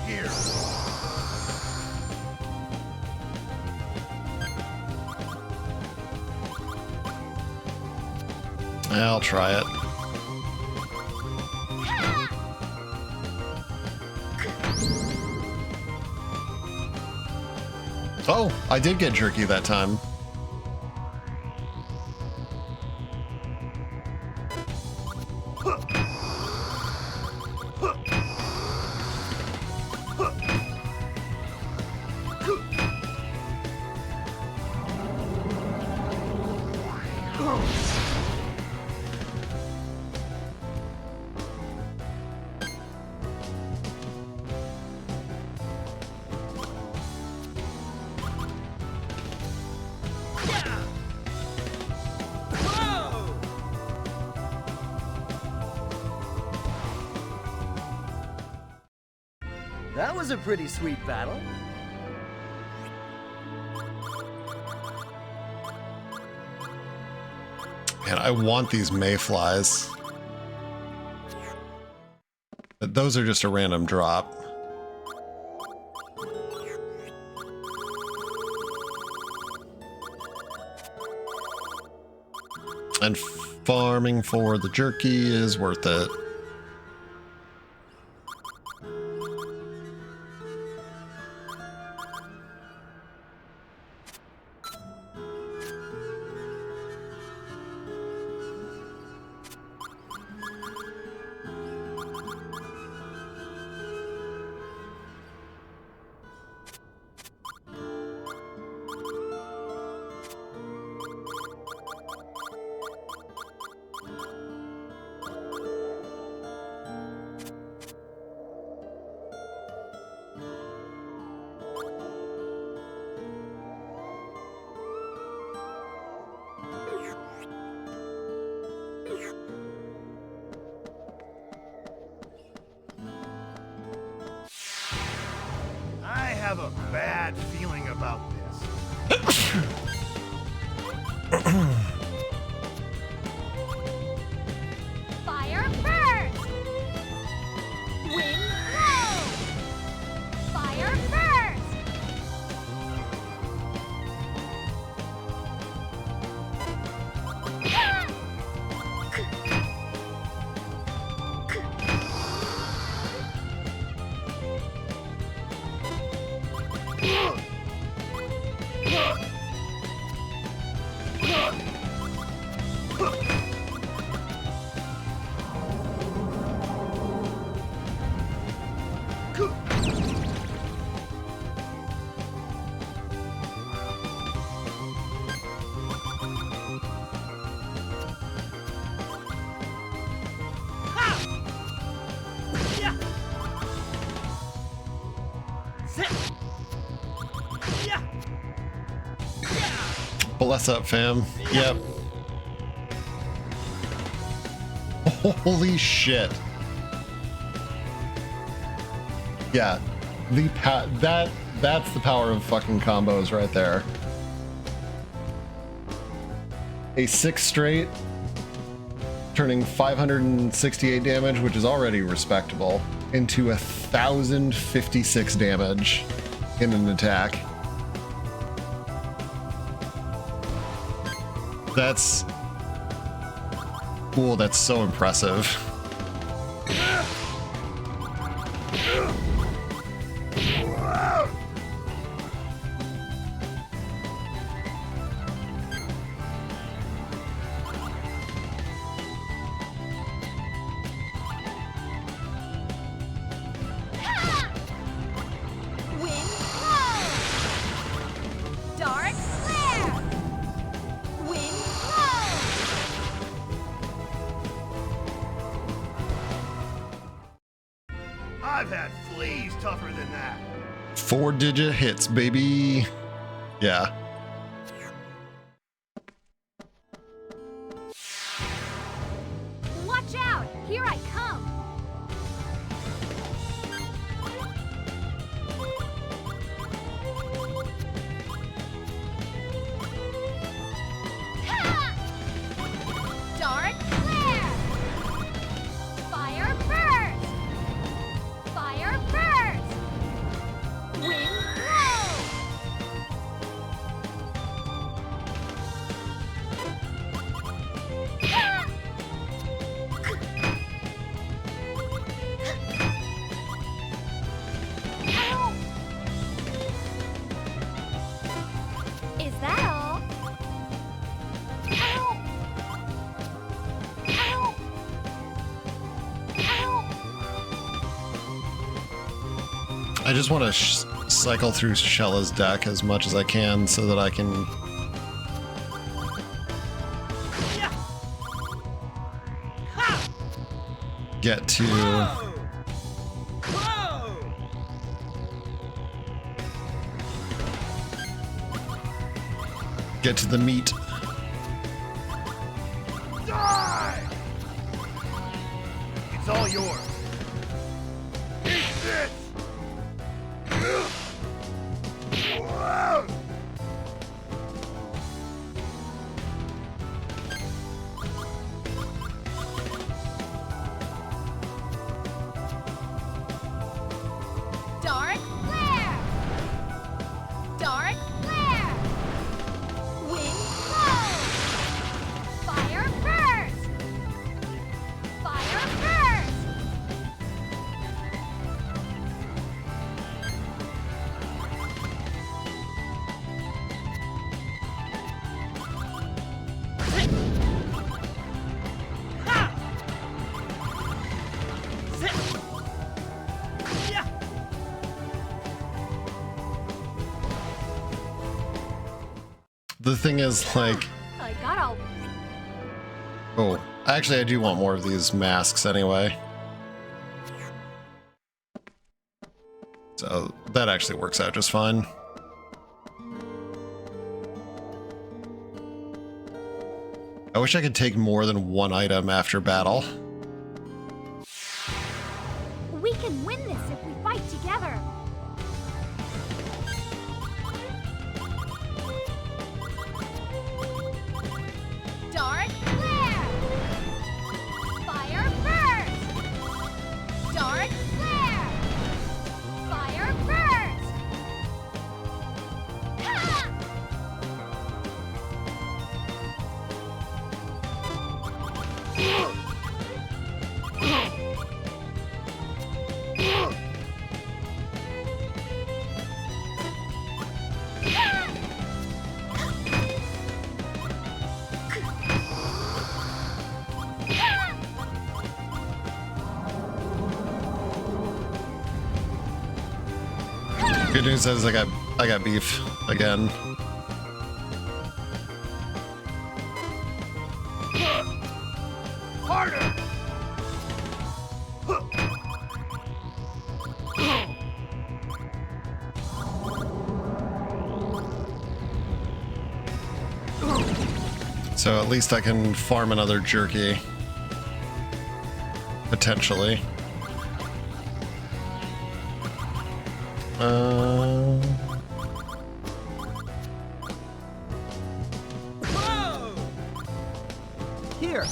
Here. I'll try it. Oh, I did get jerky that time. That was a pretty sweet battle. Man, I want these mayflies. But those are just a random drop. And farming for the jerky is worth it. I have a bad feeling about this. Bless up, fam. Yep. Holy shit. Yeah. That's the power of fucking combos right there. A 6 straight, turning 568 damage, which is already respectable, into 1,056 damage in an attack. That's... Cool, that's so impressive. I've had fleas tougher than that. 4-digit hits, baby. Yeah. Watch out! Here I come! Ha! Dark flare! Fire burst! Fire burst! Wind blow! Ha! Ow! Is that all? Ow! Ow! Ow! I just want to cycle through Shella's deck as much as I can so that I can get to the meat. Die! It's all yours. Eat this! Dark flare! Dark flare! Wind blow! Fire burst! Fire burst! The thing is, like, I got all... oh, actually I do want more of these masks anyway. So that actually works out just fine. I wish I could take more than one item after battle. We can win this if we fight together! Dark flare! Fire burst! Dark flare! Fire burst! Ha! Good news is I got beef again. Harder! So at least I can farm another jerky. Potentially. Whoa! Here.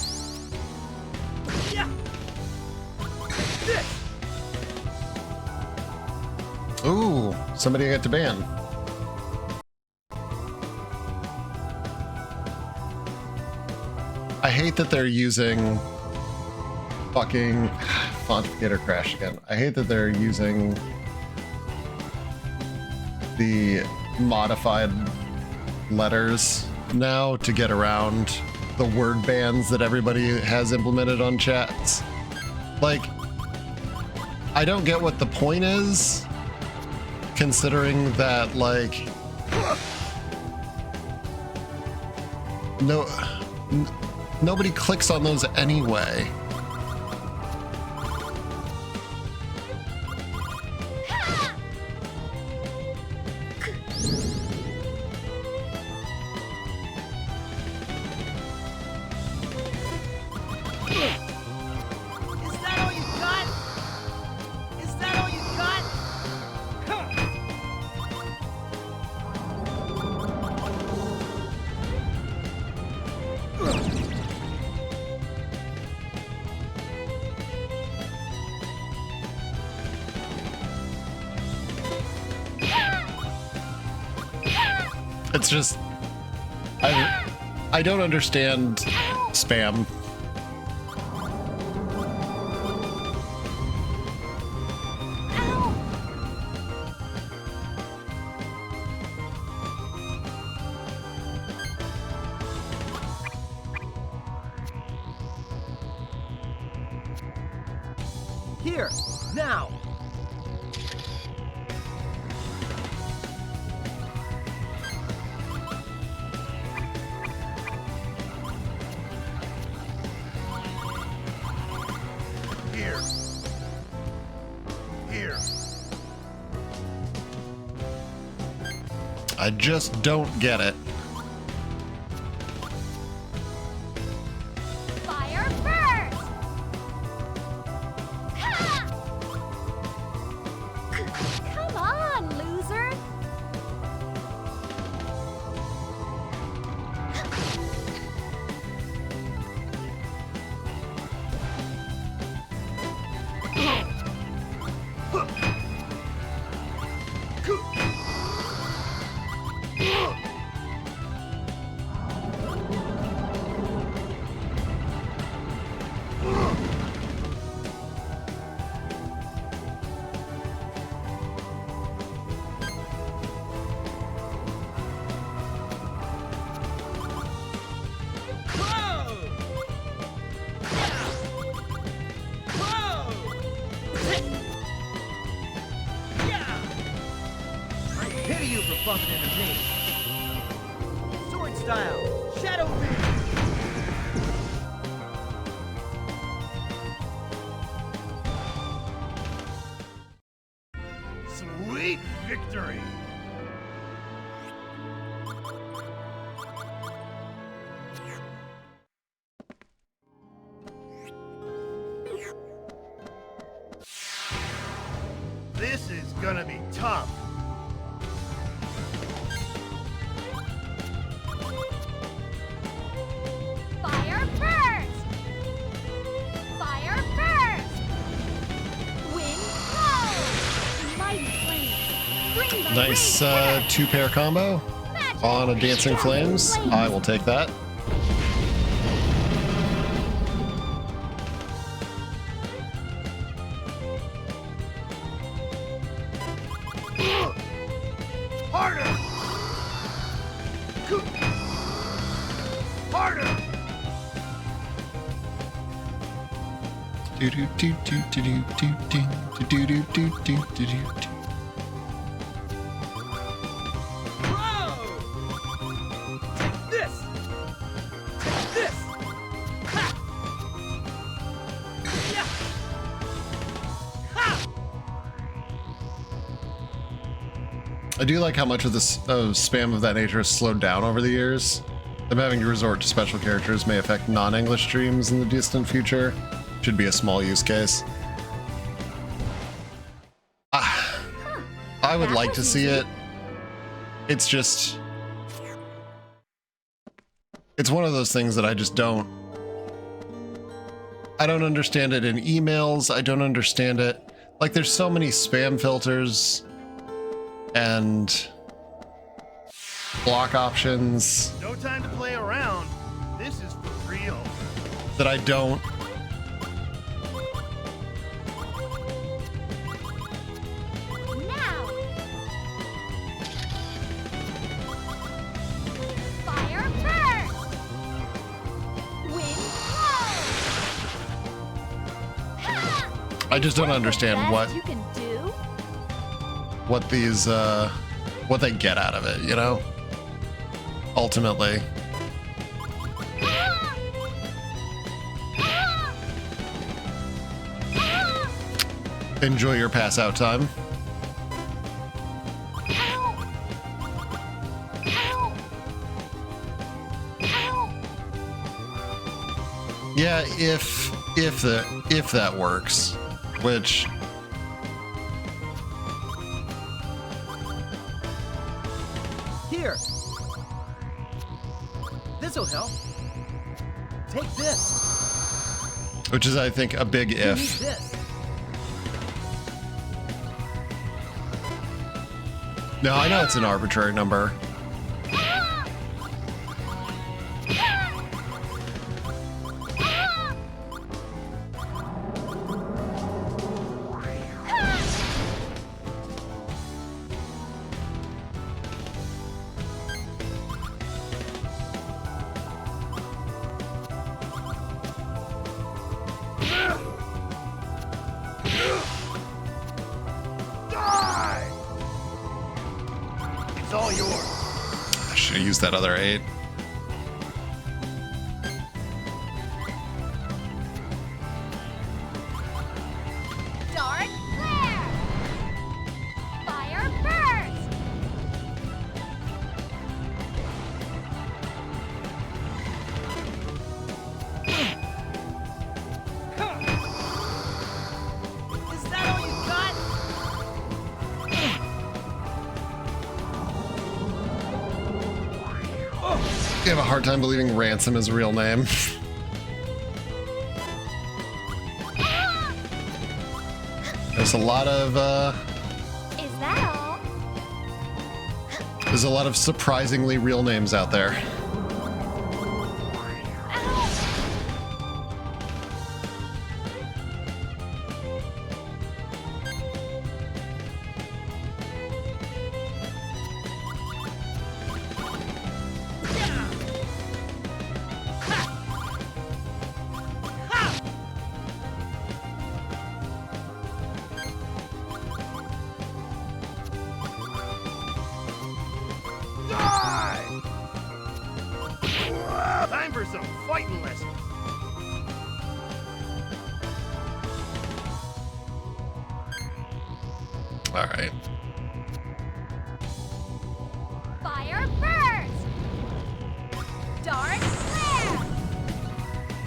Yeah. This. Ooh, somebody got to ban. I hate that they're using fucking font getter crash again. I hate that they're using the modified letters now to get around the word bans that everybody has implemented on chats. Like, I don't get what the point is, considering that, like, nobody clicks on those anyway. It's just, I don't understand spam. Here, now. I just don't get it. Fire first! Come on, loser! Bumping into me. Sword style, shadow beam. Sweet victory. This is gonna be tough. Nice two-pair combo on a Dancing Flames. I will take that. Harder! Harder! Do do do do do do do do do do do do do. I do like how much of this spam of that nature has slowed down over the years. Them having to resort to special characters may affect non-English streams in the distant future. Should be a small use case. I would like to see it. It's just... It's one of those things that I just don't... I don't understand it in emails. I don't understand it. Like, there's so many spam filters and block options. No time to play around. This is for real. That I don't... Now! Fire first! Wind blow! I just don't understand what You can do? what these what they get out of it, you know? Ultimately. Enjoy your pass out time. Yeah, if that works, which Here. This'll help. Take this. which is I think a big You need if. this. No, I know it's an arbitrary number. It's all yours. I should have used that other 8. Dark flare! Fire burst! Is that all you got? You have a hard time believing Ransom is a real name. There's a lot of Is that all? there's a lot of surprisingly real names out there. Die! Time for some fighting lessons. All right. Fire burst! Dark flare!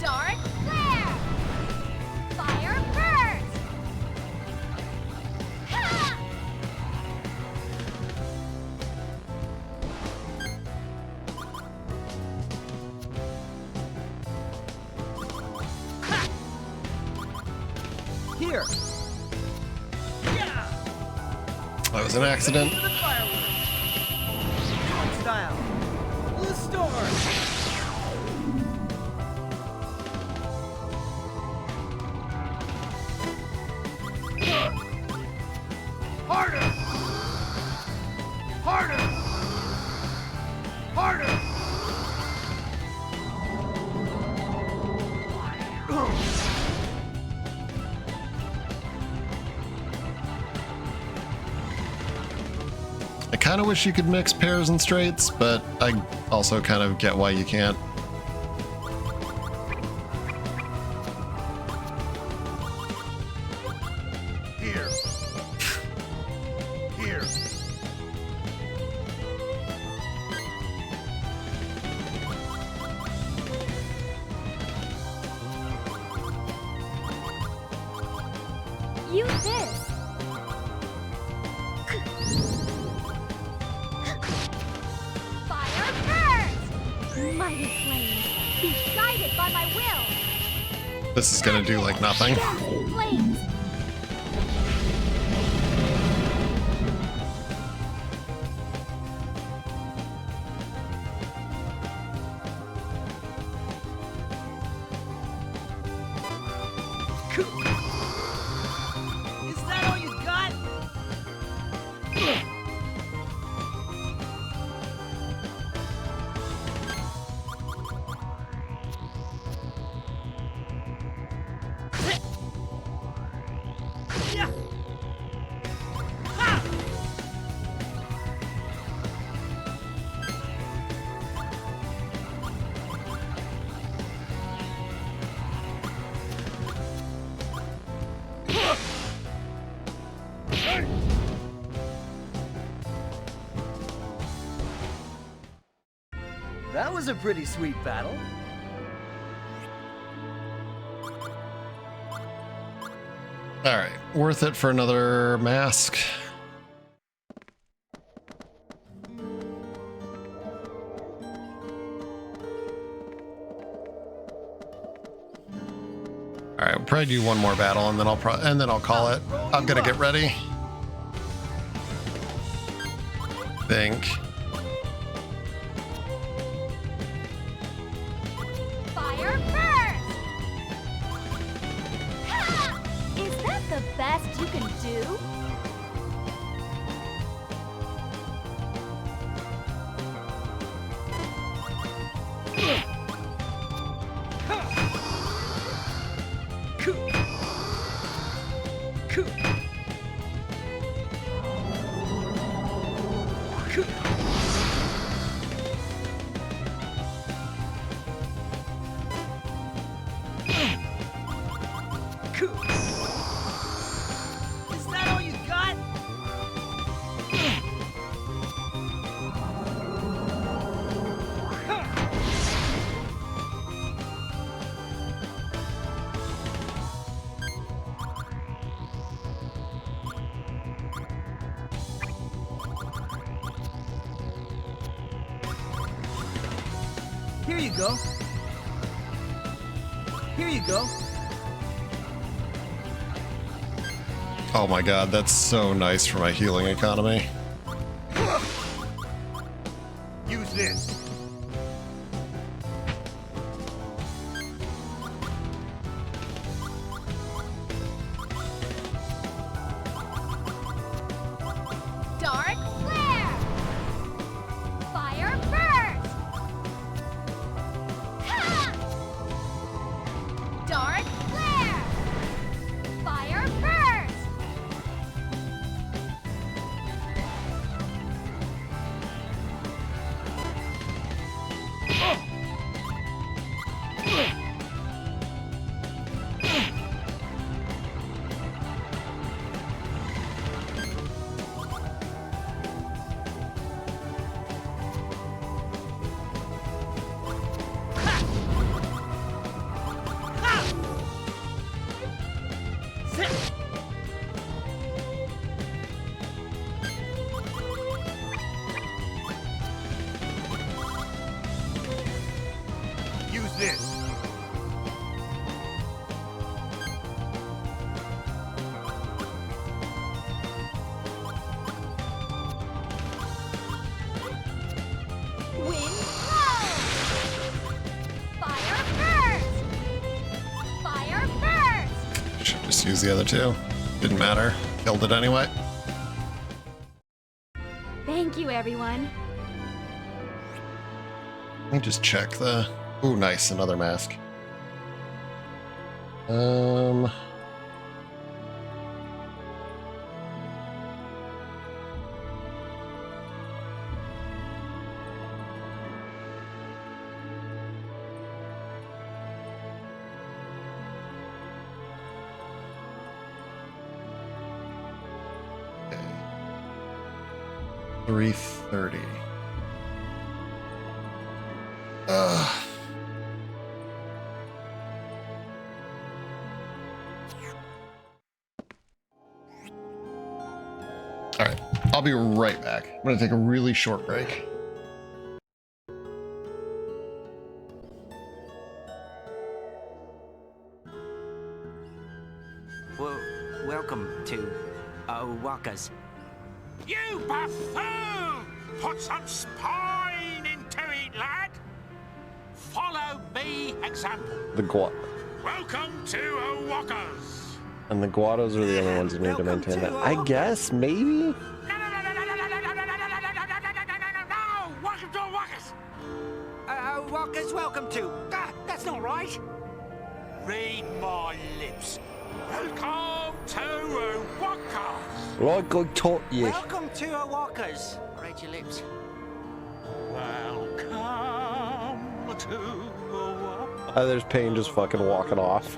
Dark flare! Fire burst! Ha! Here. That was an accident. Style. The storm. Harder! Harder! Harder! I kind of wish you could mix pairs and straights, but I also kind of get why you can't. Here. Here. Use this. Fire burst! Mighty flames, be guided by my will. This is gonna do like nothing. Flames. Is that all you got? That was a pretty sweet battle. All right, worth it for another mask. All right, we'll probably do one more battle, and then I'll call it. I'm gonna get ready. Think. Fire burst! Ha! Is that the best you can do? Is that all you got? Here you go. Here you go. Oh my god, that's so nice for my healing economy. Use this. Dark flare! Fire burst! Ha! Dark flare! Fire burst! Use this. Wind blow! Fire burst! Fire burst! Should just use the other two. Didn't matter. Killed it anyway. Thank you, everyone. Let me just check the... Ooh, nice, another mask. Okay. 330. Ugh. I'll be right back. I'm gonna take a really short break. Well, welcome to Walkers. You buffoon! Put some spine into it, lad! Follow me example. The Welcome to Walkers. And the Guados are the only ones who need to maintain that. I guess, maybe? No! Welcome to Walkers. Walkers, welcome to. Ah, that's not right. Read my lips. Welcome to Walkers. Like I taught you. Welcome to Walkers. Read your lips. Welcome to Walkers. Oh, there's Payne just fucking walking off.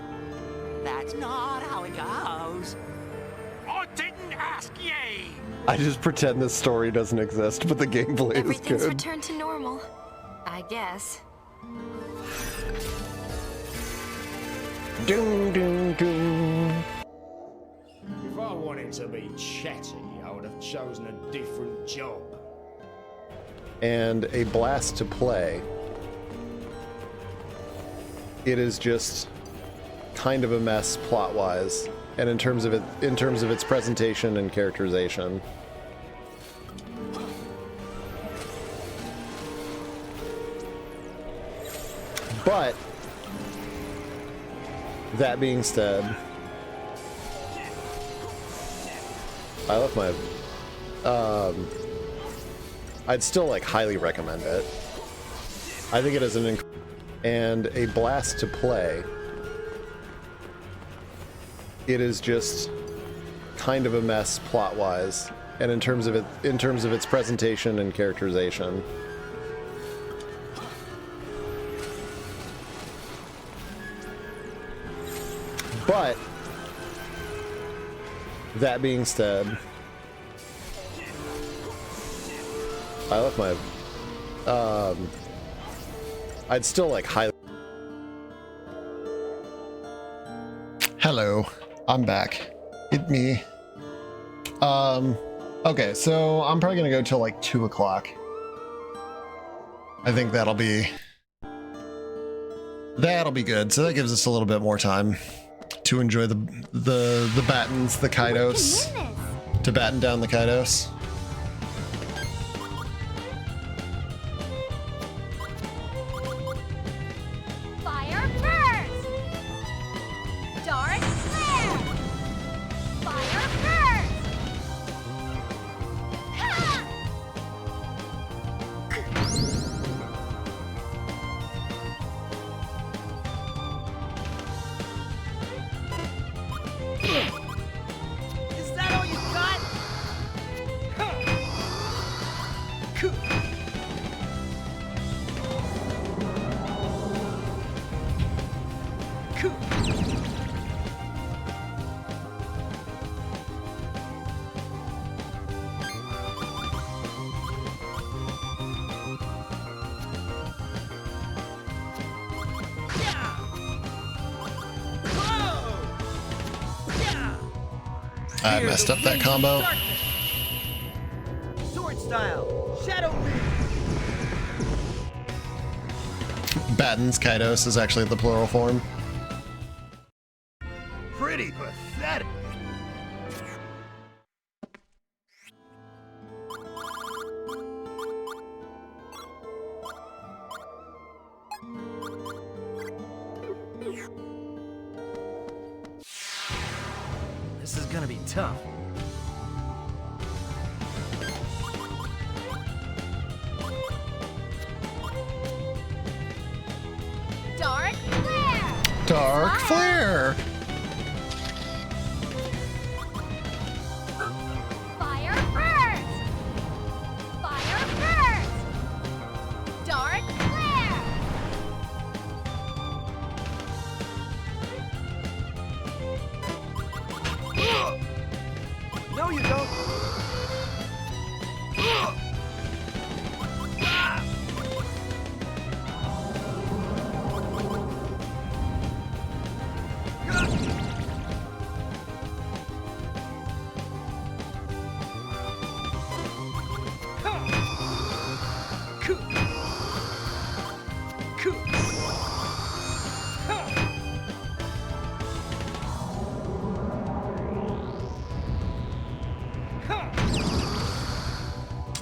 That's not how it goes. I didn't ask ye. I just pretend this story doesn't exist, but the gameplay is Everything's good. returned to normal, I guess. Ding, ding, ding. If I wanted to be chatty, I would have chosen a different job. And a blast to play. It is just kind of a mess plot-wise, and in terms of its presentation and characterization. But that being said, I left my I'd still like highly recommend it. I think it is an and a blast to play. It is just kind of a mess plot-wise, and in terms of its presentation and characterization. But that being said, I left my I'd still like highly. Hello, I'm back. It's me. Okay, so I'm probably gonna go till like 2 o'clock. I think that'll be good. So that gives us a little bit more time to enjoy the Batens, the Kaitos, to batten down the Kaitos. Fire first! Dark flare! Fire first! Ha! Is that all you got? I messed up that combo. Sword style, shadow. Batens, Kaitos is actually the plural form. Pretty pathetic. This is gonna be tough. Dark flare! Dark flare! Fire first! Fire first! Dark flare! No, you don't.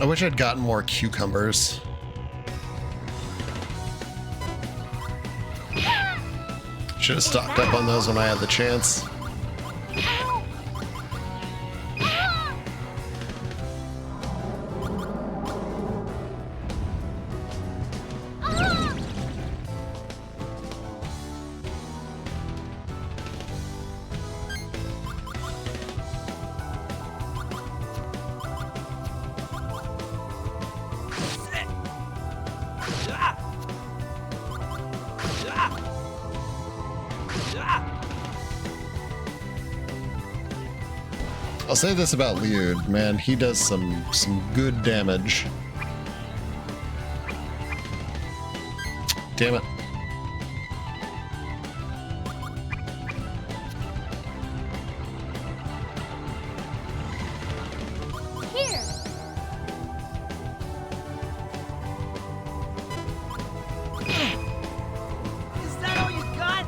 I wish I'd gotten more cucumbers. Should have stocked up on those when I had the chance. I'll say this about Liud, man, he does some good damage. Damn it. Here. Is that all you got?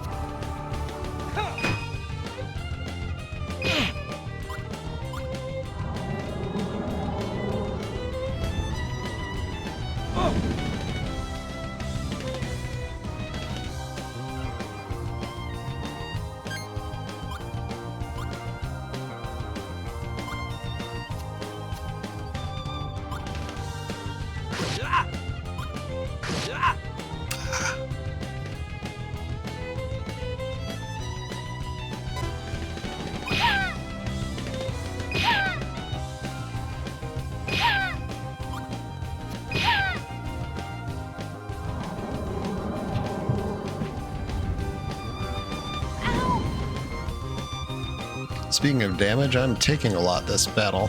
Speaking of damage, I'm taking a lot this battle.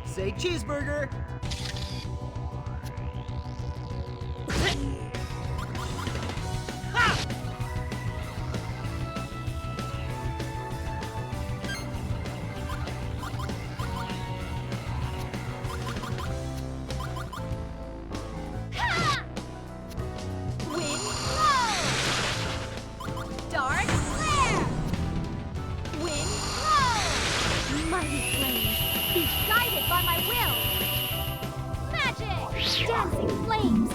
Say cheeseburger. Dancing flames!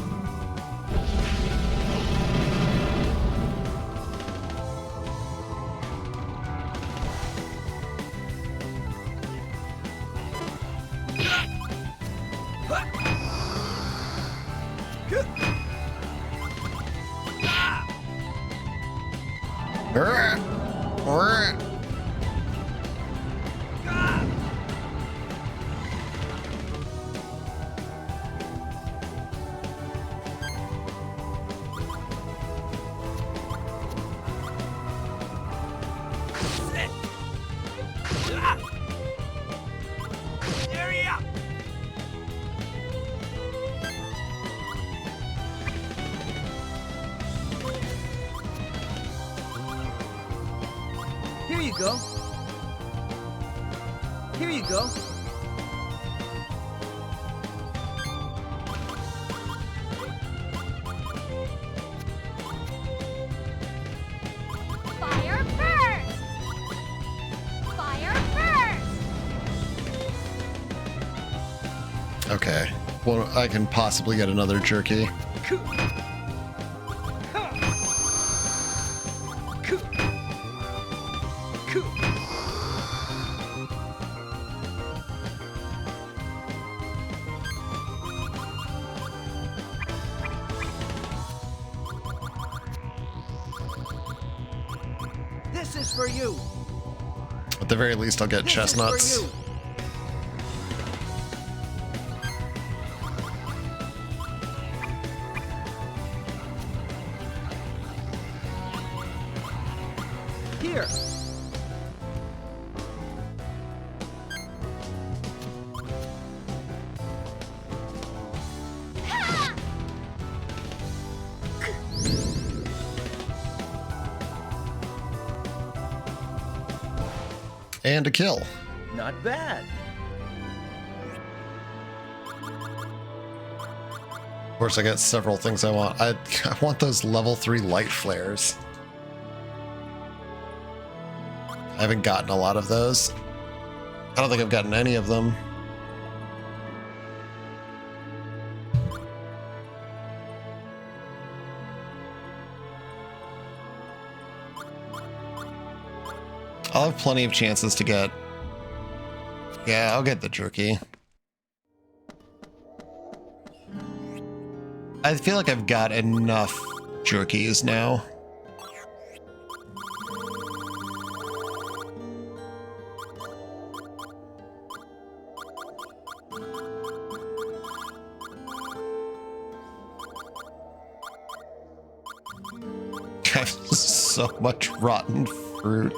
Here you go. Here you go. Fire first! Fire first! Okay. Well, I can possibly get another jerky. This is for you. At the very least, I'll get chestnuts. This is for you. Here. And a kill. Not bad. Of course, I got several things I want. I want those level 3 light flares. I haven't gotten a lot of those. I don't think I've gotten any of them. I'll have plenty of chances to get... Yeah, I'll get the jerky. I feel like I've got enough jerkies now. I have so much rotten fruit.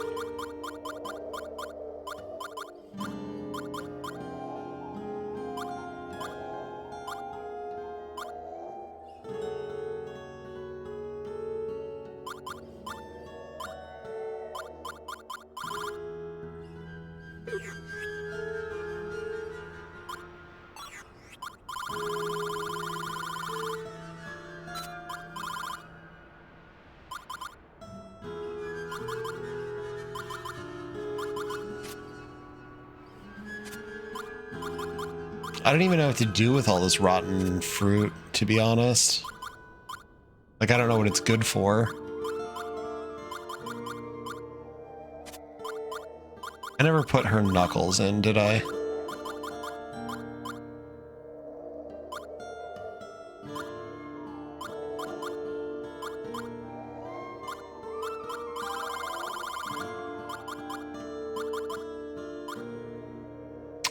I don't even know what to do with all this rotten fruit, to be honest. Like, I don't know what it's good for. I never put her knuckles in, did I?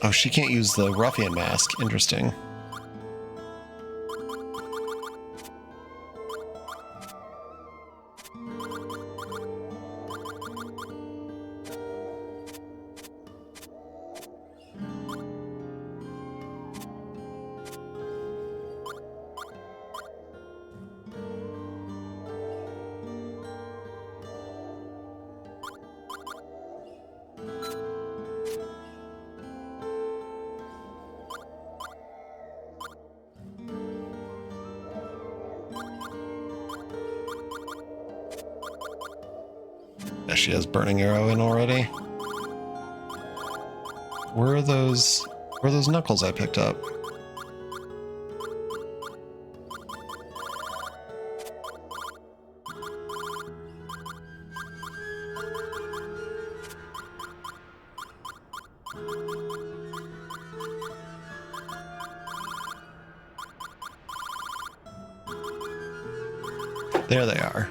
Oh, she can't use the ruffian mask. Interesting. She has burning arrow in already. Where are those knuckles I picked up? There they are.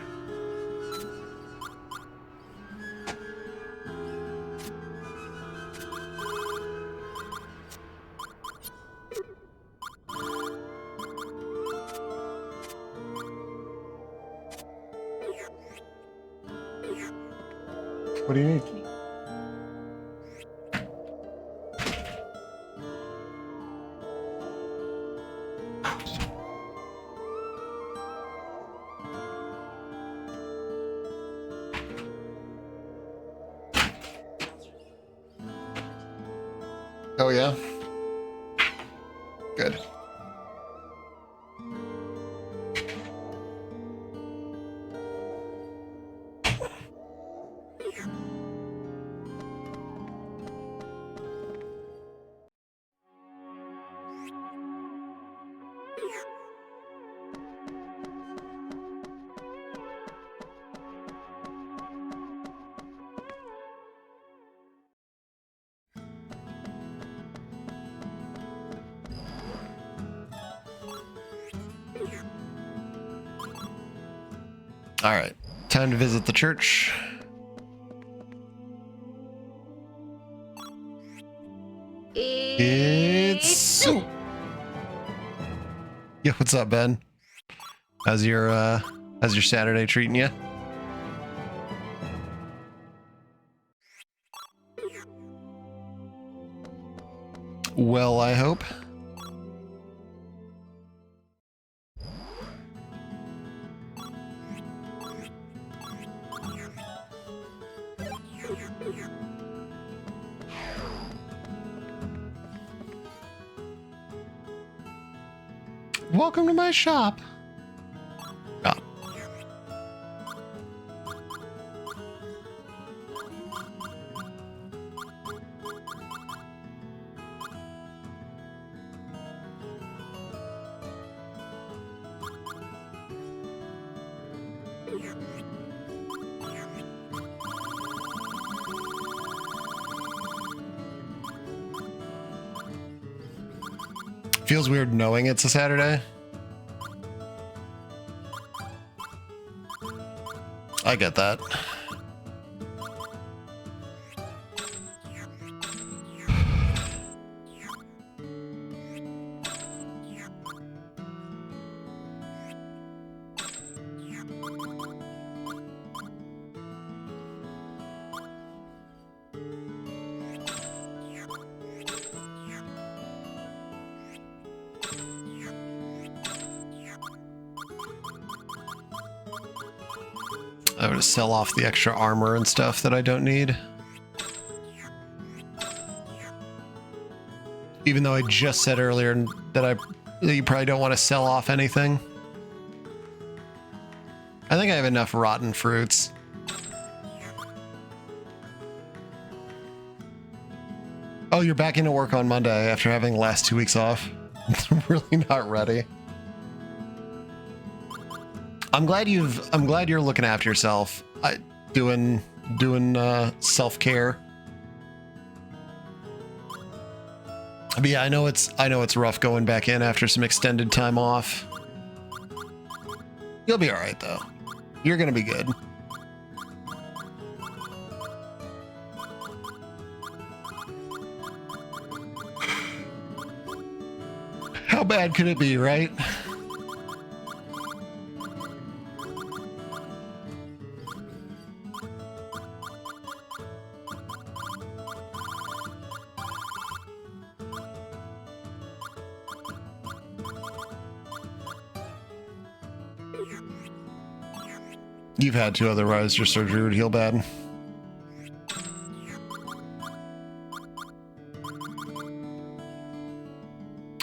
What do you need? Oh yeah? Good. All right, time to visit the church. It's soup. Yo, what's up, Ben? How's your Saturday treating you? Well, I hope. Welcome to my shop. Oh. Feels weird knowing it's a Saturday. I get that. I would sell off the extra armor and stuff that I don't need. Even though I just said earlier that you probably don't want to sell off anything. I think I have enough rotten fruits. Oh, you're back into work on Monday after having the last 2 weeks off? Really not ready. I'm glad you're looking after yourself. Doing self-care. But yeah, I know it's rough going back in after some extended time off. You'll be all right though. You're gonna be good. How bad could it be, right? You've had to, otherwise your surgery would heal bad.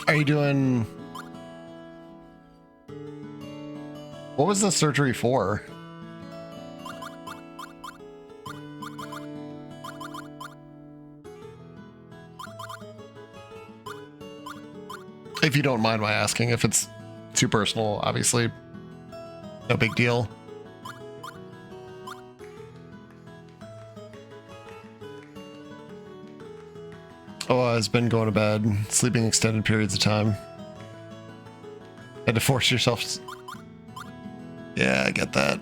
Are you doing... What was the surgery for? If you don't mind my asking, if it's too personal, obviously, no big deal. Oh, has been going to bed, sleeping extended periods of time. Had to force yourself. Yeah, I get that.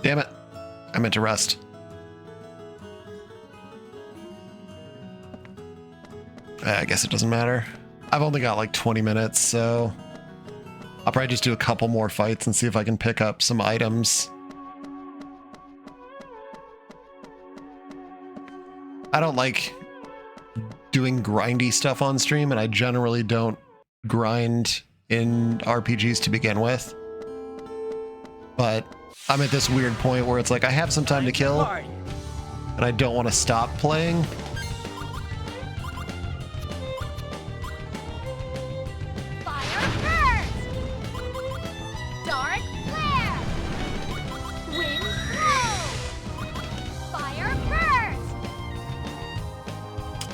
Damn it. I meant to rest. I guess it doesn't matter. I've only got like 20 minutes, so I'll probably just do a couple more fights and see if I can pick up some items. I don't like doing grindy stuff on stream, and I generally don't grind in RPGs to begin with. But I'm at this weird point where it's like I have some time to kill, and I don't want to stop playing.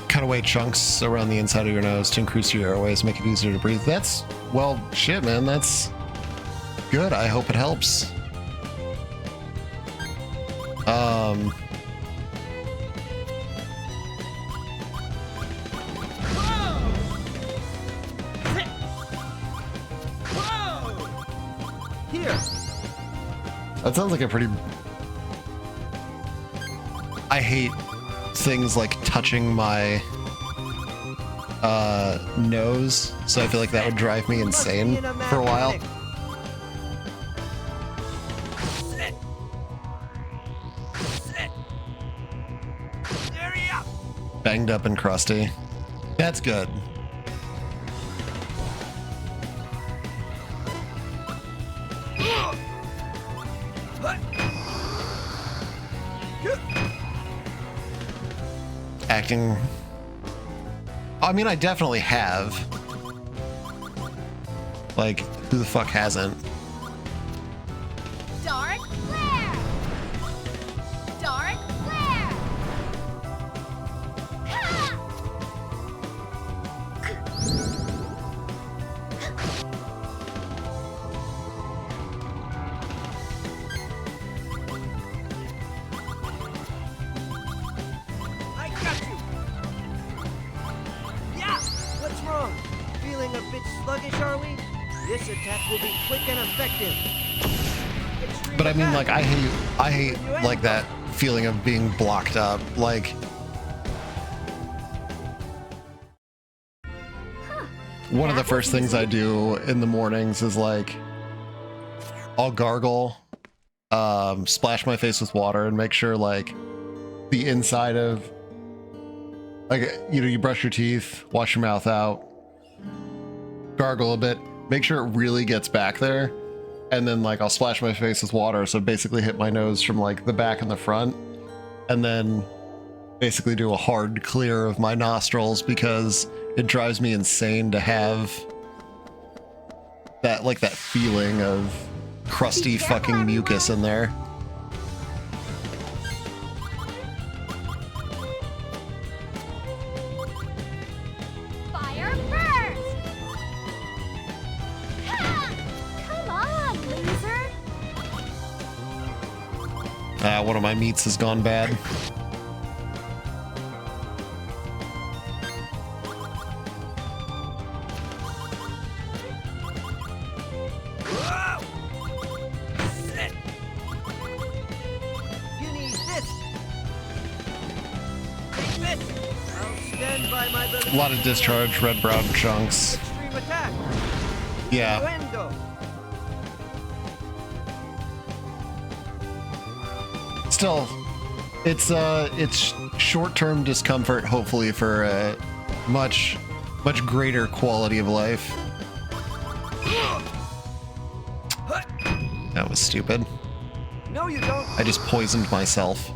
Cut away chunks around the inside of your nose to increase your airways, make it easier to breathe. That's, well, shit, man. That's good. I hope it helps. Here. That sounds like a pretty... I hate things like touching my nose, so I feel like that would drive me insane for a while. Banged up and crusty. That's good. Acting... I mean, I definitely have. Like, who the fuck hasn't? Dark flare. feeling a bit sluggish, are we? This attack will be quick and effective. Extreme But I mean, attack. like, I hate like that feeling of being blocked up. Like, one of the first things I do in the mornings is like, I'll gargle, splash my face with water, and make sure like the inside of, like, you know, you brush your teeth, wash your mouth out, gargle a bit, make sure it really gets back there. And then like I'll splash my face with water, so basically hit my nose from like the back and the front, and then basically do a hard clear of my nostrils, because it drives me insane to have that, like, that feeling of crusty fucking mucus in there. Fire first! Ha! Come on, loser! One of my meats has gone bad. You need this. Take this. I'll stand by my A lot of discharge, red brown chunks. extreme attack. Yeah. Innuendo. Still, it's short-term discomfort, hopefully for a much greater quality of life. That was stupid. No, you don't. I just poisoned myself.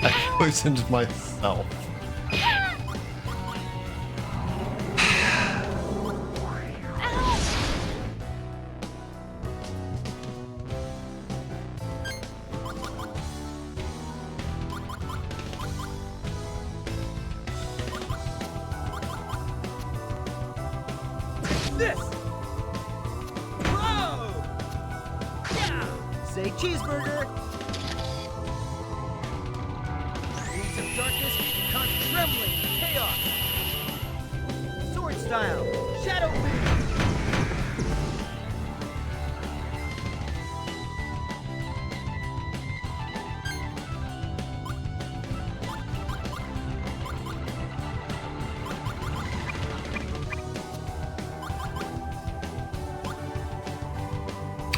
I poisoned myself. This. Whoa. Yeah. Say cheeseburger. Wings of darkness cause trembling chaos. Sword style. Shadow wing.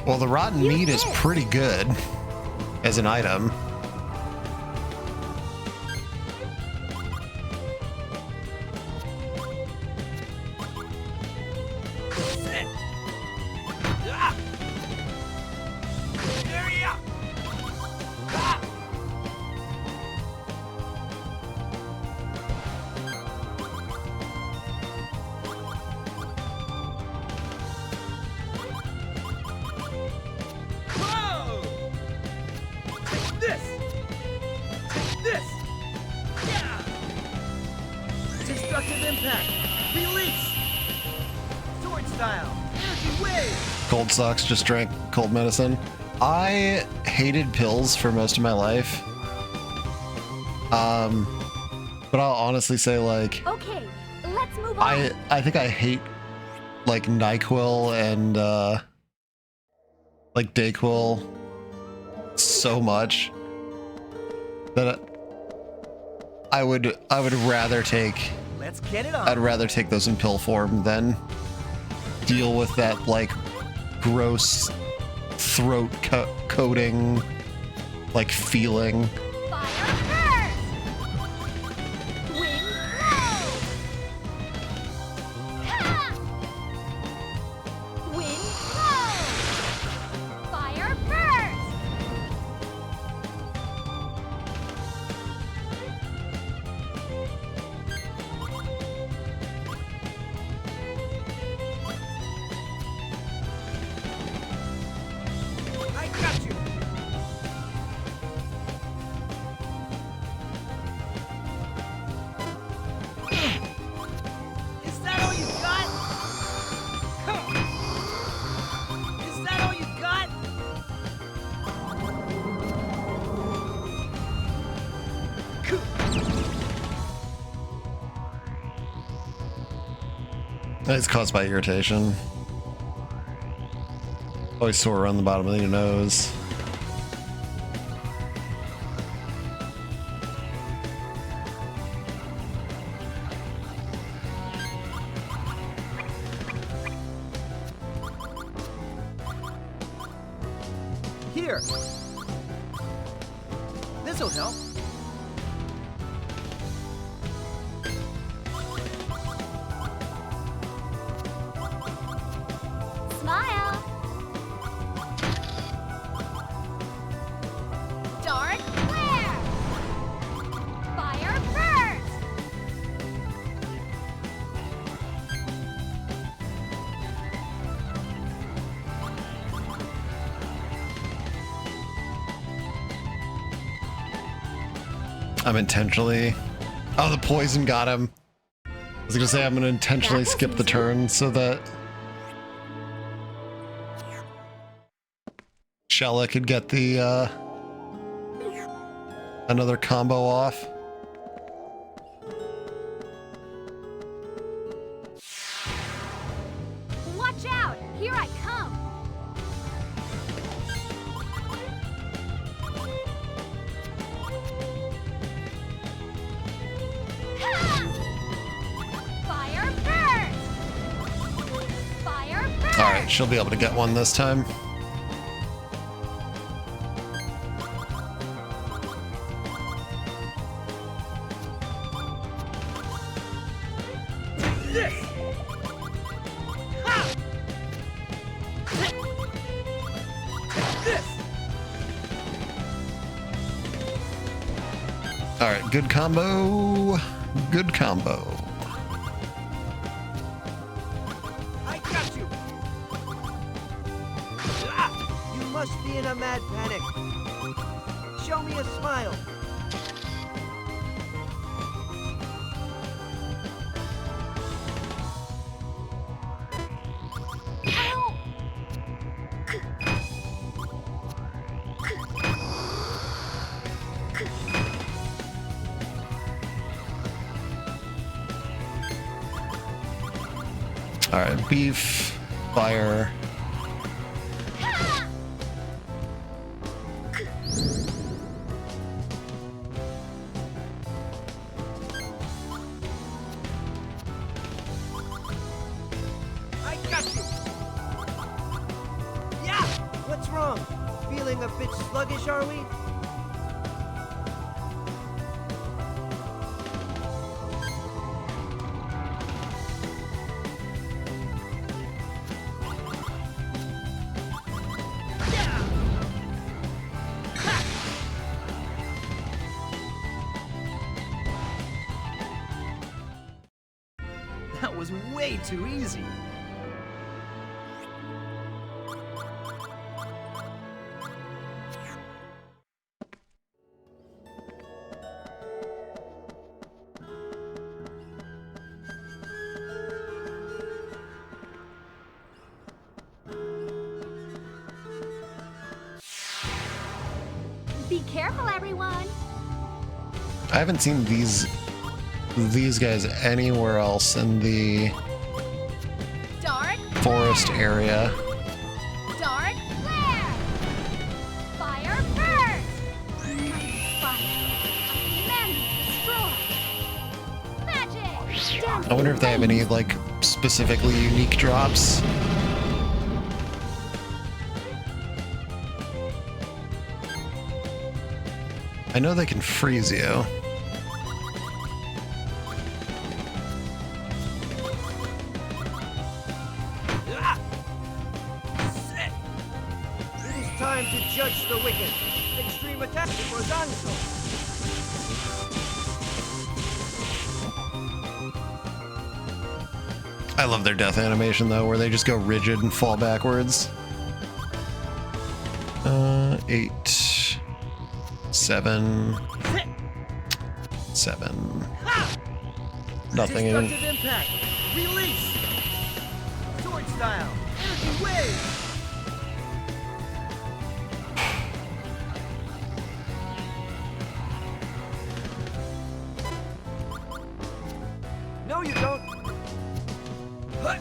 Well, the rotten meat is pretty good as an item. Destructive impact. Release. Sword style. Energy wave. Cold sucks, just drank cold medicine. I hated pills for most of my life. But I'll honestly say, like, Okay, let's move on. I think I hate like NyQuil and like DayQuil so much that I would rather take Let's get it on. I'd rather take those in pill form than deal with that like gross throat coating like feeling. It's caused by irritation. Always sore around the bottom of your nose. Here. This'll help. Smile. Dark flare. Fire burst. I'm intentionally... Oh, the poison got him. I was gonna say I'm gonna intentionally skip the turn so that Shella could get the another combo off. Watch out! Here I come! Fire burst! Fire burst! Alright, she'll be able to get one this time. This! Ha! This! Alright, good combo. Good combo. I got you! Ah! You must be in a mad panic. Show me a smile. Ow! Alright, beef, fire. I got you! Yeah! What's wrong? Feeling a bit sluggish, are we? That was way too easy. Be careful, everyone! I haven't seen these guys anywhere else in the Dark forest area. Dark flare! Fire burst! Fire! Men destroy! Magic! I wonder if they have any like specifically unique drops. I know they can freeze you. It is time to judge the wicked. Extreme attack for Zanzo. I love their death animation though, where they just go rigid and fall backwards. 8, 7, 7. Nothing in. Destructive impact. Release. Sword style. Energy wave. No, you don't. Hut.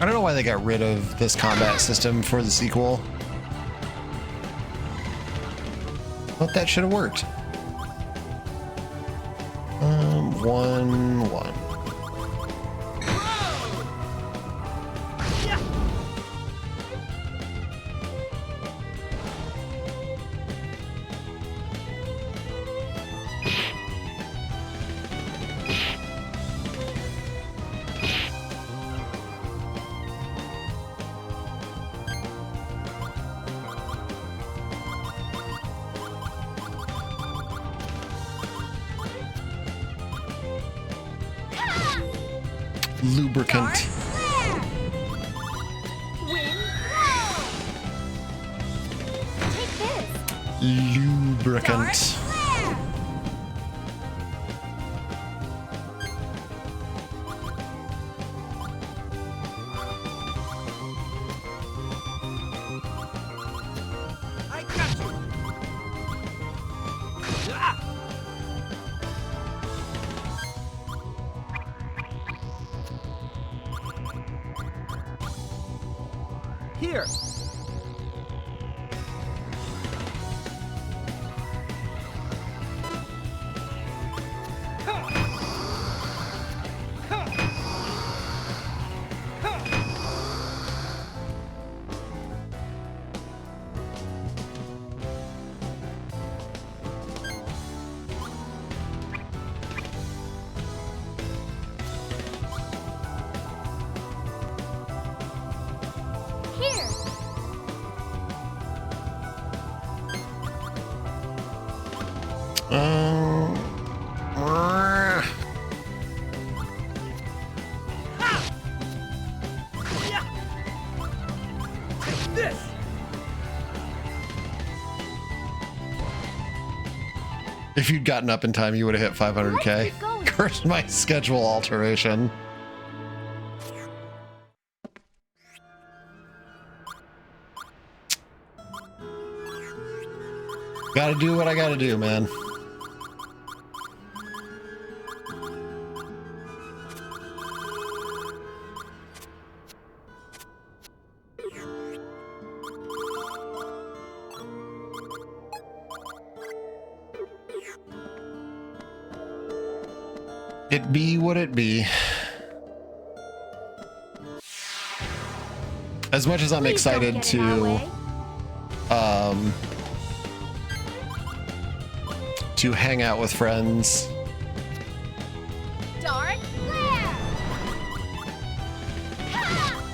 I don't know why they got rid of this combat system for the sequel. But that should have worked. 1-1. Lubricant. Lubricant. I got you. Here. If you'd gotten up in time, you would have hit 500k. Curse my schedule alteration. Gotta do what I gotta do, man. It be what it be. As much as I'm excited to hang out with friends, Dark flare.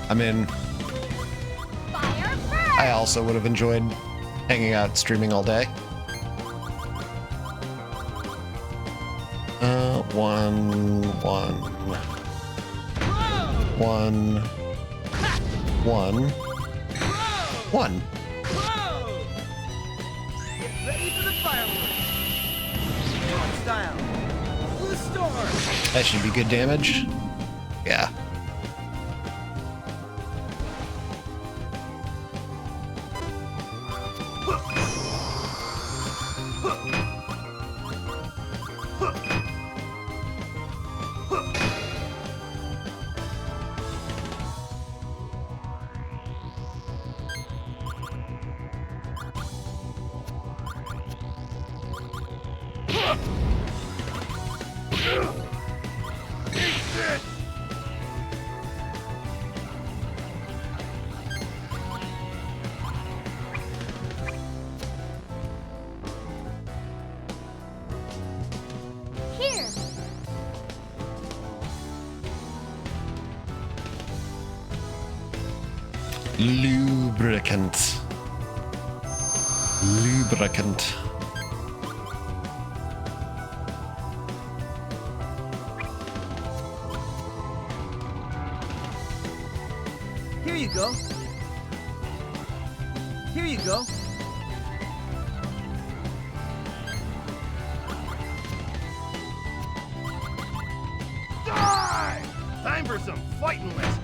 I mean, Fire burn. I also would have enjoyed hanging out streaming all day. 1, 1, 1, 1, 1. Ready for the fireworks. One style. For the storm. That should be good damage. Yeah. Here. Lubricant. Lubricant. Here you go. Here you go. Die! Time for some fighting lessons.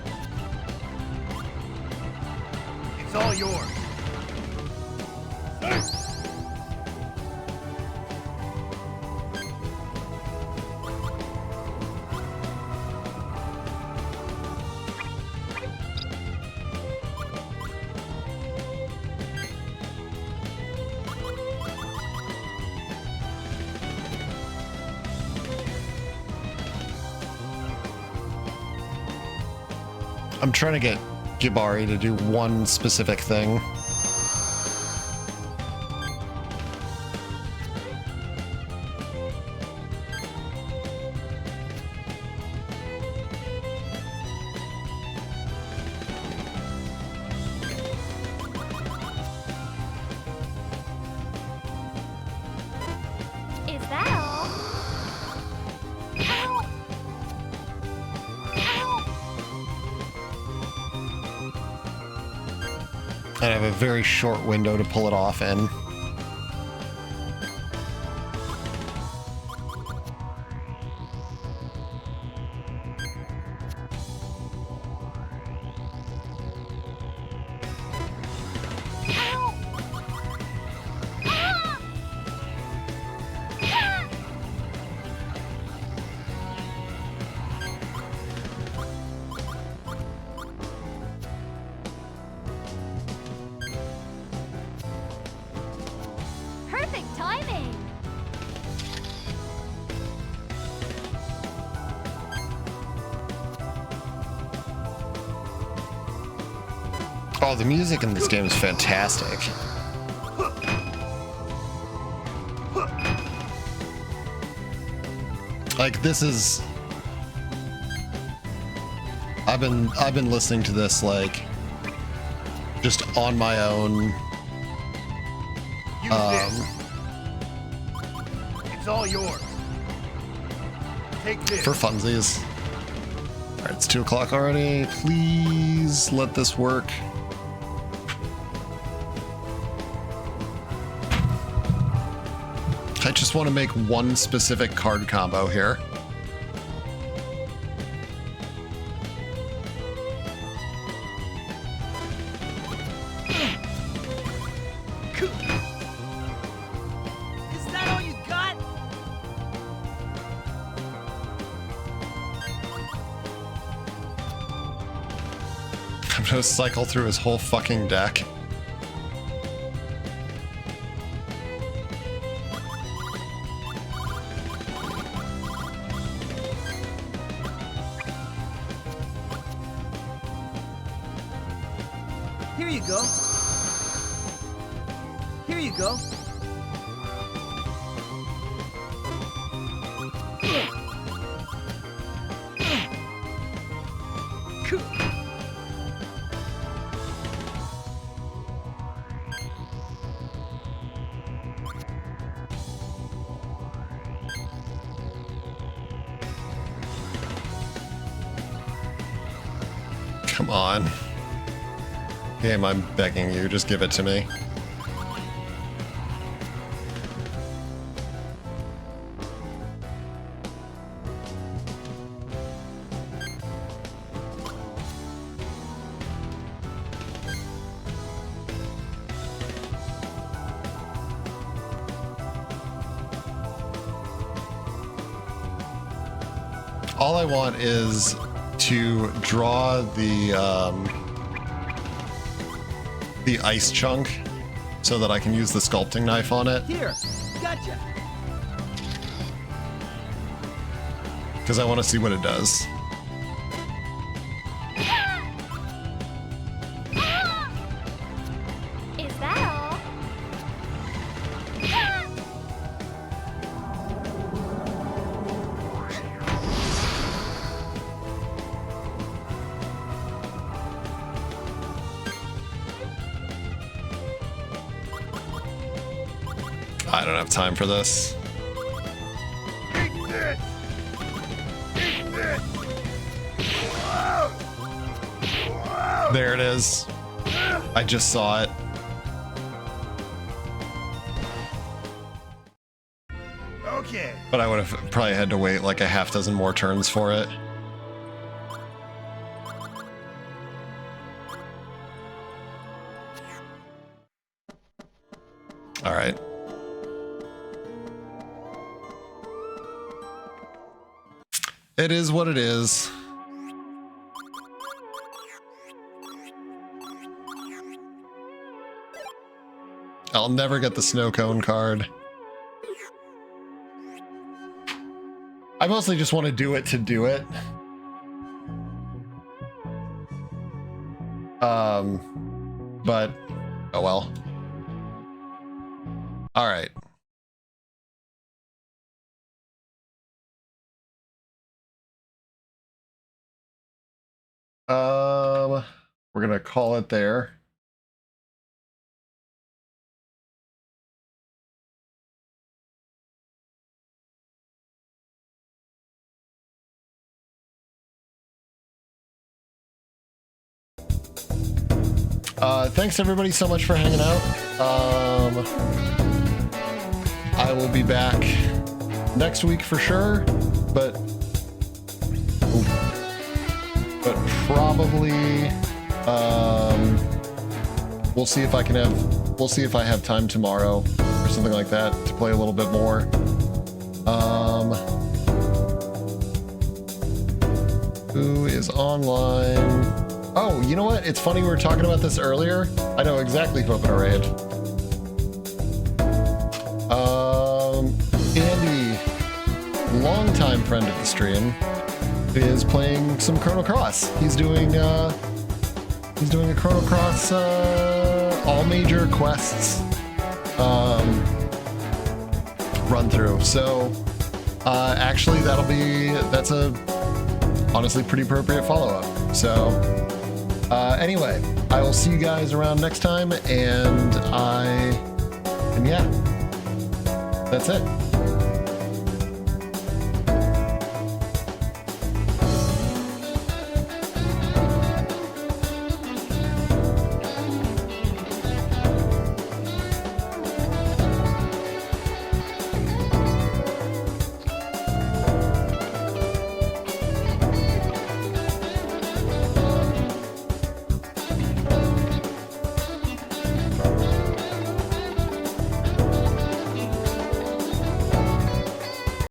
It's all yours. I'm trying to get Jabari to do one specific thing. Is that all? Ow! Ow! And I have a very short window to pull it off in. Perfect timing! Oh, the music in this game is fantastic. Like, this is... I've been listening to this, like, just on my own. It's all yours. Take this. For funsies. Alright, it's 2 o'clock already. Please let this work. I just want to make one specific card combo here. Is that all you got? I'm gonna cycle through his whole fucking deck. Here you go. Here you go. Come on. Game, I'm begging you, just give it to me. All I want is to draw the ice chunk so that I can use the sculpting knife on it, Here, gotcha. because I want to see what it does. Is that all? I don't have time for this. Eat this! Eat this! There it is. I just saw it. Okay. But I would have probably had to wait like a half dozen more turns for it. All right. It is what it is. I'll never get the snow cone card. I mostly just want to do it to do it. But oh well. All right. We're gonna call it there. Thanks everybody so much for hanging out. I will be back next week for sure, but probably we'll see if I have time tomorrow or something like that to play a little bit more. Who is online? Oh, you know what? It's funny we were talking about this earlier. I know exactly who I'm gonna raid. Andy, longtime friend of the stream, is playing some Chrono Cross. He's doing a Chrono Cross all major quests run through. So actually that's a honestly pretty appropriate follow-up. So anyway, I will see you guys around next time, and yeah, that's it.